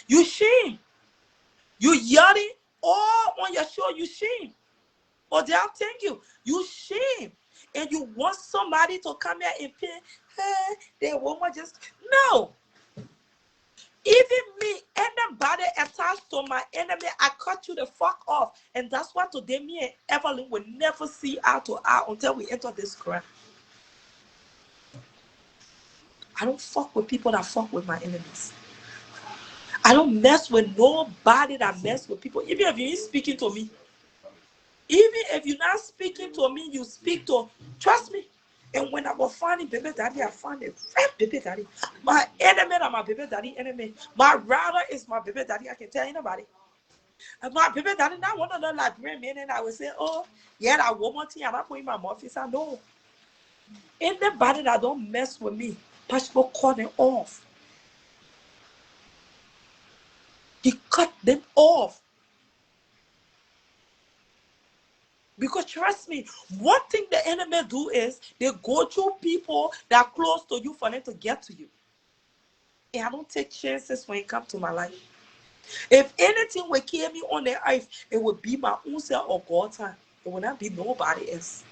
You shame. You yelling all on your show, you shame. Oh, they'll thank you. You shame. And you want somebody to come here and pay, hey, they woman just, no. Even me, anybody attached to my enemy, I cut you the fuck off. And that's why today me and Evelyn will never see eye to eye until we enter this ground. I don't fuck with people that fuck with my enemies. I don't mess with nobody that mess with people. Even if you ain't speaking to me. Even if you're not speaking to me, you speak to, trust me. And when I was finding baby daddy, I found a friend baby daddy. My enemy and my baby daddy enemy. My brother is my baby daddy. I can tell anybody. And my baby daddy now one of the Liberian men, and I would say, oh, yeah, that one more thing, I'm not putting my mouth. I know. Anybody that don't mess with me, Pastor cut them off. He cut them off. Because trust me, one thing the enemy do is they go through people that are close to you for them to get to you. And I don't take chances when it comes to my life. If anything will kill me on the earth, it would be my own self or God's time. It will not be nobody else.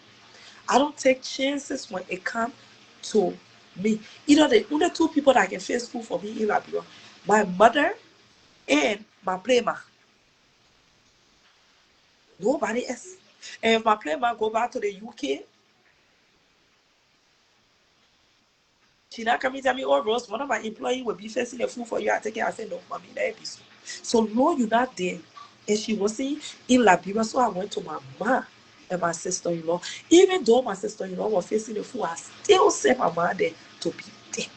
I don't take chances when it comes to me. Either the only two people that can face food for me in Liberia, my mother and my playma. Nobody else. And if my playma go back to the UK, she not coming to me, oh Rose, one of my employees will be facing the food for you. I take it. I said, no, mommy, that be so. So no, you're not there. And she was in Liberia, so I went to my mom and my sister-in-law. Even though my sister-in-law was facing the food, I still sent my mom there to be there.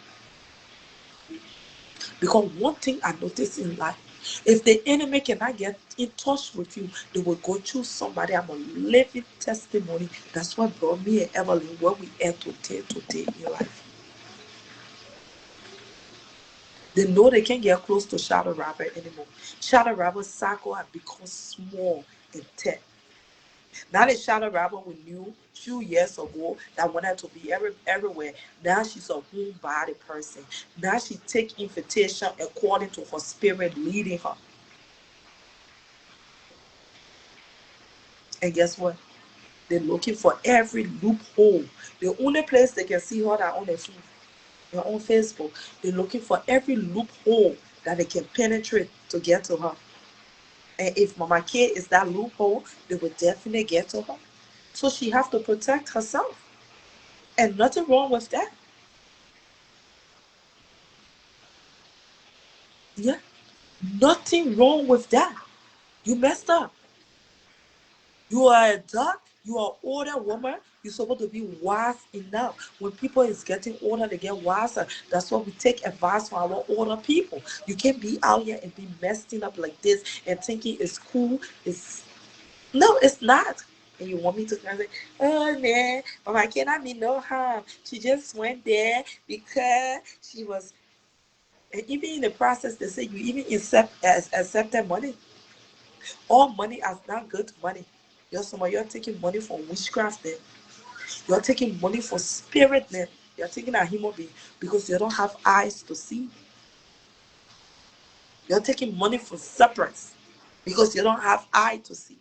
Because one thing I noticed in life, if the enemy cannot get in touch with you, they will go through somebody. I'm a living testimony. That's what brought me and Evelyn where we are today in life. They know they can't get close to Shadow Robber anymore. Shadow Robber's circle has become small and tight. Now the Shadow Robber we knew a few years ago that wanted to be everywhere. Now she's a homebody person. Now she takes invitation according to her spirit leading her. And guess what? They're looking for every loophole. The only place they can see her that on their phone, they're on Facebook. They're looking for every loophole that they can penetrate to get to her. And if Mama K is that loophole, they will definitely get to her. So she have to protect herself. And nothing wrong with that. Yeah. Nothing wrong with that. You messed up. You are a duck. You are an older woman. You're supposed to be wise enough. When people is getting older, they get wiser. That's why we take advice from our older people. You can't be out here and be messing up like this and thinking it's cool. No, it's not. And you want me to come and say, oh man, Mama K I mean no harm. She just went there because she was. And even in the process, they say you even accepted money. All money is not good money. You're taking money for witchcraft then. You're taking money for spirit then. You're taking a human being because you don't have eyes to see. You're taking money for serpents because you don't have eye to see.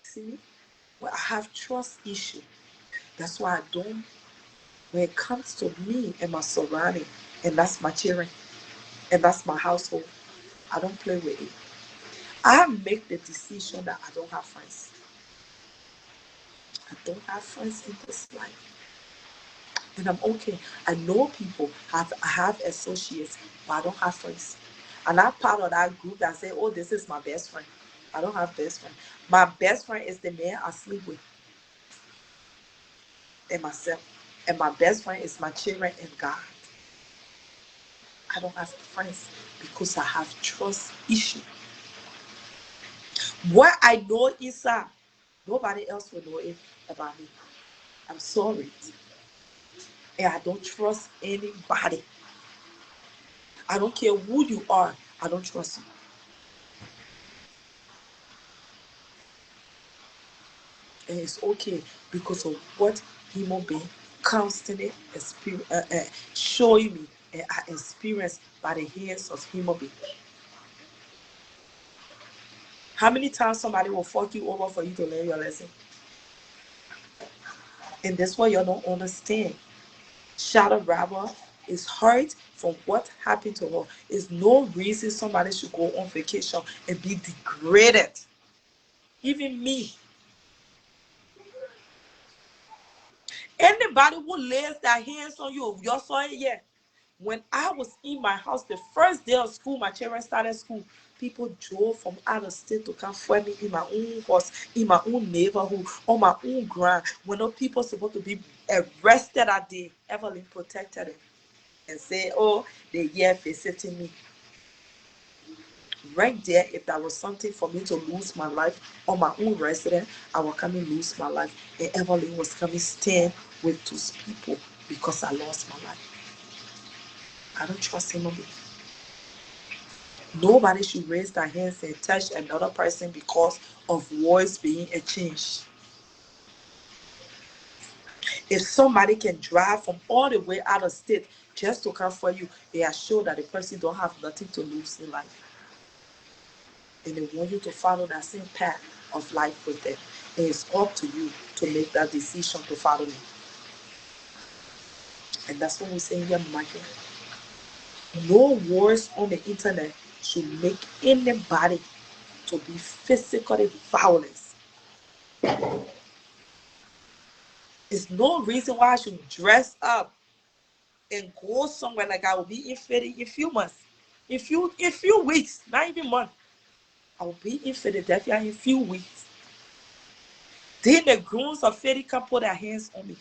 See me? Well, I have trust issue. That's why I don't. When it comes to me and my surrounding, and that's my children, and that's my household, I don't play with it. I make the decision that I don't have friends. I don't have friends in this life. And I'm okay. I know people, I have associates, but I don't have friends. And I'm part of that group that say, oh, this is my best friend. I don't have best friend. My best friend is the man I sleep with and myself. And my best friend is my children and God. I don't have friends because I have trust issue. What I know inside, nobody else will know it about me. I'm sorry. And I don't trust anybody. I don't care who you are. I don't trust you. And it's okay because of what human being constantly showing me and I experience by the hands of human being. How many times somebody will fuck you over for you to learn your lesson? And that's why you don't understand. Shadow Rabba is hurt from what happened to her. There's no reason somebody should go on vacation and be degraded. Even me. Anybody who lays their hands on you, you saw it, yeah. When I was in my house, the first day of school, my children started school, people drove from out of state to come for me in my own house, in my own neighborhood, on my own ground. When no people supposed to be arrested that day, Evelyn protected them and said, oh, they here visiting me. Right there, if that was something for me to lose my life on my own resident, I would come and lose my life. And Evelyn was coming stand with those people because I lost my life. I don't trust him. Nobody should raise their hands and touch another person because of voice being exchanged. If somebody can drive from all the way out of state just to come for you, they are sure that the person don't have nothing to lose in life. And they want you to follow that same path of life with them. And it's up to you to make that decision to follow me. And that's what we say here, Michael. No words on the internet should make anybody to be physically violent. There's no reason why I should dress up and go somewhere like I will be in Philly in few months. In few weeks, not even months. I will be in Philadelphia in few weeks. Then the grooms of Philly can put their hands on me.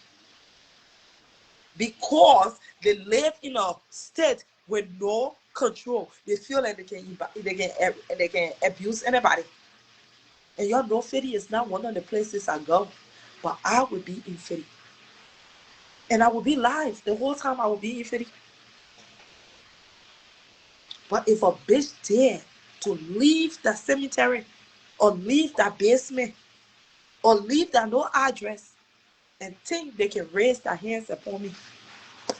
Because they live in a state with no control. They feel like they can abuse anybody. And y'all know Philly is not one of the places I go. But I will be in Philly. And I will be live the whole time I will be in Philly. But if a bitch dare to leave the cemetery or leave that basement or leave that no address and think they can raise their hands upon me,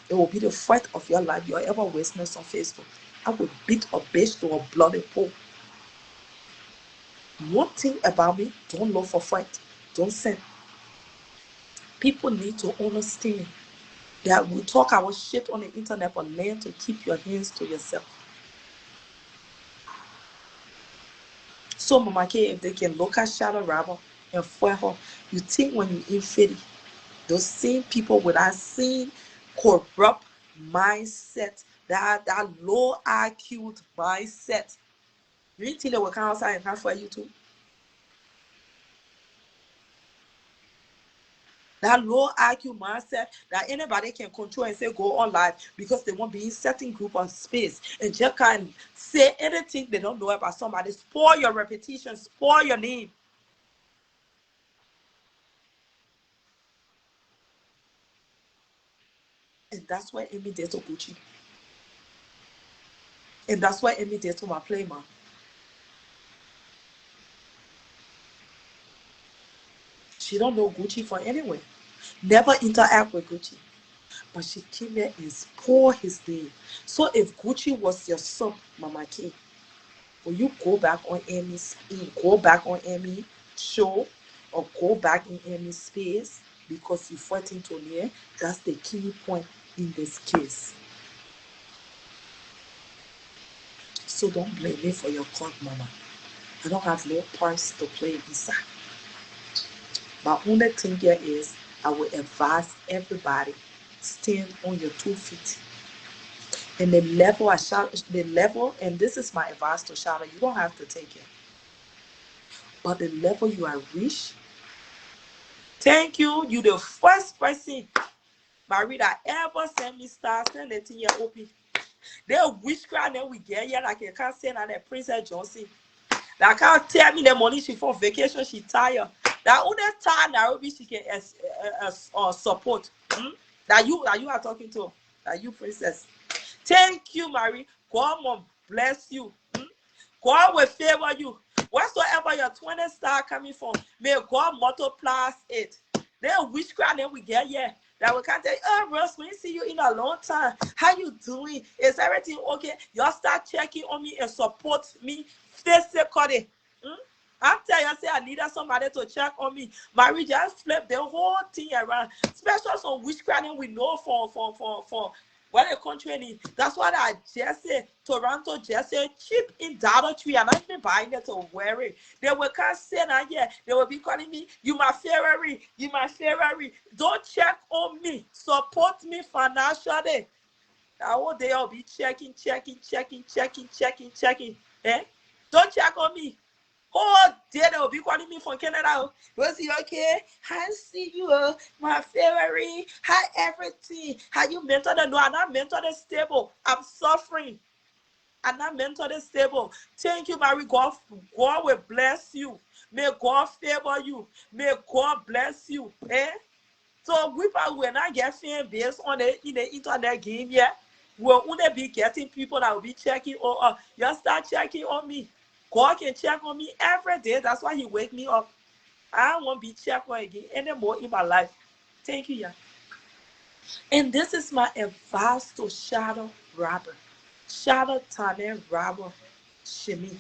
it will be the fight of your life. You're ever witness on Facebook. I will beat a bitch to a bloody pulp. One thing about me, don't look for fight. Don't send. People need to understand that we talk our shit on the internet, but learn to keep your hands to yourself. So, Mama K, if they can look at Shadow Rabble and foil her, you think when you in Philly, those same people with that same corrupt mindset, that low IQ mindset, you think they will come outside and come for you too? That low IQ mindset that anybody can control and say go on live because they won't be in certain group of space and just can't say anything they don't know about somebody. Spoil your reputation, spoil your name. And that's what Amy did to Gucci. And that's what Amy did to my playman. She don't know Gucci from anywhere. Never interact with Gucci. But she came here and spoiled his name. So if Gucci was your son, Mama K, will you go back on Amy's show or go back in Amy's space because you fought into near? That's the key point in this case. So don't blame me for your court, Mama. I don't have no parts to play inside. My only thing here is I will advise everybody, stand on your 2 feet. And the level, and this is my advice to Charlotte, you don't have to take it. But the level you are reached, thank you. You the first person, Marie, that ever send me stars, send it in your OP. They witchcraft, then we get here like you can't say that the Princess Johnson. That can't tell me the money she for vacation, she tired. That only time Nairobi she can support. That you are talking to, that you princess. Thank you, Marie. God will bless you. God will favor you. Whatsoever your 20 star coming from, may God multiply it. Then witchcraft, then we get here. That we can't say, oh, Ross, we see you in a long time. How you doing? Is everything okay? Y'all start checking on me and support me physically. I tell you, I say I needed somebody to check on me. Marie just flipped the whole thing around. Especially some witchcraft we know for what the country need. That's what I just said. Toronto just said cheap in Dollar Tree. I'm not even buying it to wear it. They will can't say that yet. They will be calling me, you my Ferrari, you my Ferrari. Don't check on me. Support me financially. All day I'll be checking. Eh? Don't check on me. Oh, dear, they'll be calling me from Canada. Was he okay? I see you, my Ferrari. Hi, everything. How you mentally? No, I'm not mentally stable. I'm suffering. I'm not mentally stable. Thank you, Mary. God will bless you. May God favor you. May God bless you. Eh? So we will not get fan based on the internet game yet. We'll only be getting people that will be checking. You start checking on me. God can check on me every day. That's why He wake me up. I don't want to be checked on again anymore in my life. Thank you, yeah. And this is my advice to Shadow Robber. Shadow Tane Robber Shimi.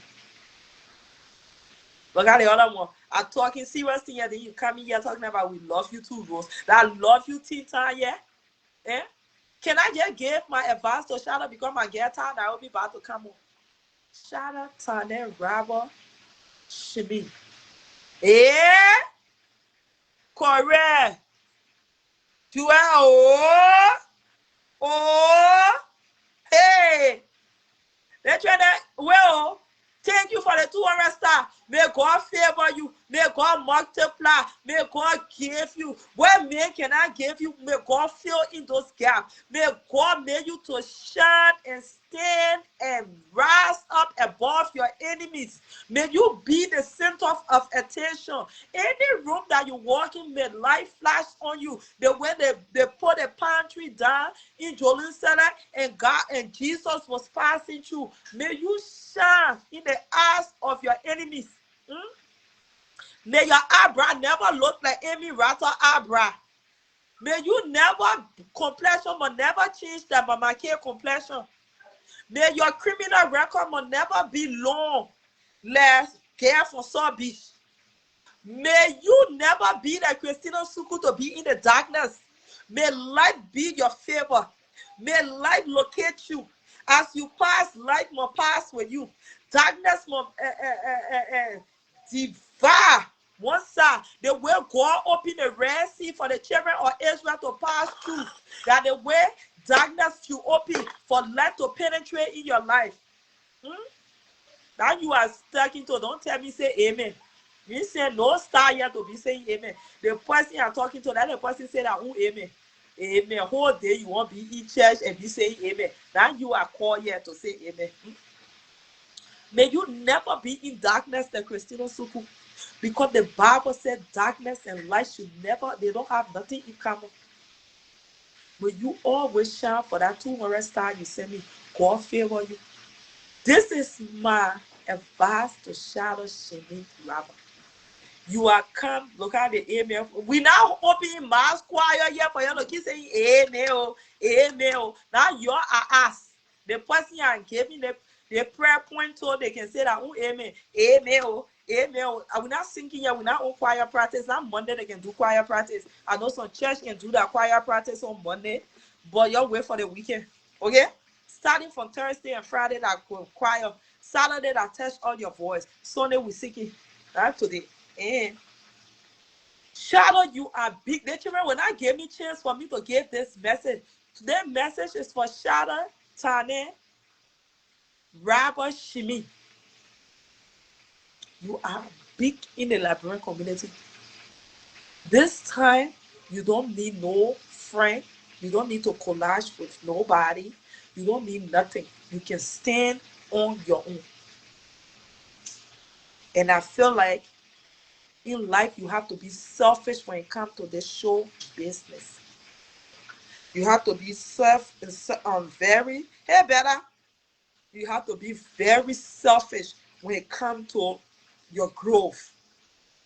Look at the other one. I'm talking serious thing here. Then you come in here talking about we love you too, Rose. That love you Tita, yeah? Eh? Can I just give my advice to Shadow because my girl time I will be about to come on? Shadow Tane Robber Shimi. Eh? Correct. Do I hey. Let's try that. Well, thank you for the 200 star. May God favor you. May God multiply. May God give you. What man can I give you? May God fill in those gaps. May God make you to shine and stand and rise up above your enemies. May you be the center of attention. Any room that you walk in, may light flash on you. The way they put a palm tree down in Jerusalem and God and Jesus was passing through. May you shine in the eyes of your enemies. May your eyebrow never look like Amy Ratter eyebrow. May you never complexion but never change that Mama K complexion. May your criminal record will never be long. Less care for South Beach. May you never be like Christina Suku to be in the darkness. May light be your favor. May light locate you. As you pass, light will pass with you. Darkness will devour one side. The way God opened the Red Sea for the children of Israel to pass through. That the way darkness you open for light to penetrate in your life. That you are stuck into. Don't tell me say amen. You say no star yet to be saying amen. The person you're talking to, that the person say that amen. Amen. Whole day you won't be in church and be saying amen. Now you are called here to say amen. May you never be in darkness, the Christian Suku. Because the Bible said darkness and light should never, they don't have nothing in common. Will you always shine for that 200 star you send me? God favor you. This is my advice to Shadow Shemi Rabba. You are come, look at the amen. We now opening mass choir here for you to keep saying amen, amen. Now you are asked. The person you are giving the prayer point so they can say that amen, amen, amen. I will not sing here, we not on choir practice. Now Monday they can do choir practice. I know some church can do that choir practice on Monday, but you wait for the weekend. Okay? Starting from Thursday and Friday that choir. Saturday that test all your voice. Sunday we sing it. Right today. And Shadow, you are big. The children will not give me chance for me to give this message. Today's message is for Shadow, Tane, Rabba, Shimi. You are big in the Liberian community. This time, you don't need no friend. You don't need to collage with nobody. You don't need nothing. You can stand on your own. And I feel like in life, you have to be selfish when it comes to this show business. You have to be very, hey, better. You have to be very selfish when it comes to your growth.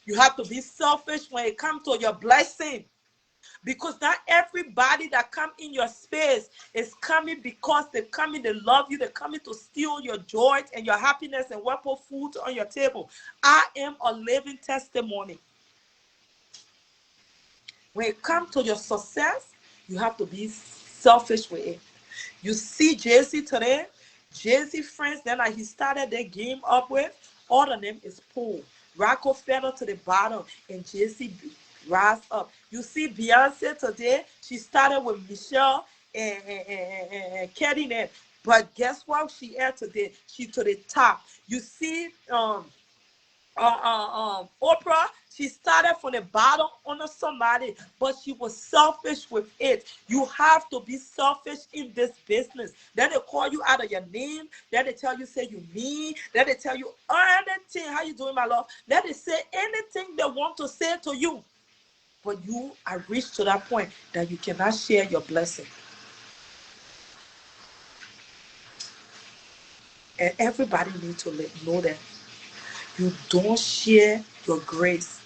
You have to be selfish when it comes to your blessing. Because not everybody that come in your space is coming because they're coming to love you. They're coming to steal your joy and your happiness and want put food on your table. I am a living testimony. When it comes to your success, you have to be selfish with it. You see Jay-Z today, Jay-Z friends that he started their game up with, all of them is poor. Rockefeller to the bottom and Jay-Z rise up. You see Beyonce today, she started with Michelle and Katy, but guess what she at today? She to the top. You see Oprah, she started from the bottom on somebody, but she was selfish with it. You have to be selfish in this business. Then they call you out of your name. Then they tell you, say you mean. Then they tell you anything. How you doing, my love? Then they say anything they want to say to you. But you are reached to that point that you cannot share your blessing. And everybody needs to know that. You don't share your grace.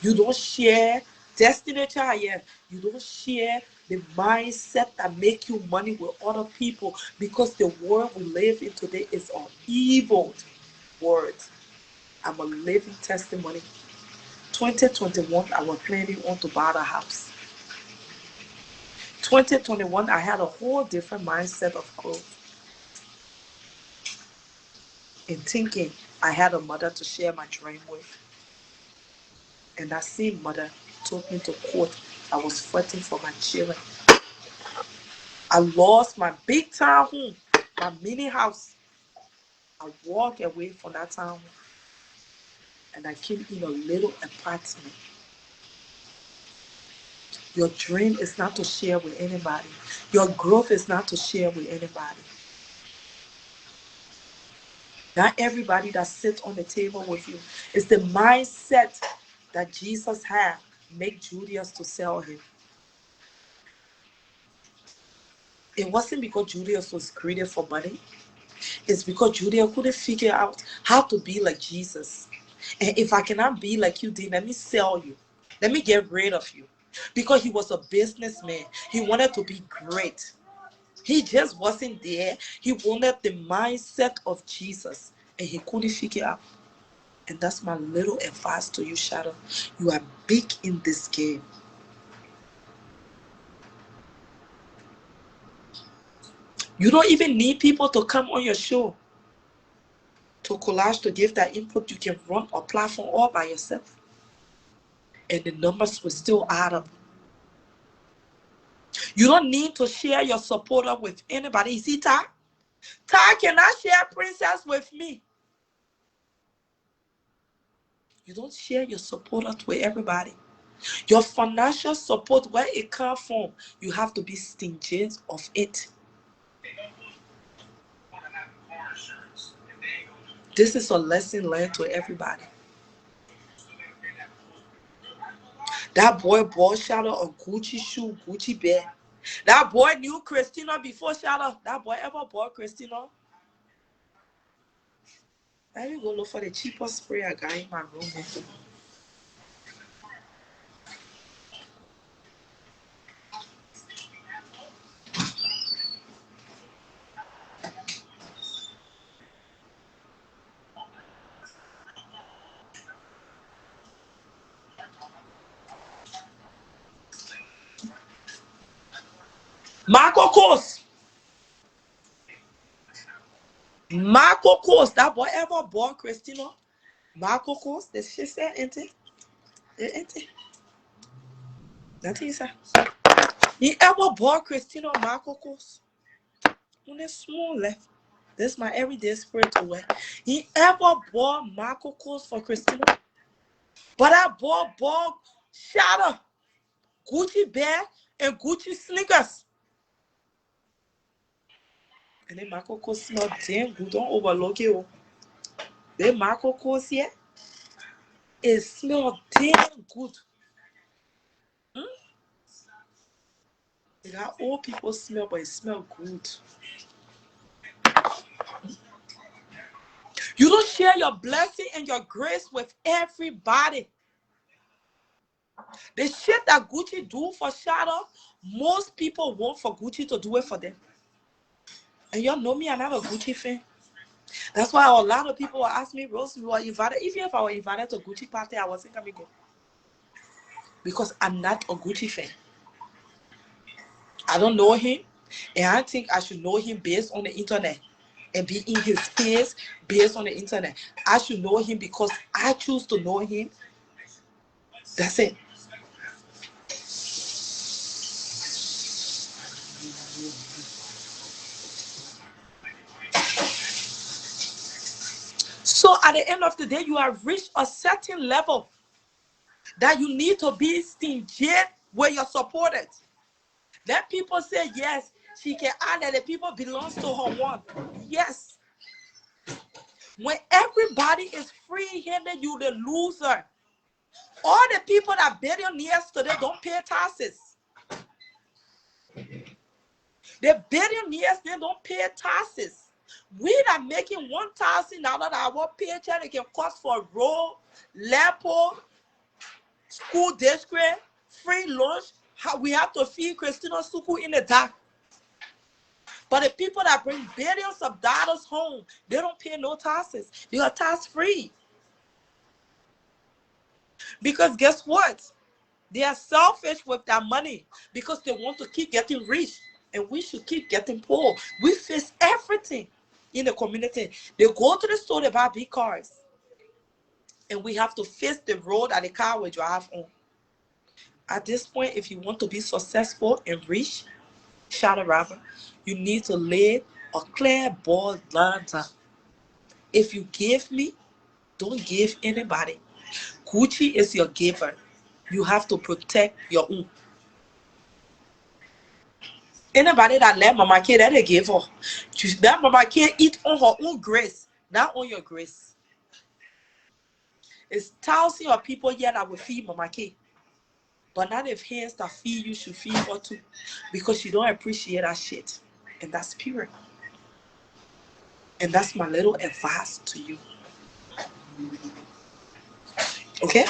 You don't share destiny child. You don't share the mindset that make you money with other people, because the world we live in today is an evil world. I'm a living testimony. 2021, I was planning on to buy a house. 2021, I had a whole different mindset of growth. In thinking I had a mother to share my dream with. And that same mother took me to court. I was fighting for my children. I lost my big town home, my mini house. I walked away from that town home and I came in a little apartment. Your dream is not to share with anybody. Your growth is not to share with anybody. Not everybody that sits on the table with you. It's the mindset that Jesus had make Judas to sell him. It wasn't because Judas was greedy for money. It's because Judas couldn't figure out how to be like Jesus. And if I cannot be like you, then let me sell you. Let me get rid of you. Because he was a businessman. He wanted to be great. He just wasn't there. He wanted the mindset of Jesus. And he couldn't figure out. And that's my little advice to you, Shadow. You are big in this game. You don't even need people to come on your show to collage, to give that input. You can run a platform all by yourself. And the numbers will still add up. You don't need to share your supporter with anybody. You see, Ty? Ty cannot share Princess with me. You don't share your support with everybody. Your financial support, where it comes from, you have to be stingy of it. This is a lesson learned to everybody. That boy bought Shadow a Gucci shoe, Gucci bag. That boy knew Christina before Shadow. That boy ever bought Christina? Let me go look for the cheapest spray I got in my room. Marco Kos. Marco Kos. That boy ever bought Christina? Marco Kos. The shit said, ain't it? Ain't it? That's what he said. He ever bought Christina Marco Kos? Only small left. This is my everyday spirit to wear. He ever bought Marco Kos for Christina? But I bought Shadow, Gucci bag, and Gucci sneakers. And then Marco Kos smell damn good. Don't overlook it. The Marco Kos here, it smell damn good. It got old people smell, but it smell good. You don't share your blessing and your grace with everybody. The shit that Gucci do for Shadow, most people want for Gucci to do it for them. And y'all know me, I'm not a Gucci fan. That's why a lot of people will ask me, Rose, we were invited. Even if I were invited to a Gucci party, I wasn't going to go. Because I'm not a Gucci fan. I don't know him. And I think I should know him based on the internet. And be in his face based on the internet. I should know him because I choose to know him. That's it. So at the end of the day, you have reached a certain level that you need to be stingy where you're supported. Then people say, yes, she can add that the people belongs to her one. Yes. When everybody is free-handed, you the loser. All the people that billionaires today don't pay taxes. The billionaires, they don't pay taxes. We that making $1,000 our paycheck, they can cost for road, lepo, school district, free lunch. We have to feed Christina Suku in the dark. But the people that bring billions of dollars home, they don't pay no taxes. They are tax free. Because guess what? They are selfish with their money because they want to keep getting rich. And we should keep getting poor. We face everything in the community. They go to the store, they buy big cars. And we have to face the road that the car will drive on. At this point, if you want to be successful and rich, shadow rapper, you need to lay a clear board line down. If you give me, don't give anybody. Gucci is your giver. You have to protect your own. Anybody that let Mama K, that they give her. That Mama K eat on her own grace, not on your grace. It's thousands of people here that will feed Mama K. But not if hands that feed you should feed her too. Because you don't appreciate that shit. And that's pure. And that's my little advice to you. Okay?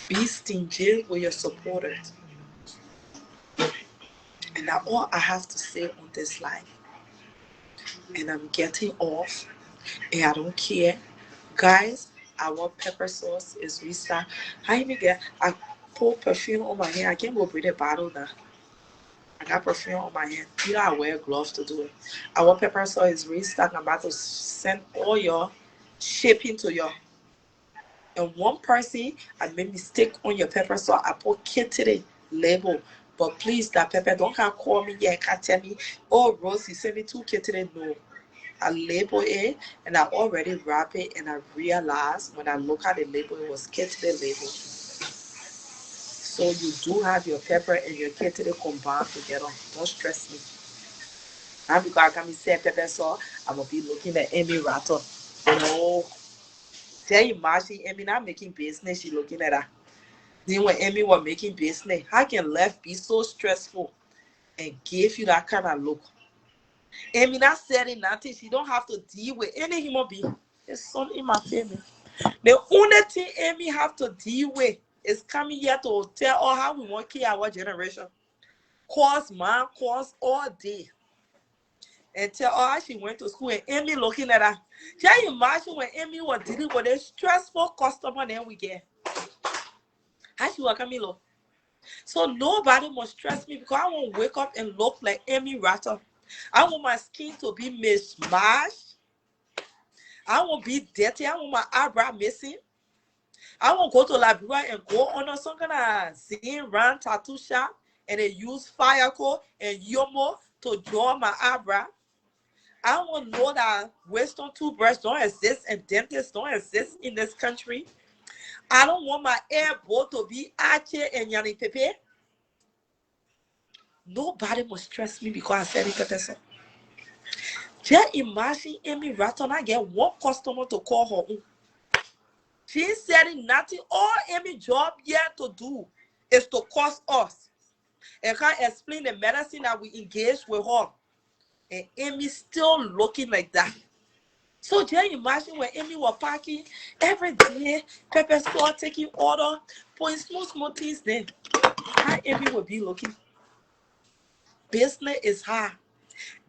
Be stingy with your supporters. And that's all I have to say on this live. And I'm getting off. And I don't care. Guys, our pepper sauce is restart. How you get? I pour perfume on my hand. I can't go bring a bottle now. I got perfume on my hand. You know I wear gloves to do it. Our pepper sauce is restocked. I'm about to send all your shipping to you. And one person, I made mistake on your pepper sauce. I put Kitty label. But please, that pepper, don't call me yet. Can't tell me, oh, Rose, you sent me 2 Kitty. No. I label it, and I already wrap it, and I realized when I look at the label, it was kettle label. So you do have your pepper and your kettle combined together. Don't stress me. And because I can say pepper sauce, I'm gonna be looking at Amy Rattle. No, tell you, imagine Amy not making business. She looking at her. Then when Amy was making business, how can life be so stressful and give you that kind of look? Amy not saying nothing. She don't have to deal with any human being. There's son in my family. The only thing Amy have to deal with is coming here to tell her how we want to kill our generation. Cause man, cause all day. And tell her how she went to school and Amy looking at her. Can you imagine when Amy was dealing with a stressful customer then we get? How she was coming low? So nobody must stress me because I won't wake up and look like Amy Rattle. I want my skin to be mismatched. I won't be dirty. I want my eyebrow missing. I won't go to Liberia and go on some kind of Zin Rand tattoo shop and they use fire coat and yomo to draw my eyebrow. I won't know that Western toothbrush don't exist and dentists don't exist in this country. I don't want my elbow to be Ache and Yani Pepe. Nobody must stress me because I said it person. Just imagine Amy Ratton, I get one customer to call her own. She said nothing. All Amy job here to do is to cost us. And can't explain the medicine that we engage with her. And Amy still looking like that. So just imagine when Amy was packing every day, pepper store taking order, putting small things then. How Amy will be looking. Business is hard.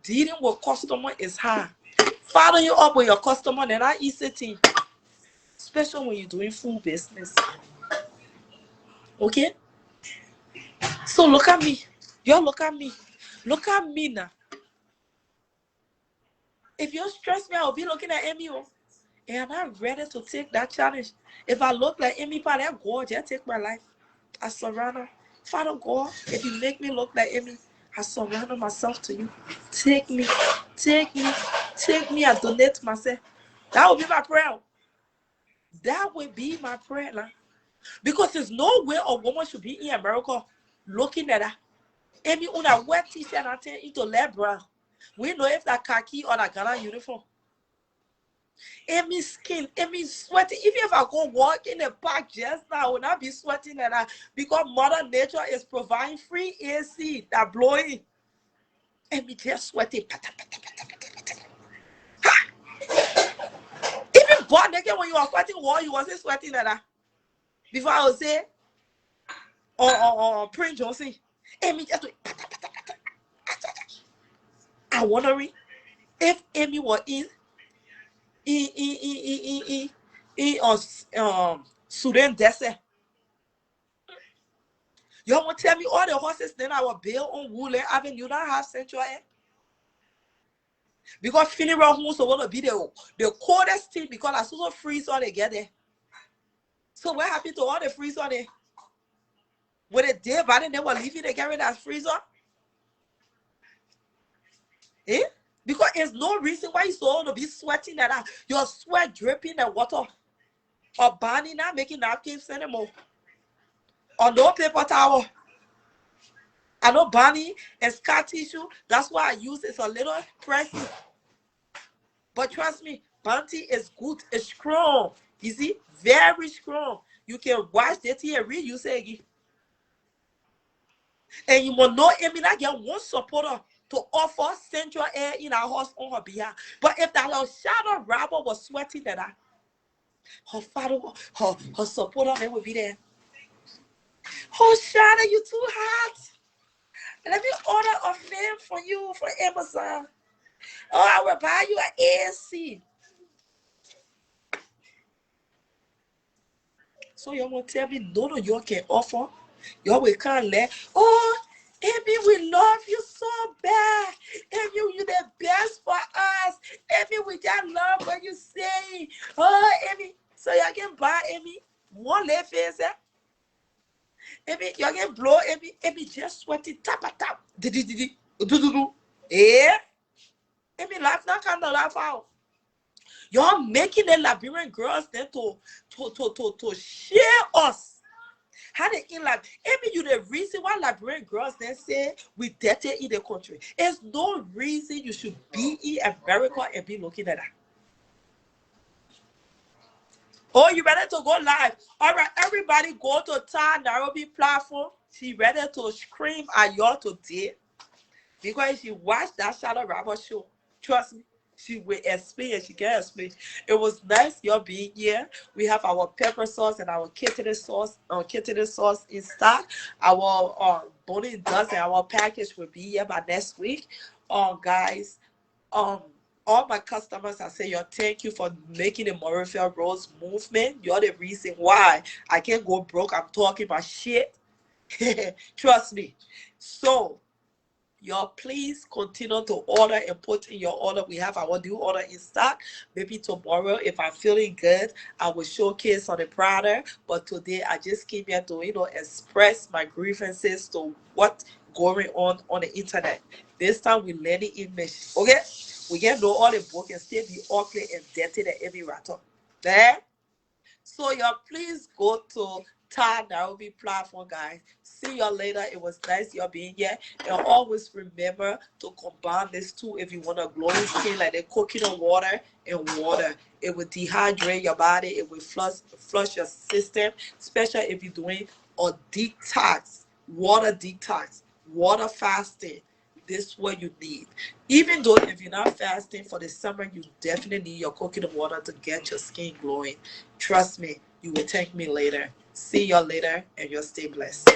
Dealing with customer is hard. Following you up with your customer, then that easy thing. Especially when you're doing full business. Okay? So look at me. Y'all look at me. Look at me now. If you stress me, I'll be looking at Amy. And I'm not ready to take that challenge. If I look like Amy, that God, just take my life. I surrender. Father God, if you make me look like Amy, I surrender myself to you. Take me. Take me. Take me. I donate myself. That will be my prayer. That will be my prayer now. Because there's no way a woman should be in America looking at her. Amy una wet t-shirt and turn into liberal. We know if that khaki or that Ghana uniform. Amy's skin, Amy's sweating. If you ever go walk in the park just now, I will not be sweating at that because Mother Nature is providing free AC that blowing. Amy just sweating. Even born naked when you are fighting war, you wasn't sweating at that. Before I would say, Prince Johnson, Amy just I'm wondering if Amy was in Sudan Desert. You want to tell me all the horses then I will build on Woodland Avenue that have central air? Because funeral homes are going to be the coldest thing because as soon as freeze on they get there. So what happened to all the freezer there? When the day by then they were leaving the carry that freezer? Eh? Because there's no reason why you so to be sweating like that. Your sweat dripping the water. Or burning not making napkins anymore. Or no paper towel. I know Bonnie and scar tissue. That's why I use it's a little pricey. But trust me, Bounty is good. It's strong. You see? Very strong. You can wash it here and reuse it again. And you will know Amy not get one supporter to offer central air in our house on her behalf. But if that little shadow robber was sweating at her, her father, her supporter, they would be there. Oh, Shadow, you too hot. Let me order a fan for you for Amazon. Oh, I will buy you an AC. So y'all want to tell me no, y'all can offer? Y'all will can't let. Oh, Amy, we love you so bad. Amy, you the best for us. Amy, we just love what you say. Oh, Amy. So y'all can buy Amy one left face. Amy, y'all can blow Amy. Amy just sweating tap. Yeah. I mean, laugh not kind of laugh out. Y'all making the Liberian girls then to share us. How they in like, maybe you the reason why Liberian girls then say we dirty in the country. There's no reason you should be in America and be looking at that. Oh, you ready to go live? All right, everybody go to Ty Nairobi platform. She ready to scream at y'all today. Because if you watch that Shadow Rapper show, trust me, she will explain. She can explain. It was nice y'all being here. We have our pepper sauce and our kitten sauce in stock. Our boning dozen, our package will be here by next week. Guys, all my customers, I say yo, thank you for making the Morrifield Rose movement. You're the reason why I can't go broke. I'm talking about shit. Trust me. So y'all please continue to order and put in your order. We have our new order in stock. Maybe tomorrow, if I'm feeling good, I will showcase on the product. But today I just came here to express my grievances to what's going on the internet. This time we let it in mesh. Okay? We can know all the book and still be ugly and dirty and every rattle. There. So y'all please go to Ty Nairobi platform, guys. See y'all later. It was nice y'all being here. And always remember to combine this too if you want a glowing skin, like the coconut water and water. It will dehydrate your body. It will flush your system, especially if you're doing a detox, water fasting. This is what you need. Even though if you're not fasting for the summer, you definitely need your coconut water to get your skin glowing. Trust me, you will thank me later. See y'all later, and you'll stay blessed.